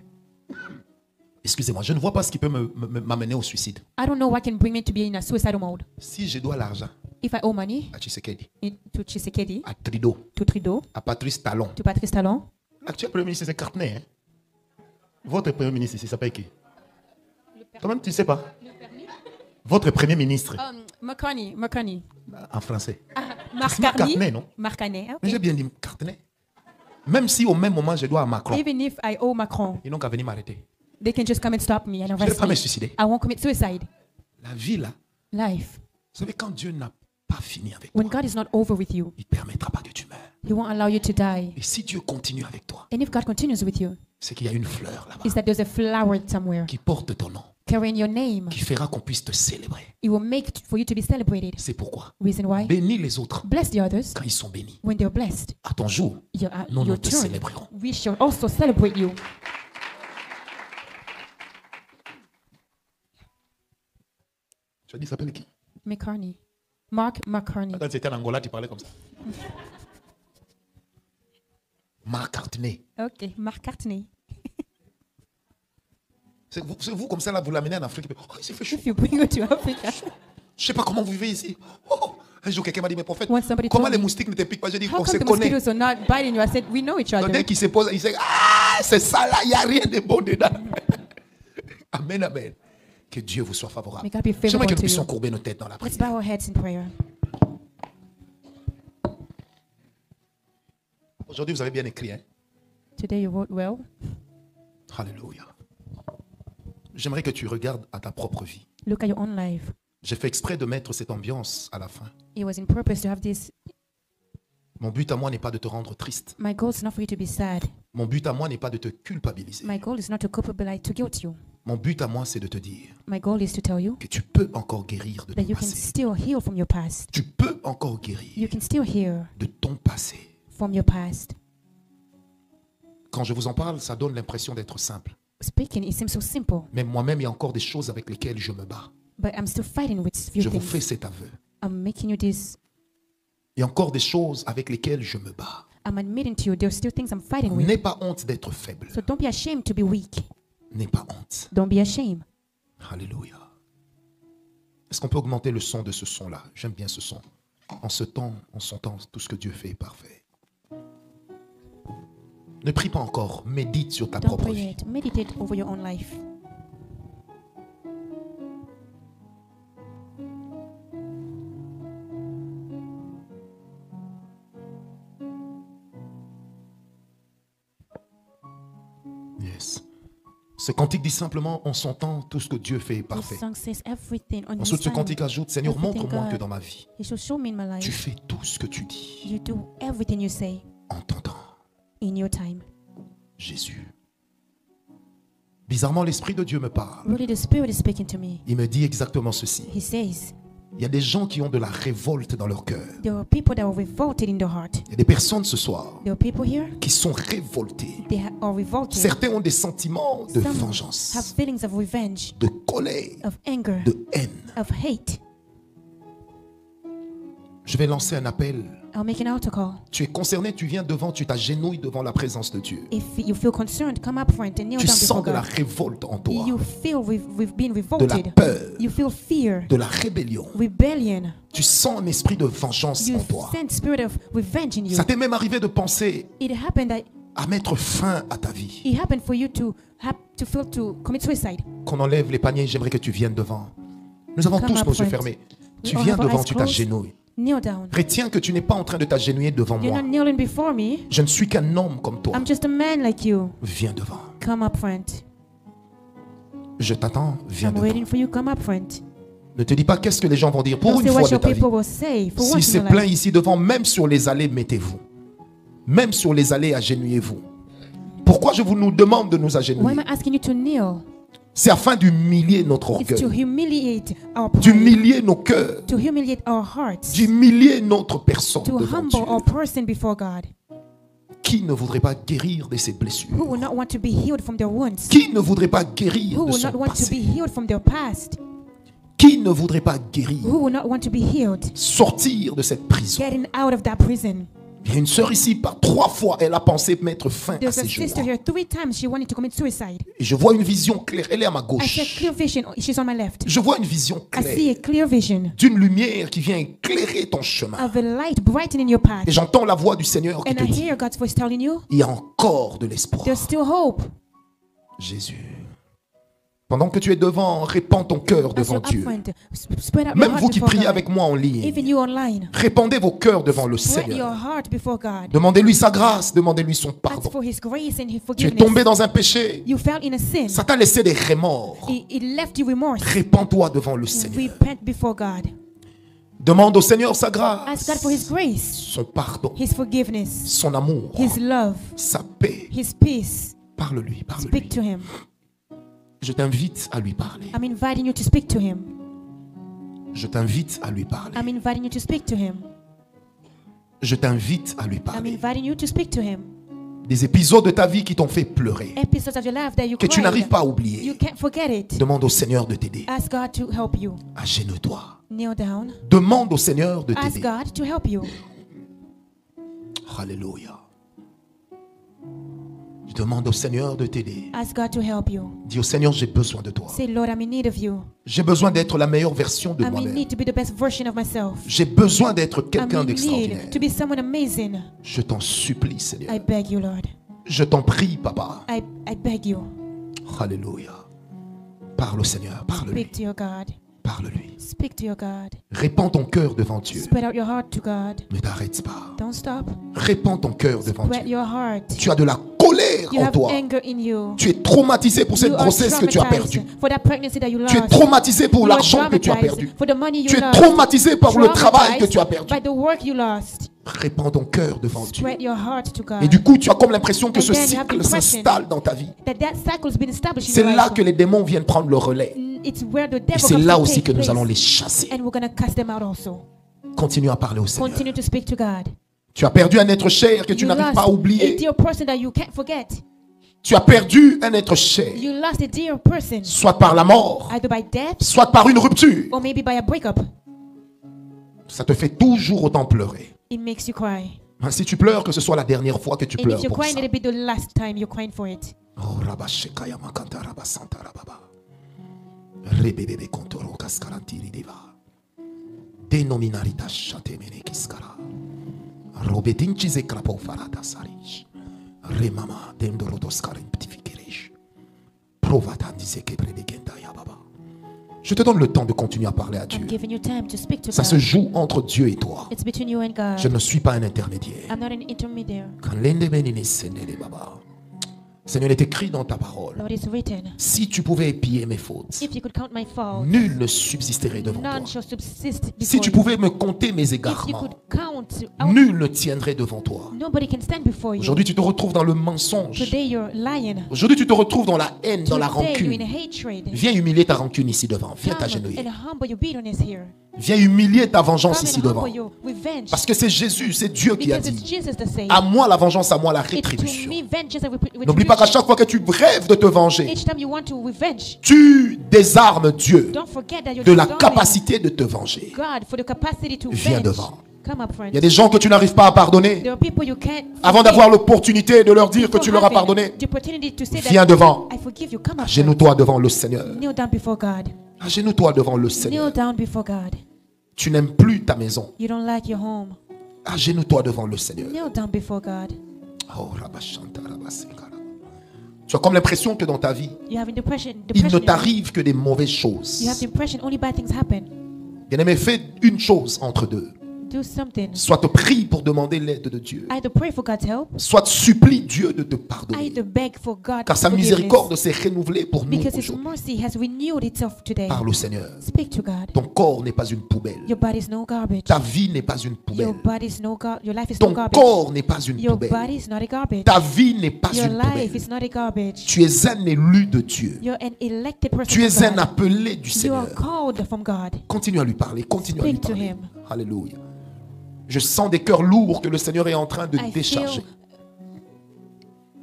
Excusez-moi, je ne vois pas ce qui peut m'amener au suicide. I don't know what can bring me to be in a suicidal mode. Si je dois l'argent If I owe money à Tshisekedi, to Tshisekedi, à Trudeau, to Trudeau, à Patrice Talon, to Patrice Talon, l'actuel Premier ministre c'est Cartney. Hein? Votre Premier ministre ici s'appelle qui? Toi-même tu ne sais pas. Votre Premier ministre McCartney, en français. Mark C'est Mark Carney, Cartney, non? Mark Carney, Mais j'ai okay. bien dit Cartney. Même si au même moment je dois à Macron, Even if I owe Macron, ils n'ont qu'à venir m'arrêter. they can just come and stop me and Je ne vais arrest pas me me. suicider. I won't commit suicide. La vie là, Life. vous savez, quand Dieu n'a pas fini avec When toi, God is not over with you, il ne permettra pas que tu meurs. He won't allow you to die. Et si Dieu continue avec toi, And if God continues with you, c'est qu'il y a une fleur là-bas is that there's a flower somewhere qui porte ton nom, carrying your name. qui fera qu'on puisse te célébrer. It will make it for you to be celebrated. C'est pourquoi Reason why? bénis les autres Bless the others quand ils sont bénis. when they're blessed. À ton jour, nous Your te turn. célébrerons. We shall also celebrate you. Tu as dit, il s'appelle qui? McCartney. Mark McCartney. Quand c'était en Angola, tu parlais comme ça. Mark Cartney. Okay, Mark Cartney. C'est vous comme ça, là, vous l'amenez en Afrique. Oh, il s'est fait chaud. If you bring it to Africa, Je ne sais pas comment vous vivez ici. Oh, un jour, quelqu'un m'a dit, mais prophète, When somebody comment told les me, moustiques ne te piquent pas? J'ai dit, how on se come the connaît. mosquitoes are not biting you? I said, we know each Donc, other. dès qu'il se pose, il sait, ah, c'est ça là, il n'y a rien de bon dedans. Amen, amen. Que Dieu vous soit favorable. May God be J'aimerais favorable que nous to puissions you. courber nos têtes dans la Let's prière. bow our heads in prayer. Aujourd'hui, vous avez bien écrit, hein? Today you wrote well. Alléluia. J'aimerais que tu regardes à ta propre vie. Look at your own life. J'ai fait exprès de mettre cette ambiance à la fin. It was in purpose to have this. Mon but à moi n'est pas de te rendre triste. My goal is not for you to be sad. Mon but à moi n'est pas de te culpabiliser. My goal is not to culpabilize, to guilt you. Mon but à moi, c'est de te dire My goal is to tell you que tu peux encore guérir de that ton you can passé. still heal from your past. Tu peux encore guérir You can still heal de ton passé. from your past. Quand je vous en parle, ça donne l'impression d'être simple. Speaking, it seems so simple, Mais moi-même, il y a encore des choses avec lesquelles je me bats. but I'm still fighting with few Je vous fais things. cet aveu. I'm making you this. Il y a encore des choses avec lesquelles je me bats. I'm admitting to you there's still things I'm fighting with. N'aie pas honte d'être faible. So don't be ashamed to be weak. N'aie pas honte. Don't be ashamed. Alléluia. Est-ce qu'on peut augmenter le son de ce son-là? J'aime bien ce son. En ce temps, en son temps, tout ce que Dieu fait est parfait. Ne prie pas encore, médite sur ta Don't propre pray vie. yet. Meditate over your own life. Yes. Ce cantique dit simplement, en son temps, tout ce que Dieu fait est This parfait. song says everything on his Ensuite, ce time. cantique ajoute, Seigneur, Everything montre-moi God. que dans ma vie, He should show me in my tu life. fais tout ce que tu dis You do everything you say en ton temps. in your time. Jésus. Bizarrement, l'Esprit de Dieu me parle. Really, the Spirit is speaking to me. Il me dit exactement ceci. He says, Il y a des gens qui ont de la révolte dans leur cœur. there are people that are revolted in their heart. Il y a des personnes ce soir There are people here, qui sont révoltées. they are revolted. Certains ont des sentiments de Some have vengeance, feelings of revenge, de colère, of anger, de haine. of hate. Je vais lancer un appel. I'll make an altar call. Tu es concerné, tu viens devant, tu t'agenouilles devant la présence de Dieu. If you feel concerned, come up front and kneel Tu down sens before de la God. révolte en toi, You feel we've been de la revolted. peur, You feel fear, de la rébellion. rebellion. Tu sens un esprit de vengeance You en toi. sense spirit of revenge in you. Ça t'est même arrivé de penser It happened that à mettre fin à ta vie. it happened for you to feel to commit suicide. Qu'on enlève les paniers, j'aimerais que tu viennes devant. Nous avons Come tous up nos yeux front. fermés. We Tu all viens have our devant, eyes tu closed. t'agenouilles. Kneel down. Retiens que tu n'es pas en train de t'agenouiller devant You're moi. not kneeling before me. Je ne suis qu'un homme comme toi. I'm just a man like you. Viens devant. Come up front. Je t'attends, viens I'm devant. waiting for you. Come up front. Ne te dis pas qu'est-ce que les gens vont dire pour Don't une say fois what de your ta vie. people will say. For Si once c'est in your plein life. ici devant, même sur les allées, mettez-vous. Même sur les allées, agenouillez-vous. Pourquoi je vous nous demande de nous Why agenouiller? am I asking you to kneel? C'est afin d'humilier notre It's to orgueil, humiliate our pride, d'humilier nos cœurs, to humiliate our hearts, d'humilier notre personne to devant humble Dieu. our person before God. Qui ne voudrait pas guérir de ses blessures? Who will not want to be healed from their wounds? Qui ne voudrait pas guérir Who de will son not want to be passé? healed from their past? Qui ne voudrait pas guérir, Who will not want to be healed? sortir de cette prison? Getting out of that prison. Il y a une sœur ici, par 3 fois, elle a pensé mettre fin à There's a ses jours. sister here. 3 times she wanted to commit suicide. Et je vois une vision claire. Elle est à ma I see a gauche. clear vision. She's on my left. Je vois une vision I see claire a clear vision d'une lumière qui vient éclairer ton chemin. of a light brightening your path. Et j'entends la voix du Seigneur qui And te I dit, hear God's voice telling you, il y a encore de l'espoir. there's still hope. Jésus. Pendant que tu es devant, répands ton cœur As devant you're up Dieu. front, spread out your Même heart vous qui before priez God. avec moi en ligne, Even you online, répandez vos cœurs devant le spread your Seigneur. heart before God. Demandez-lui sa grâce, demandez-lui son Ask pardon. for His grace and His Tu es forgiveness. tombé dans un péché. You fell in a sin. Ça t'a laissé des remords. It left you remorse. Répands-toi devant le Seigneur. Repent before God. Demande au Seigneur sa Ask grâce, God for His grace, son pardon, His forgiveness, son amour, His love, sa paix. His peace. Parle-lui, parle-lui. Speak to Him. Je t'invite à lui parler. I'm inviting you to speak to Him. Je t'invite à lui parler. I'm inviting you to speak to Him. Je t'invite à lui I'm parler. inviting you to speak to Him. Des épisodes de ta vie qui t'ont fait pleurer, Episodes of your life that you que tu n'arrives cried. pas à You oublier. can't forget it. Demande au Seigneur de t'aider. Ask God to help you. Agenouille-toi. Kneel down. Demande au Seigneur de Ask t'aider. God to help you. Alléluia. Demande au Seigneur de t'aider. Ask God to help you. Dis au Seigneur, j'ai besoin de toi. Say, Lord, I'm in need of you. J'ai besoin d'être la meilleure version de I'm in moi-même. need to be the best version of myself. J'ai besoin d'être I'm quelqu'un in d'extraordinaire. need to be someone amazing. Je t'en supplie, Seigneur. I beg you, Lord. Je t'en prie, Papa. I beg you. Alléluia. Parle au Seigneur, parle-lui. Speak to your God. Parle-lui. Speak to your God. Répands ton cœur devant Dieu. Spread out your heart to God. Ne t'arrête pas. Don't stop. Répands ton cœur devant Spread Dieu. your heart. Tu as de la colère You en have toi. anger in you. Tu es traumatisé pour cette You are grossesse que tu as traumatized perdue. for that pregnancy that you Tu es lost. traumatisé pour You are l'argent que tu as traumatized perdu. for the money you Tu es lost. traumatisé par le travail que tu as perdu. By the work you lost. Répands ton cœur devant Dieu. Spread your heart to God. Et du coup, tu as comme l'impression que And ce then you have the cycle impression s'installe dans ta vie. that cycle has been established in C'est your là life. que les démons viennent prendre le relais. It's where the Et devil c'est comes là to aussi take que nous place. allons les chasser. And we're going to cast them out also. Continue à parler au Seigneur. Continue to speak to God. Tu as perdu un être cher que tu You n'arrives lost pas à a oublier. dear person that you can't forget. Tu as perdu un être cher, You lost a dear person, soit par la mort, either by death soit par une rupture. or maybe by a breakup. Ça te fait toujours autant pleurer. It makes you cry. Hein, si tu pleures, que ce soit la dernière fois que tu And pleures if you're pour crying, ça. it'll be the last time you're crying for it. Oh, Rabashekaya Makanta Rabasanta Rababa. Rebebebe Kontoro Kaskarantiri Deva. Denominarita Shatemene Kiskara. Robetinchi Zekrapo Farata Sarish. Remama Dendorodoskarin Ptifikerish. Provata Diseke Predegenda Yababa. Je te donne le temps de continuer à parler à Dieu. I'm giving you time to speak to Ça se God. joue entre Dieu et toi. It's between you and God. Je ne suis pas un intermédiaire. I'm not an intermediary. Quand l'ende benini senele baba. Seigneur, il est écrit dans ta parole. Lord, it's written. Si tu pouvais épier mes fautes, If you could count my faults, nul ne subsisterait devant toi. none shall subsist before Si tu you. pouvais me compter mes If you égarements, could count out, nul ne tiendrait devant toi. nobody can stand before you. Aujourd'hui, tu te retrouves dans le mensonge. Today you're lying. Aujourd'hui, tu te retrouves dans la haine, dans la Today you're in rancune. hatred. Viens humilier ta rancune ici devant. Viens Come t'agenouiller. and humble your bitterness here. Viens humilier ta vengeance Come ici and devant. humble your revenge. Parce que c'est Jésus, c'est Dieu qui a Because it's dit, Jesus that says, à moi la vengeance, à moi la it's to rétribution. me vengeance and N'oublie pas qu'à retribution. chaque fois que tu rêves de te venger, Each time you want to revenge, tu désarmes Dieu don't forget that you're de la disarming capacité de te venger. God for the capacity to Viens venge. devant. Come up, friend. Il y a des gens que tu n'arrives pas à pardonner. There are people you can't Avant forgive. d'avoir l'opportunité de leur dire que tu leur as Having pardonné, the opportunity to say that viens devant. I forgive you. Come up, friend. Agenouille-toi devant le Seigneur. Kneel down before God. Agenouille-toi devant le Kneel Seigneur. down before God. Tu n'aimes plus ta maison. You don't like your home. Agenouille-toi devant le Seigneur. Kneel down before God. Oh, Rabashanta, Rabasekara. Tu as comme l'impression que dans ta vie, You have depression. il ne Depression. t'arrive que des mauvaises choses. You have depression. Only bad things happen. Bien-aimé, fais une chose entre deux. Do something. Soit te prie pour demander l'aide de Dieu. Either pray for God's help, Soit supplie Dieu de te pardonner. either beg for God Car sa forgiveness. miséricorde s'est renouvelée pour nous Because His aujourd'hui. mercy has renewed itself today. Parle au Seigneur. Speak to God. Ton corps n'est pas une poubelle. Your body is no garbage. Ta vie n'est pas une Your poubelle. body is no your life is no Ton garbage. corps n'est pas une Your poubelle. body is not a garbage. Ta vie n'est pas Your une life poubelle. is not a garbage. Tu es un élu de Dieu. You're an elected person Tu es from un God. appelé du You are Seigneur. called from God. Continue à lui parler. Continue à lui Speak to parler. him. Alléluia. Je sens des cœurs lourds que le Seigneur est en train de I décharger. feel,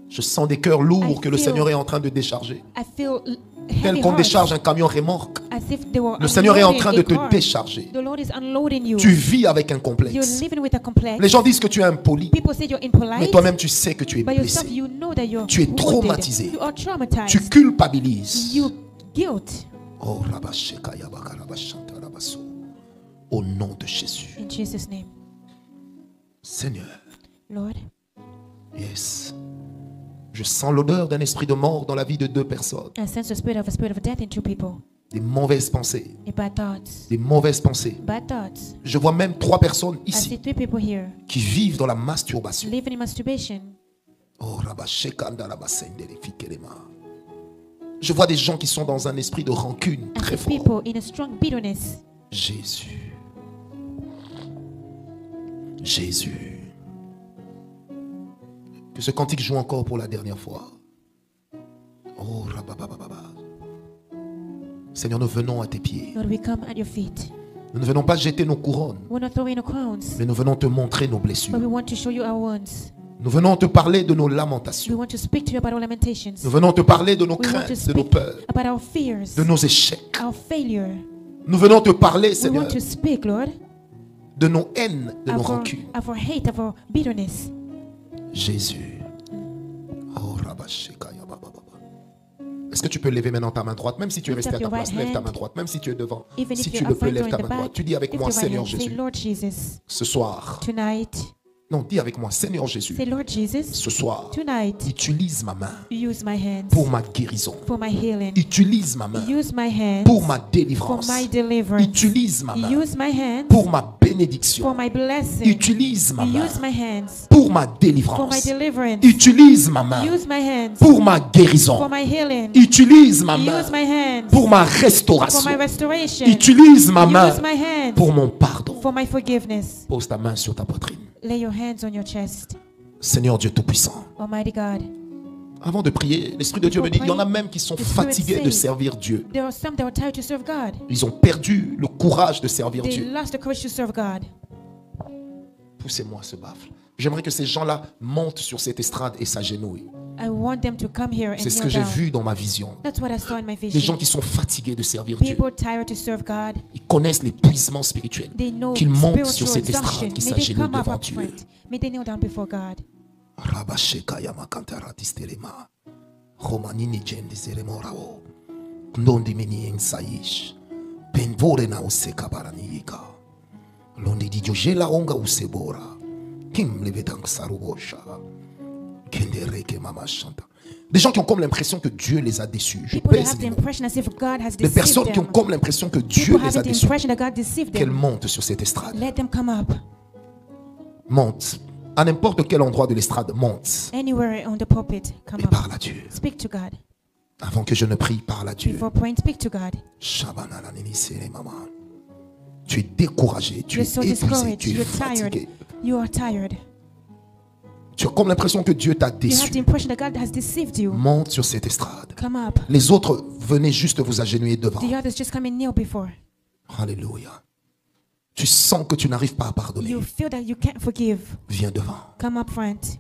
Je sens des cœurs lourds I que le feel- Seigneur est en train de décharger. I feel Tel heavy qu'on hearts, décharge un camion remorque. as if they were Le Seigneur est en unloading train a de te car. décharger. The Lord is unloading you. Tu vis avec un You're complexe. living with a complex. Les gens disent que tu es impoli. People say you're Mais impolite, toi-même, tu sais que tu es but yourself, blessé. you know that you're Tu es wounded. traumatisé. You are traumatized. Tu culpabilises. You guilt. Oh, Rabasheka Yabaka Rabashanta Rabaso. Au nom de Jésus. In Jesus' name. Seigneur, Lord, yes. Je sens l'odeur d'un esprit de mort dans la vie de deux personnes. I sense the spirit of death in two people. Des mauvaises pensées. A bad thoughts. Des mauvaises pensées. Bad thoughts. Je vois même 3 personnes I see ici 3 people here qui vivent dans la masturbation. living in masturbation. Oh, Rabasheka Ndarabasendere Fikerema. Je vois des gens qui sont dans un esprit de rancune I très see fort. people in a strong bitterness. Jésus. Jésus. Que ce cantique joue encore pour la dernière fois. Oh, rababababa. Seigneur, nous venons à tes pieds. Lord, we come at your feet. Nous ne venons pas jeter nos couronnes, We're not throwing our crowns, mais nous venons te montrer nos blessures. but we want to show you our wounds. Nous venons te parler de nos We lamentations. want to speak to you about our lamentations. Nous venons te parler de nos We want to craintes, de nos speak peurs, about our fears, de nos échecs. our failure. Nous venons te parler, We Seigneur, want to speak, Lord, de nos haines, de nos of our, rancunes. of our hate, of our bitterness. Jésus. Oh, Rabasheka Yabababa. Est-ce que tu peux lever maintenant ta main droite, même si tu es Lift resté à up ta your place, right lève ta hand. main droite, même si tu es devant. Even Si if tu you're le up peux, front or lève in ta the main droite. back, Tu dis avec lift moi, your right Seigneur hand. Say, Jésus, Lord Jesus, ce soir. tonight. Non, dis avec moi, Seigneur Jésus, Say, Lord Jesus, ce soir, tonight. utilise ma main Use my hands pour ma guérison. for my healing. Utilise ma main Use my hands pour ma for délivrance. my deliverance. Utilise ma main Use my hands pour ma bénédiction. for my blessing. Utilise ma main Use my hands pour ma for my délivrance. deliverance. Utilise ma main Use my hands pour ma for guérison. my healing. Utilise ma main Use my hands pour ma for restauration. my restoration. Utilise ma main Use my hands pour mon pardon. for my forgiveness. Pose ta main sur ta poitrine. Lay your hands on your chest. Seigneur Dieu Tout-Puissant, Almighty God, avant de prier, l'Esprit de Dieu me dit, il y en a même qui sont fatigués de servir Dieu. there are some that are tired to serve God. Ils ont perdu le courage de servir They Dieu. lost the courage to serve God. Poussez-moi ce baffle. J'aimerais que ces gens-là montent sur cette estrade et s'agenouillent. I want them to come here and C'est ce que kneel j'ai down. vu dans ma vision. That's what I saw in my Des gens vision. qui sont fatigués de servir Dieu. People tired to serve God. Ils connaissent l'épuisement spirituel. They know Qu'ils montent sur spiritual cette exhaustion. estrade, qu'ils May they s'agenouillent come up devant up Dieu. front. May they kneel down before God. Rabasheka yamakantara tistelema. Romanini jendiseremorao. Ndondi meni ensaish. Penvore na useka baraniika. Londi di jojela onga usebora. Kim levetang sarubosha. Kendereke mama chanta. Des gens qui ont comme l'impression que Dieu les a déçus. Je People that pèse have the les mots. impression as if God has Des deceived personnes qui ont them. comme l'impression que Dieu People les a have the déçus. impression that God deceived Qu'elles them. montent sur cette estrade. Let them come up. Monte. À n'importe quel endroit de l'estrade, monte. Anywhere on the pulpit, come Et up. parle à Dieu. Speak to God. Avant que je ne prie, parle à Dieu. Before praying, speak to God. Tu es découragé, tu You're es so épuisé, discouraged. tu es You're tired. fatigué. You are tired. Tu as comme l'impression que Dieu t'a You have the déçu. impression that God has deceived you. Monte sur cette estrade. Come up. Les autres, venez juste vous agenouiller devant. The others just come and kneel before. Alléluia. Tu sens que tu n'arrives pas à pardonner. You feel that you can't forgive. Viens devant. Come up front.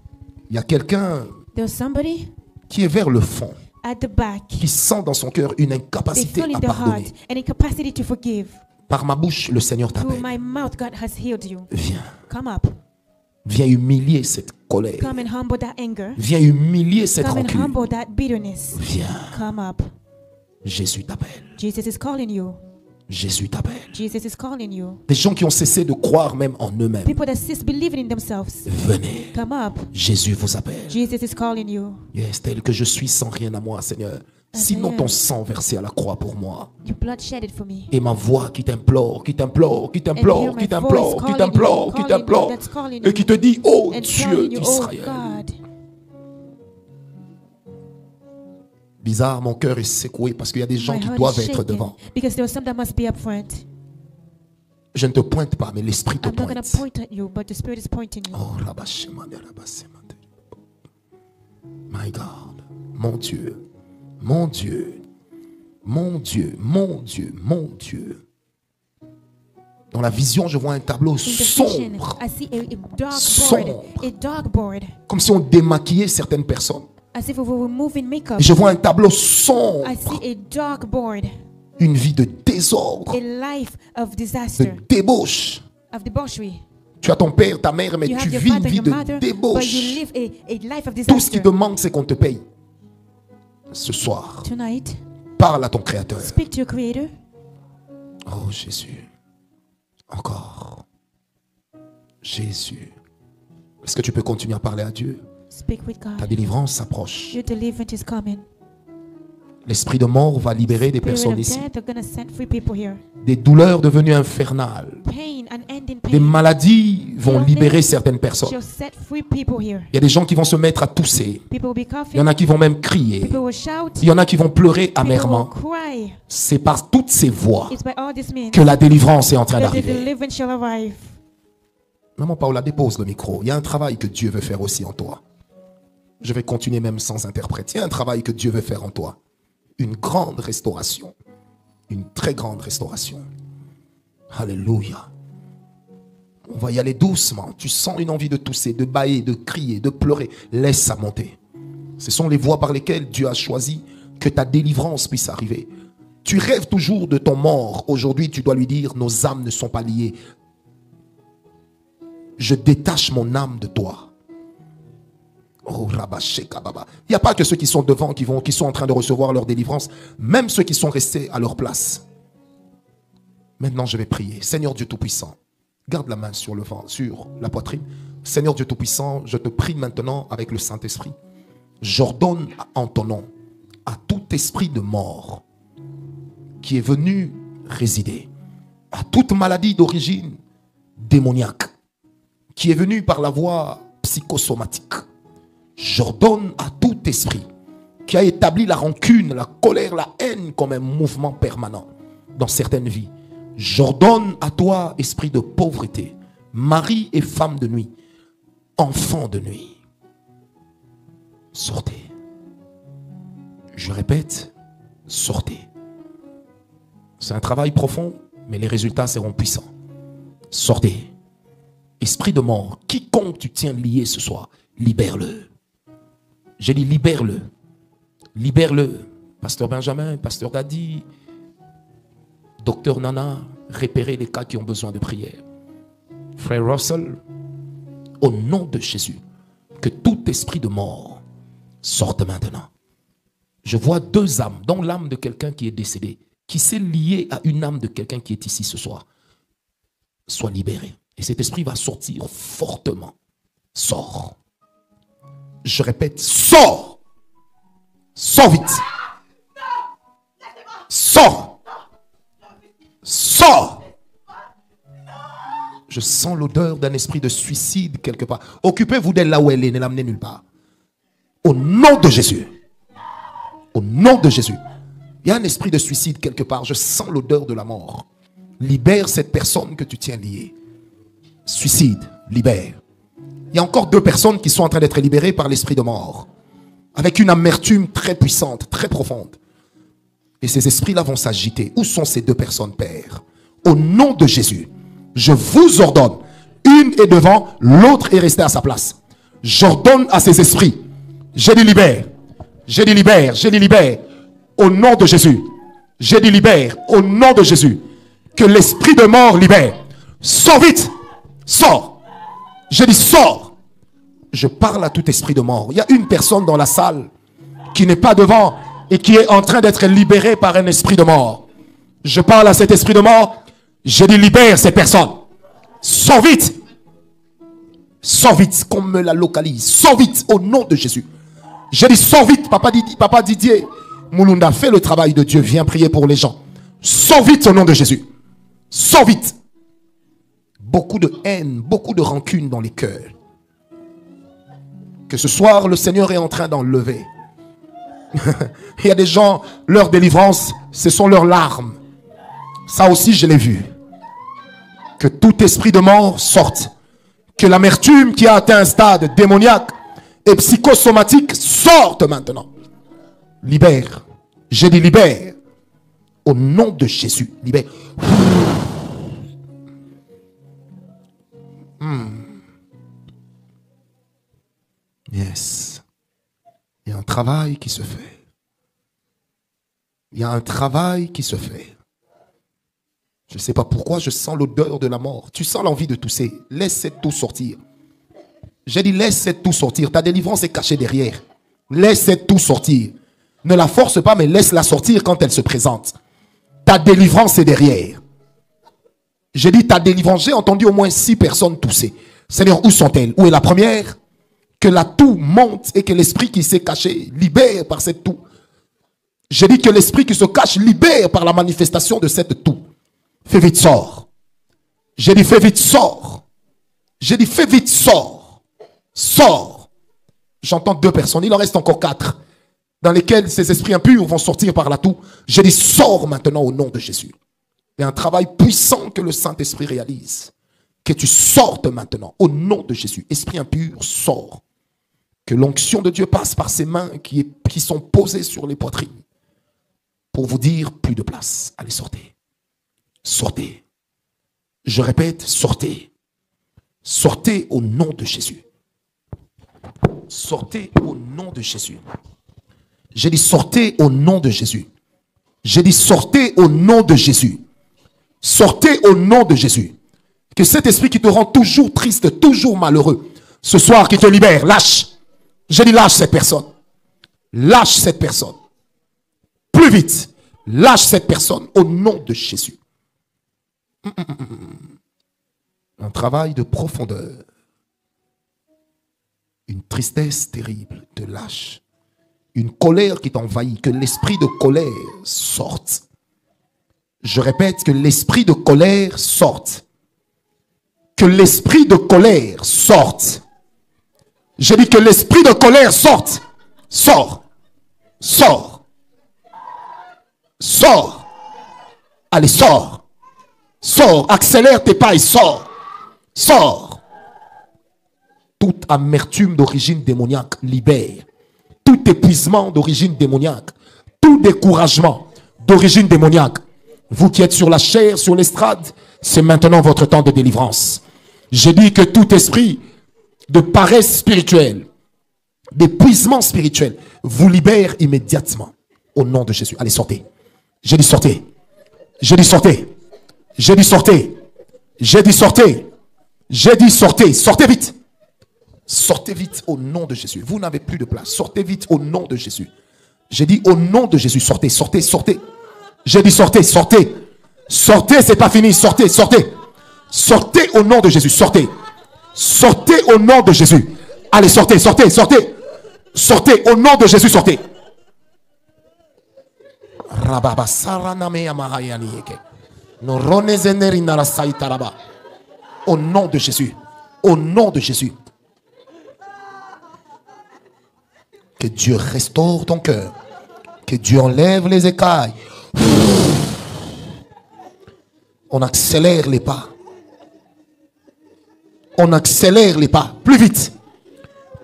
Il y a quelqu'un There's somebody qui est vers le fond, at the back. qui sent dans son cœur une They incapacité feel in à their pardonner. heart an incapacity to forgive. Par ma bouche, le Seigneur Through t'appelle. my mouth, God has healed you. Viens. Come up. Viens humilier cette colère. Come and humble that anger. Viens humilier cette Come and rancune. humble that bitterness. Viens. Come up. Jésus t'appelle. Jesus is calling you. Jésus t'appelle. Jesus is calling you. Des gens qui ont cessé de croire même en eux-mêmes. People that cease believing in themselves. Venez. Come up. Jésus vous appelle. Jesus is calling you. Yes, tel que je suis sans rien à moi, Seigneur. Sinon ton sang versé à la croix pour moi. Your blood shedded for me. Et ma voix qui t'implore, qui t'implore, qui And hear t'implore, my qui voice t'implore, qui calling t'implore, you, qui calling t'implore. you, that's calling Et qui te dit, oh and Dieu telling you, oh d'Israël. God. Bizarre, mon cœur est secoué parce qu'il y a des gens My qui heart doivent is être shaking devant. because there are some that must be up front. Je ne te pointe pas, mais l'esprit te I'm not going pointe. to point at you, but the Spirit is pointing you. Oh, rabashemande, rabasemande. My God, mon Dieu, mon Dieu, mon Dieu, mon Dieu, mon Dieu. Dans la vision, je vois un tableau In the vision, sombre, I see a dark Sombre. board, a dark board, comme si on démaquillait certaines personnes. as if we were removing makeup. Et je vois un tableau sombre, I see a dark board, une vie de désordre, a life of de disaster, débauche. of debauchery. Tu as ton père, ta mère, mais You tu have your vis une father, vie your de mother, but you débauche. live a life of Tout ce qui disaster. te manque, c'est qu'on te paye. Ce soir, Tonight, parle à ton Créateur. speak to your Creator. Oh Jésus, encore. Jésus. Est-ce que tu peux continuer à parler à Dieu? Speak with Ta God. délivrance s'approche. Your deliverance is coming. L'esprit de mort va libérer des Spirit personnes of ici. death are going to set free people here. Des douleurs devenues infernales. Pain, unending Des pain, maladies vont libérer certaines personnes. shall set free people here. Il y a des gens qui vont se mettre à tousser. People will be Il y coughing. en a qui vont même crier. People will shout. Il y en a qui vont pleurer People will amèrement. cry. C'est par toutes ces voix It's by all this means que la délivrance est en train that the d'arriver. deliverance shall arrive. Maman Paola, dépose le micro. Il y a un travail que Dieu veut faire aussi en toi. Je vais continuer même sans interprète. Il y a un travail que Dieu veut faire en toi. Une grande restauration. Une très grande restauration. Alléluia. On va y aller doucement. Tu sens une envie de tousser, de bâiller, de crier, de pleurer. Laisse ça monter. Ce sont les voies par lesquelles Dieu a choisi que ta délivrance puisse arriver. Tu rêves toujours de ton mort. Aujourd'hui, tu dois lui dire, nos âmes ne sont pas liées. Je détache mon âme de toi. Oh, Rabasheka Baba. Il n'y a pas que ceux qui sont devant qui sont en train de recevoir leur délivrance, même ceux qui sont restés à leur place. Maintenant, je vais prier. Seigneur Dieu Tout-Puissant, garde la main sur le ventre, sur la poitrine. Seigneur Dieu Tout-Puissant, je te prie maintenant avec le Saint-Esprit. J'ordonne en ton nom à tout esprit de mort qui est venu résider, à toute maladie d'origine démoniaque, qui est venu par la voie psychosomatique. J'ordonne à tout esprit qui a établi la rancune, la colère, la haine comme un mouvement permanent dans certaines vies. J'ordonne à toi, esprit de pauvreté, mari et femme de nuit, enfant de nuit, sortez. Je répète, sortez. C'est un travail profond, mais les résultats seront puissants. Sortez. Esprit de mort, quiconque tu tiens lié ce soir, libère-le. J'ai dit libère-le. Libère-le. Pasteur Benjamin, Pasteur Dadi, Docteur Nana, repérez les cas qui ont besoin de prière. Frère Russell, au nom de Jésus, que tout esprit de mort sorte maintenant. Je vois deux âmes, dont l'âme de quelqu'un qui est décédé, qui s'est lié à une âme de quelqu'un qui est ici ce soir. Soit libéré. Et cet esprit va sortir fortement. Sors. Je répète, sors. Sors vite. Sors. Sors. Je sens l'odeur d'un esprit de suicide quelque part. Occupez-vous d'elle là où elle est, ne l'amenez nulle part. Au nom de Jésus. Au nom de Jésus. Il y a un esprit de suicide quelque part. Je sens l'odeur de la mort. Libère cette personne que tu tiens liée. Suicide, libère. Il y a encore deux personnes qui sont en train d'être libérées par l'esprit de mort. Avec une amertume très puissante, très profonde. Et ces esprits-là vont s'agiter. Où sont ces deux personnes, Père? Au nom de Jésus, je vous ordonne. Une est devant, l'autre est restée à sa place. J'ordonne à ces esprits. J'ai dit libère. J'ai dit libère. J'ai dit libère. Au nom de Jésus. J'ai dit libère. Au nom de Jésus. Que l'esprit de mort libère. Sors vite. Sors. J'ai dit sors. Je parle à tout esprit de mort. Il y a une personne dans la salle qui n'est pas devant et qui est en train d'être libérée par un esprit de mort. Je parle à cet esprit de mort. J'ai dit libère ces personnes. Sors vite. Sors vite qu'on me la localise. Sors vite au nom de Jésus. J'ai dit sors vite, papa Didier. Mulunda, fais le travail de Dieu. Viens prier pour les gens. Sors vite au nom de Jésus. Sors vite. Beaucoup de haine, beaucoup de rancune dans les cœurs. Que ce soir, le Seigneur est en train d'enlever. Il y a des gens, leur délivrance, ce sont leurs larmes. Ça aussi, je l'ai vu. Que tout esprit de mort sorte. Que l'amertume qui a atteint un stade démoniaque et psychosomatique sorte maintenant. Libère. J'ai dit libère. Au nom de Jésus. Libère. Yes. Il y a un travail qui se fait. Il y a un travail qui se fait. Je ne sais pas pourquoi je sens l'odeur de la mort. Tu sens l'envie de tousser. Laisse cette toux sortir. J'ai dit laisse cette toux sortir. Ta délivrance est cachée derrière. Laisse cette toux sortir. Ne la force pas, mais laisse-la sortir quand elle se présente. Ta délivrance est derrière. J'ai dit ta délivrance. J'ai entendu au moins 6 personnes tousser. Seigneur, où sont-elles? Où est la première? Que la toux monte et que l'esprit qui s'est caché libère par cette toux. J'ai dit que l'esprit qui se cache libère par la manifestation de cette toux. Fais vite, sors. J'ai dit fais vite, sors. J'ai dit fais vite, sors. Sors. J'entends 2 personnes. Il en reste encore 4 dans lesquels ces esprits impurs vont sortir par la toux. J'ai dit sors maintenant au nom de Jésus. Il y a un travail puissant que le Saint-Esprit réalise. Que tu sortes maintenant au nom de Jésus. Esprit impur, sors. Que l'onction de Dieu passe par ses mains qui sont posées sur les poitrines. Pour vous dire, plus de place. Allez, sortez. Sortez. Je répète, sortez. Sortez au nom de Jésus. Sortez au nom de Jésus. J'ai dit sortez au nom de Jésus. J'ai dit sortez au nom de Jésus. Sortez au nom de Jésus. Que cet esprit qui te rend toujours triste, toujours malheureux, ce soir qui te libère, lâche. J'ai dit lâche cette personne. Lâche cette personne. Plus vite. Lâche cette personne au nom de Jésus. Un travail de profondeur. Une tristesse terrible te lâche. Une colère qui t'envahit. Que l'esprit de colère sorte. Je répète, que l'esprit de colère sorte. Que l'esprit de colère sorte. J'ai dit que l'esprit de colère sorte. Sors. Sors. Sors. Allez, sors. Sors. Accélère tes pas et sors. Sors. Toute amertume d'origine démoniaque, libère. Tout épuisement d'origine démoniaque. Tout découragement d'origine démoniaque. Vous qui êtes sur la chair, sur l'estrade, c'est maintenant votre temps de délivrance. J'ai dit que tout esprit de paresse spirituelle, d'épuisement spirituel, vous libère immédiatement. Au nom de Jésus. Allez, sortez. J'ai dit sortez. J'ai dit sortez. J'ai dit sortez. J'ai dit sortez. J'ai dit sortez. Sortez vite. Sortez vite au nom de Jésus. Vous n'avez plus de place. Sortez vite au nom de Jésus. J'ai dit au nom de Jésus. Sortez, sortez, sortez. J'ai dit sortez, sortez. Sortez, c'est pas fini. Sortez, sortez. Sortez au nom de Jésus. Sortez. Sortez au nom de Jésus. Allez, sortez, sortez, sortez. Sortez au nom de Jésus, sortez. Au nom de Jésus. Au nom de Jésus. Que Dieu restaure ton cœur. Que Dieu enlève les écailles. On accélère les pas. On accélère les pas. Plus vite.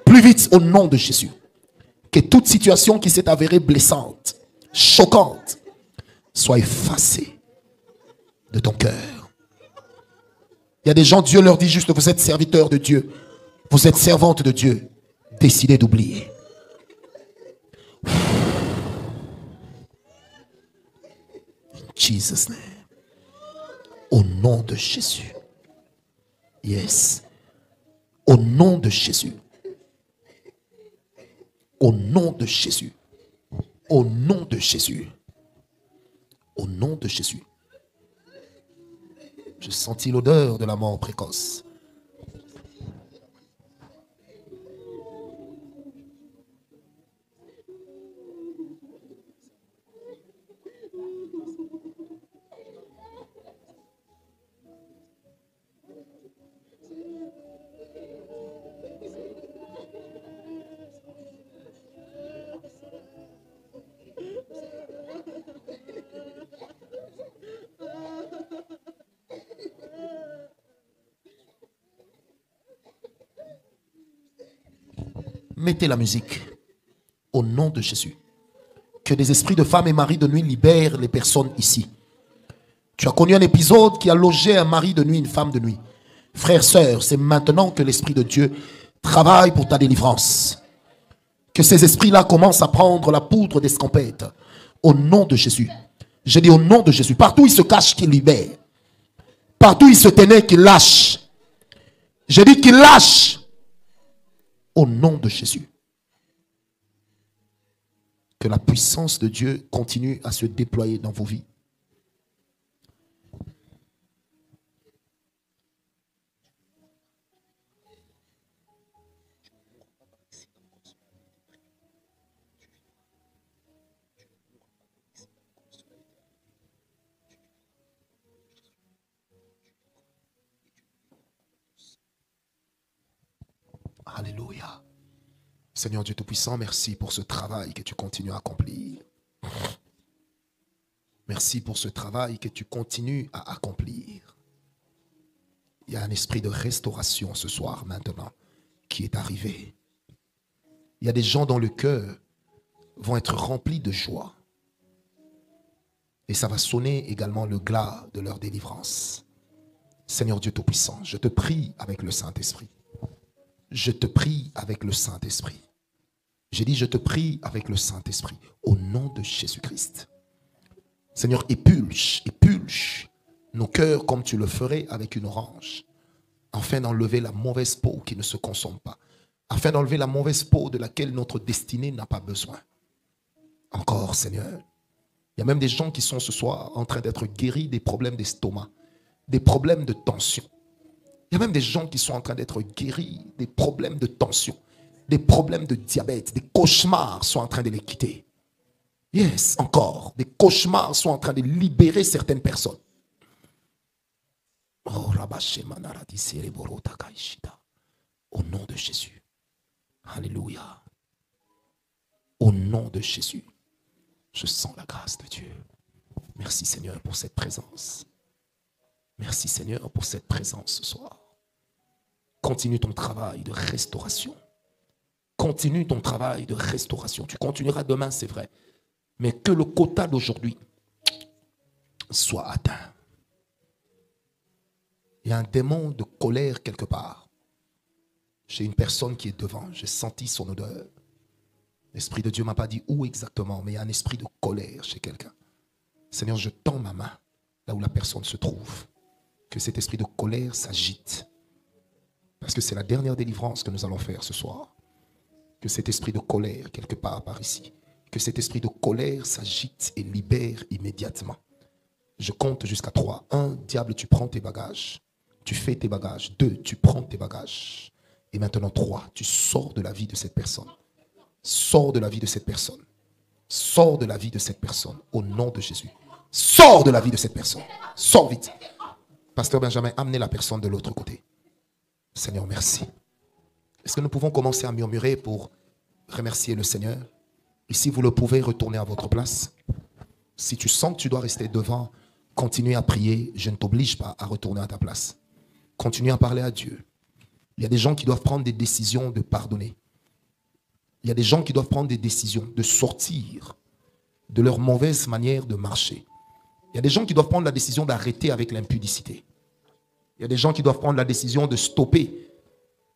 Plus vite au nom de Jésus. Que toute situation qui s'est avérée blessante, choquante, soit effacée de ton cœur. Il y a des gens, Dieu leur dit juste, vous êtes serviteurs de Dieu. Vous êtes servantes de Dieu. Décidez d'oublier. In Jesus' name. Au nom de Jésus. Yes. Au nom de Jésus. Au nom de Jésus. Au nom de Jésus. Au nom de Jésus. J'ai senti l'odeur de la mort précoce. Mettez la musique. Au nom de Jésus. Que des esprits de femmes et maris de nuit libèrent les personnes ici. Tu as connu un épisode qui a logé un mari de nuit, une femme de nuit. Frères, sœurs, c'est maintenant que l'Esprit de Dieu travaille pour ta délivrance. Que ces esprits-là commencent à prendre la poudre d'escampette. Au nom de Jésus. Je dis au nom de Jésus. Partout il se cache, qu'il libère. Partout il se tenait, qu'il lâche. Je dis qu'il lâche. Au nom de Jésus. Que la puissance de Dieu continue à se déployer dans vos vies. Alléluia. Seigneur Dieu Tout-Puissant, merci pour ce travail que tu continues à accomplir. Merci pour ce travail que tu continues à accomplir. Il y a un esprit de restauration ce soir maintenant qui est arrivé. Il y a des gens dont le cœur vont être remplis de joie. Et ça va sonner également le glas de leur délivrance. Seigneur Dieu Tout-Puissant, je te prie avec le Saint-Esprit. Je te prie avec le Saint-Esprit. J'ai dit, je te prie avec le Saint-Esprit. Au nom de Jésus-Christ. Seigneur, épulche nos cœurs comme tu le ferais avec une orange. Afin d'enlever la mauvaise peau qui ne se consomme pas. Afin d'enlever la mauvaise peau de laquelle notre destinée n'a pas besoin. Encore, Seigneur. Il y a même des gens qui sont ce soir en train d'être guéris des problèmes d'estomac. Des problèmes de tension. Il y a même des gens qui sont en train d'être guéris des problèmes de tension, des problèmes de diabète, des cauchemars sont en train de les quitter. Yes, encore, des cauchemars sont en train de libérer certaines personnes. Oh, au nom de Jésus. Alléluia. Au nom de Jésus. Je sens la grâce de Dieu. Merci Seigneur pour cette présence. Merci Seigneur pour cette présence ce soir. Continue ton travail de restauration. Continue ton travail de restauration. Tu continueras demain, c'est vrai. Mais que le quota d'aujourd'hui soit atteint. Il y a un démon de colère quelque part. J'ai une personne qui est devant. J'ai senti son odeur. L'Esprit de Dieu ne m'a pas dit où exactement, mais il y a un esprit de colère chez quelqu'un. Seigneur, je tends ma main là où la personne se trouve. Que cet esprit de colère s'agite. Parce que c'est la dernière délivrance que nous allons faire ce soir. Que cet esprit de colère, quelque part par ici, que cet esprit de colère s'agite et libère immédiatement. Je compte jusqu'à 3. 1, diable, tu prends tes bagages. Tu fais tes bagages. 2, tu prends tes bagages. Et maintenant 3, tu sors de la vie de cette personne. Sors de la vie de cette personne. Sors de la vie de cette personne. Au nom de Jésus. Sors de la vie de cette personne. Sors vite. Pasteur Benjamin, amenez la personne de l'autre côté. Seigneur, merci. Est-ce que nous pouvons commencer à murmurer pour remercier le Seigneur? Et si vous le pouvez, retourner à votre place. Si tu sens que tu dois rester devant, continue à prier. Je ne t'oblige pas à retourner à ta place. Continue à parler à Dieu. Il y a des gens qui doivent prendre des décisions de pardonner. Il y a des gens qui doivent prendre des décisions de sortir de leur mauvaise manière de marcher. Il y a des gens qui doivent prendre la décision d'arrêter avec l'impudicité. Il y a des gens qui doivent prendre la décision de stopper,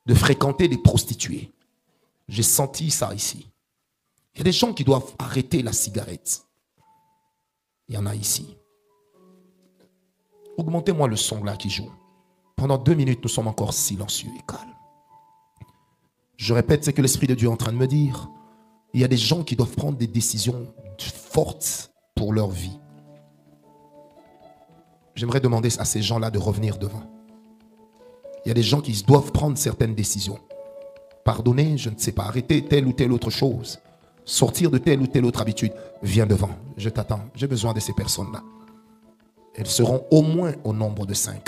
de fréquenter des prostituées. J'ai senti ça ici. Il y a des gens qui doivent arrêter la cigarette. Il y en a ici. Augmentez-moi le son là qui joue. Pendant 2 minutes, nous sommes encore silencieux et calmes. Je répète ce que l'Esprit de Dieu est en train de me dire. Il y a des gens qui doivent prendre des décisions fortes pour leur vie. J'aimerais demander à ces gens-là de revenir devant. Il y a des gens qui doivent prendre certaines décisions. Pardonner, je ne sais pas, arrêter telle ou telle autre chose. Sortir de telle ou telle autre habitude. Viens devant, je t'attends. J'ai besoin de ces personnes-là. Elles seront au moins au nombre de 5.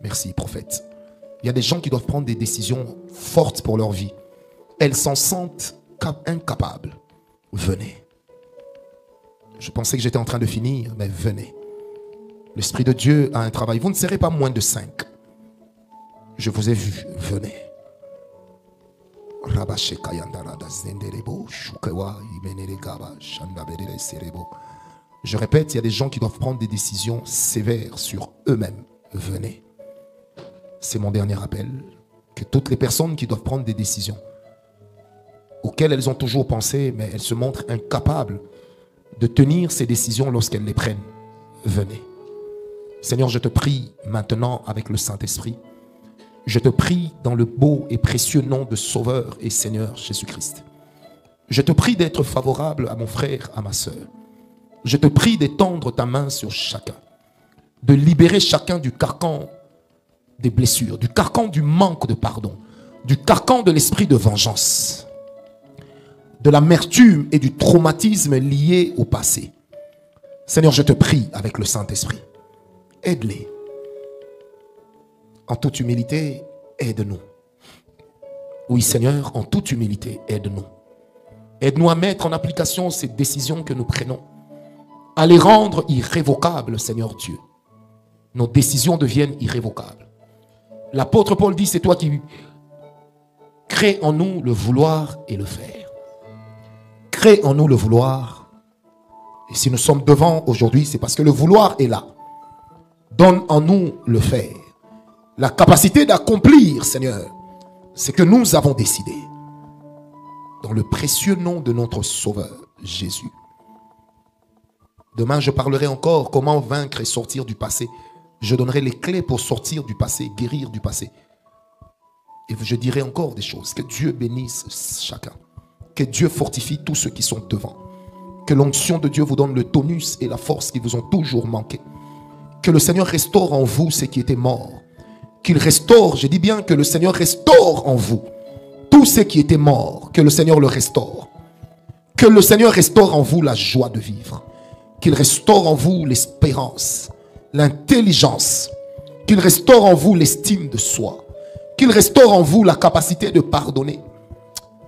Merci, prophète. Il y a des gens qui doivent prendre des décisions fortes pour leur vie. Elles s'en sentent incapables. Venez. Je pensais que j'étais en train de finir, mais venez. L'Esprit de Dieu a un travail. Vous ne serez pas moins de 5. Je vous ai vu. Venez. Je répète, il y a des gens qui doivent prendre des décisions sévères sur eux-mêmes. Venez. C'est mon dernier appel. Que toutes les personnes qui doivent prendre des décisions auxquelles elles ont toujours pensé, mais elles se montrent incapables de tenir ces décisions lorsqu'elles les prennent. Venez. Seigneur, je te prie maintenant avec le Saint-Esprit. Je te prie dans le beau et précieux nom de Sauveur et Seigneur Jésus-Christ. Je te prie d'être favorable à mon frère, à ma sœur. Je te prie d'étendre ta main sur chacun. De libérer chacun du carcan des blessures, du carcan du manque de pardon, du carcan de l'esprit de vengeance, de l'amertume et du traumatisme lié au passé. Seigneur, je te prie avec le Saint-Esprit. Aide-les. En toute humilité, aide-nous. Oui, Seigneur, en toute humilité, aide-nous. Aide-nous à mettre en application ces décisions que nous prenons, à les rendre irrévocables, Seigneur Dieu. Nos décisions deviennent irrévocables. L'apôtre Paul dit, c'est toi qui crée en nous le vouloir et le faire. Crée en nous le vouloir. Et si nous sommes devant aujourd'hui, c'est parce que le vouloir est là. Donne en nous le faire. La capacité d'accomplir, Seigneur, c'est que nous avons décidé. Dans le précieux nom de notre Sauveur, Jésus. Demain, je parlerai encore comment vaincre et sortir du passé. Je donnerai les clés pour sortir du passé, guérir du passé. Et je dirai encore des choses. Que Dieu bénisse chacun. Que Dieu fortifie tous ceux qui sont devant. Que l'onction de Dieu vous donne le tonus et la force qui vous ont toujours manqué. Que le Seigneur restaure en vous ce qui était mort. Qu'il restaure, je dis bien que le Seigneur restaure en vous tout ce qui était mort. Que le Seigneur le restaure. Que le Seigneur restaure en vous la joie de vivre. Qu'il restaure en vous l'espérance, l'intelligence. Qu'il restaure en vous l'estime de soi. Qu'il restaure en vous la capacité de pardonner.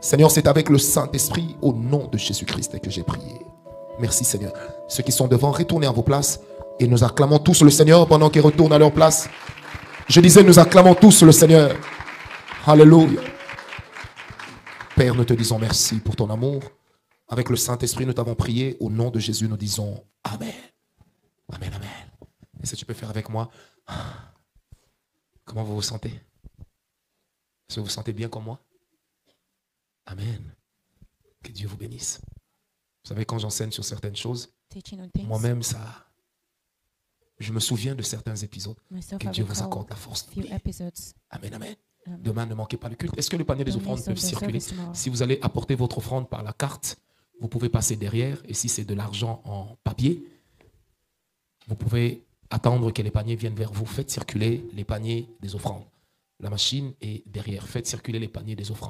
Seigneur, c'est avec le Saint-Esprit au nom de Jésus-Christ que j'ai prié. Merci Seigneur. Ceux qui sont devant, retournez à vos places et nous acclamons tous le Seigneur pendant qu'ils retournent à leur place. Je disais, nous acclamons tous le Seigneur. Alléluia. Père, nous te disons merci pour ton amour. Avec le Saint-Esprit, nous t'avons prié. Au nom de Jésus, nous disons Amen. Amen, Amen. Est-ce que tu peux faire avec moi? Comment vous vous sentez? Est-ce que vous vous sentez bien comme moi? Amen. Que Dieu vous bénisse. Vous savez, quand j'enseigne sur certaines choses, moi-même, je me souviens de certains épisodes. Que Dieu vous accorde la force. Amen, Amen. Demain, ne manquez pas le culte. Est-ce que le panier des offrandes peut circuler? Si vous allez apporter votre offrande par la carte, vous pouvez passer derrière. Et si c'est de l'argent en papier, vous pouvez attendre que les paniers viennent vers vous. Faites circuler les paniers des offrandes. La machine est derrière. Faites circuler les paniers des offrandes.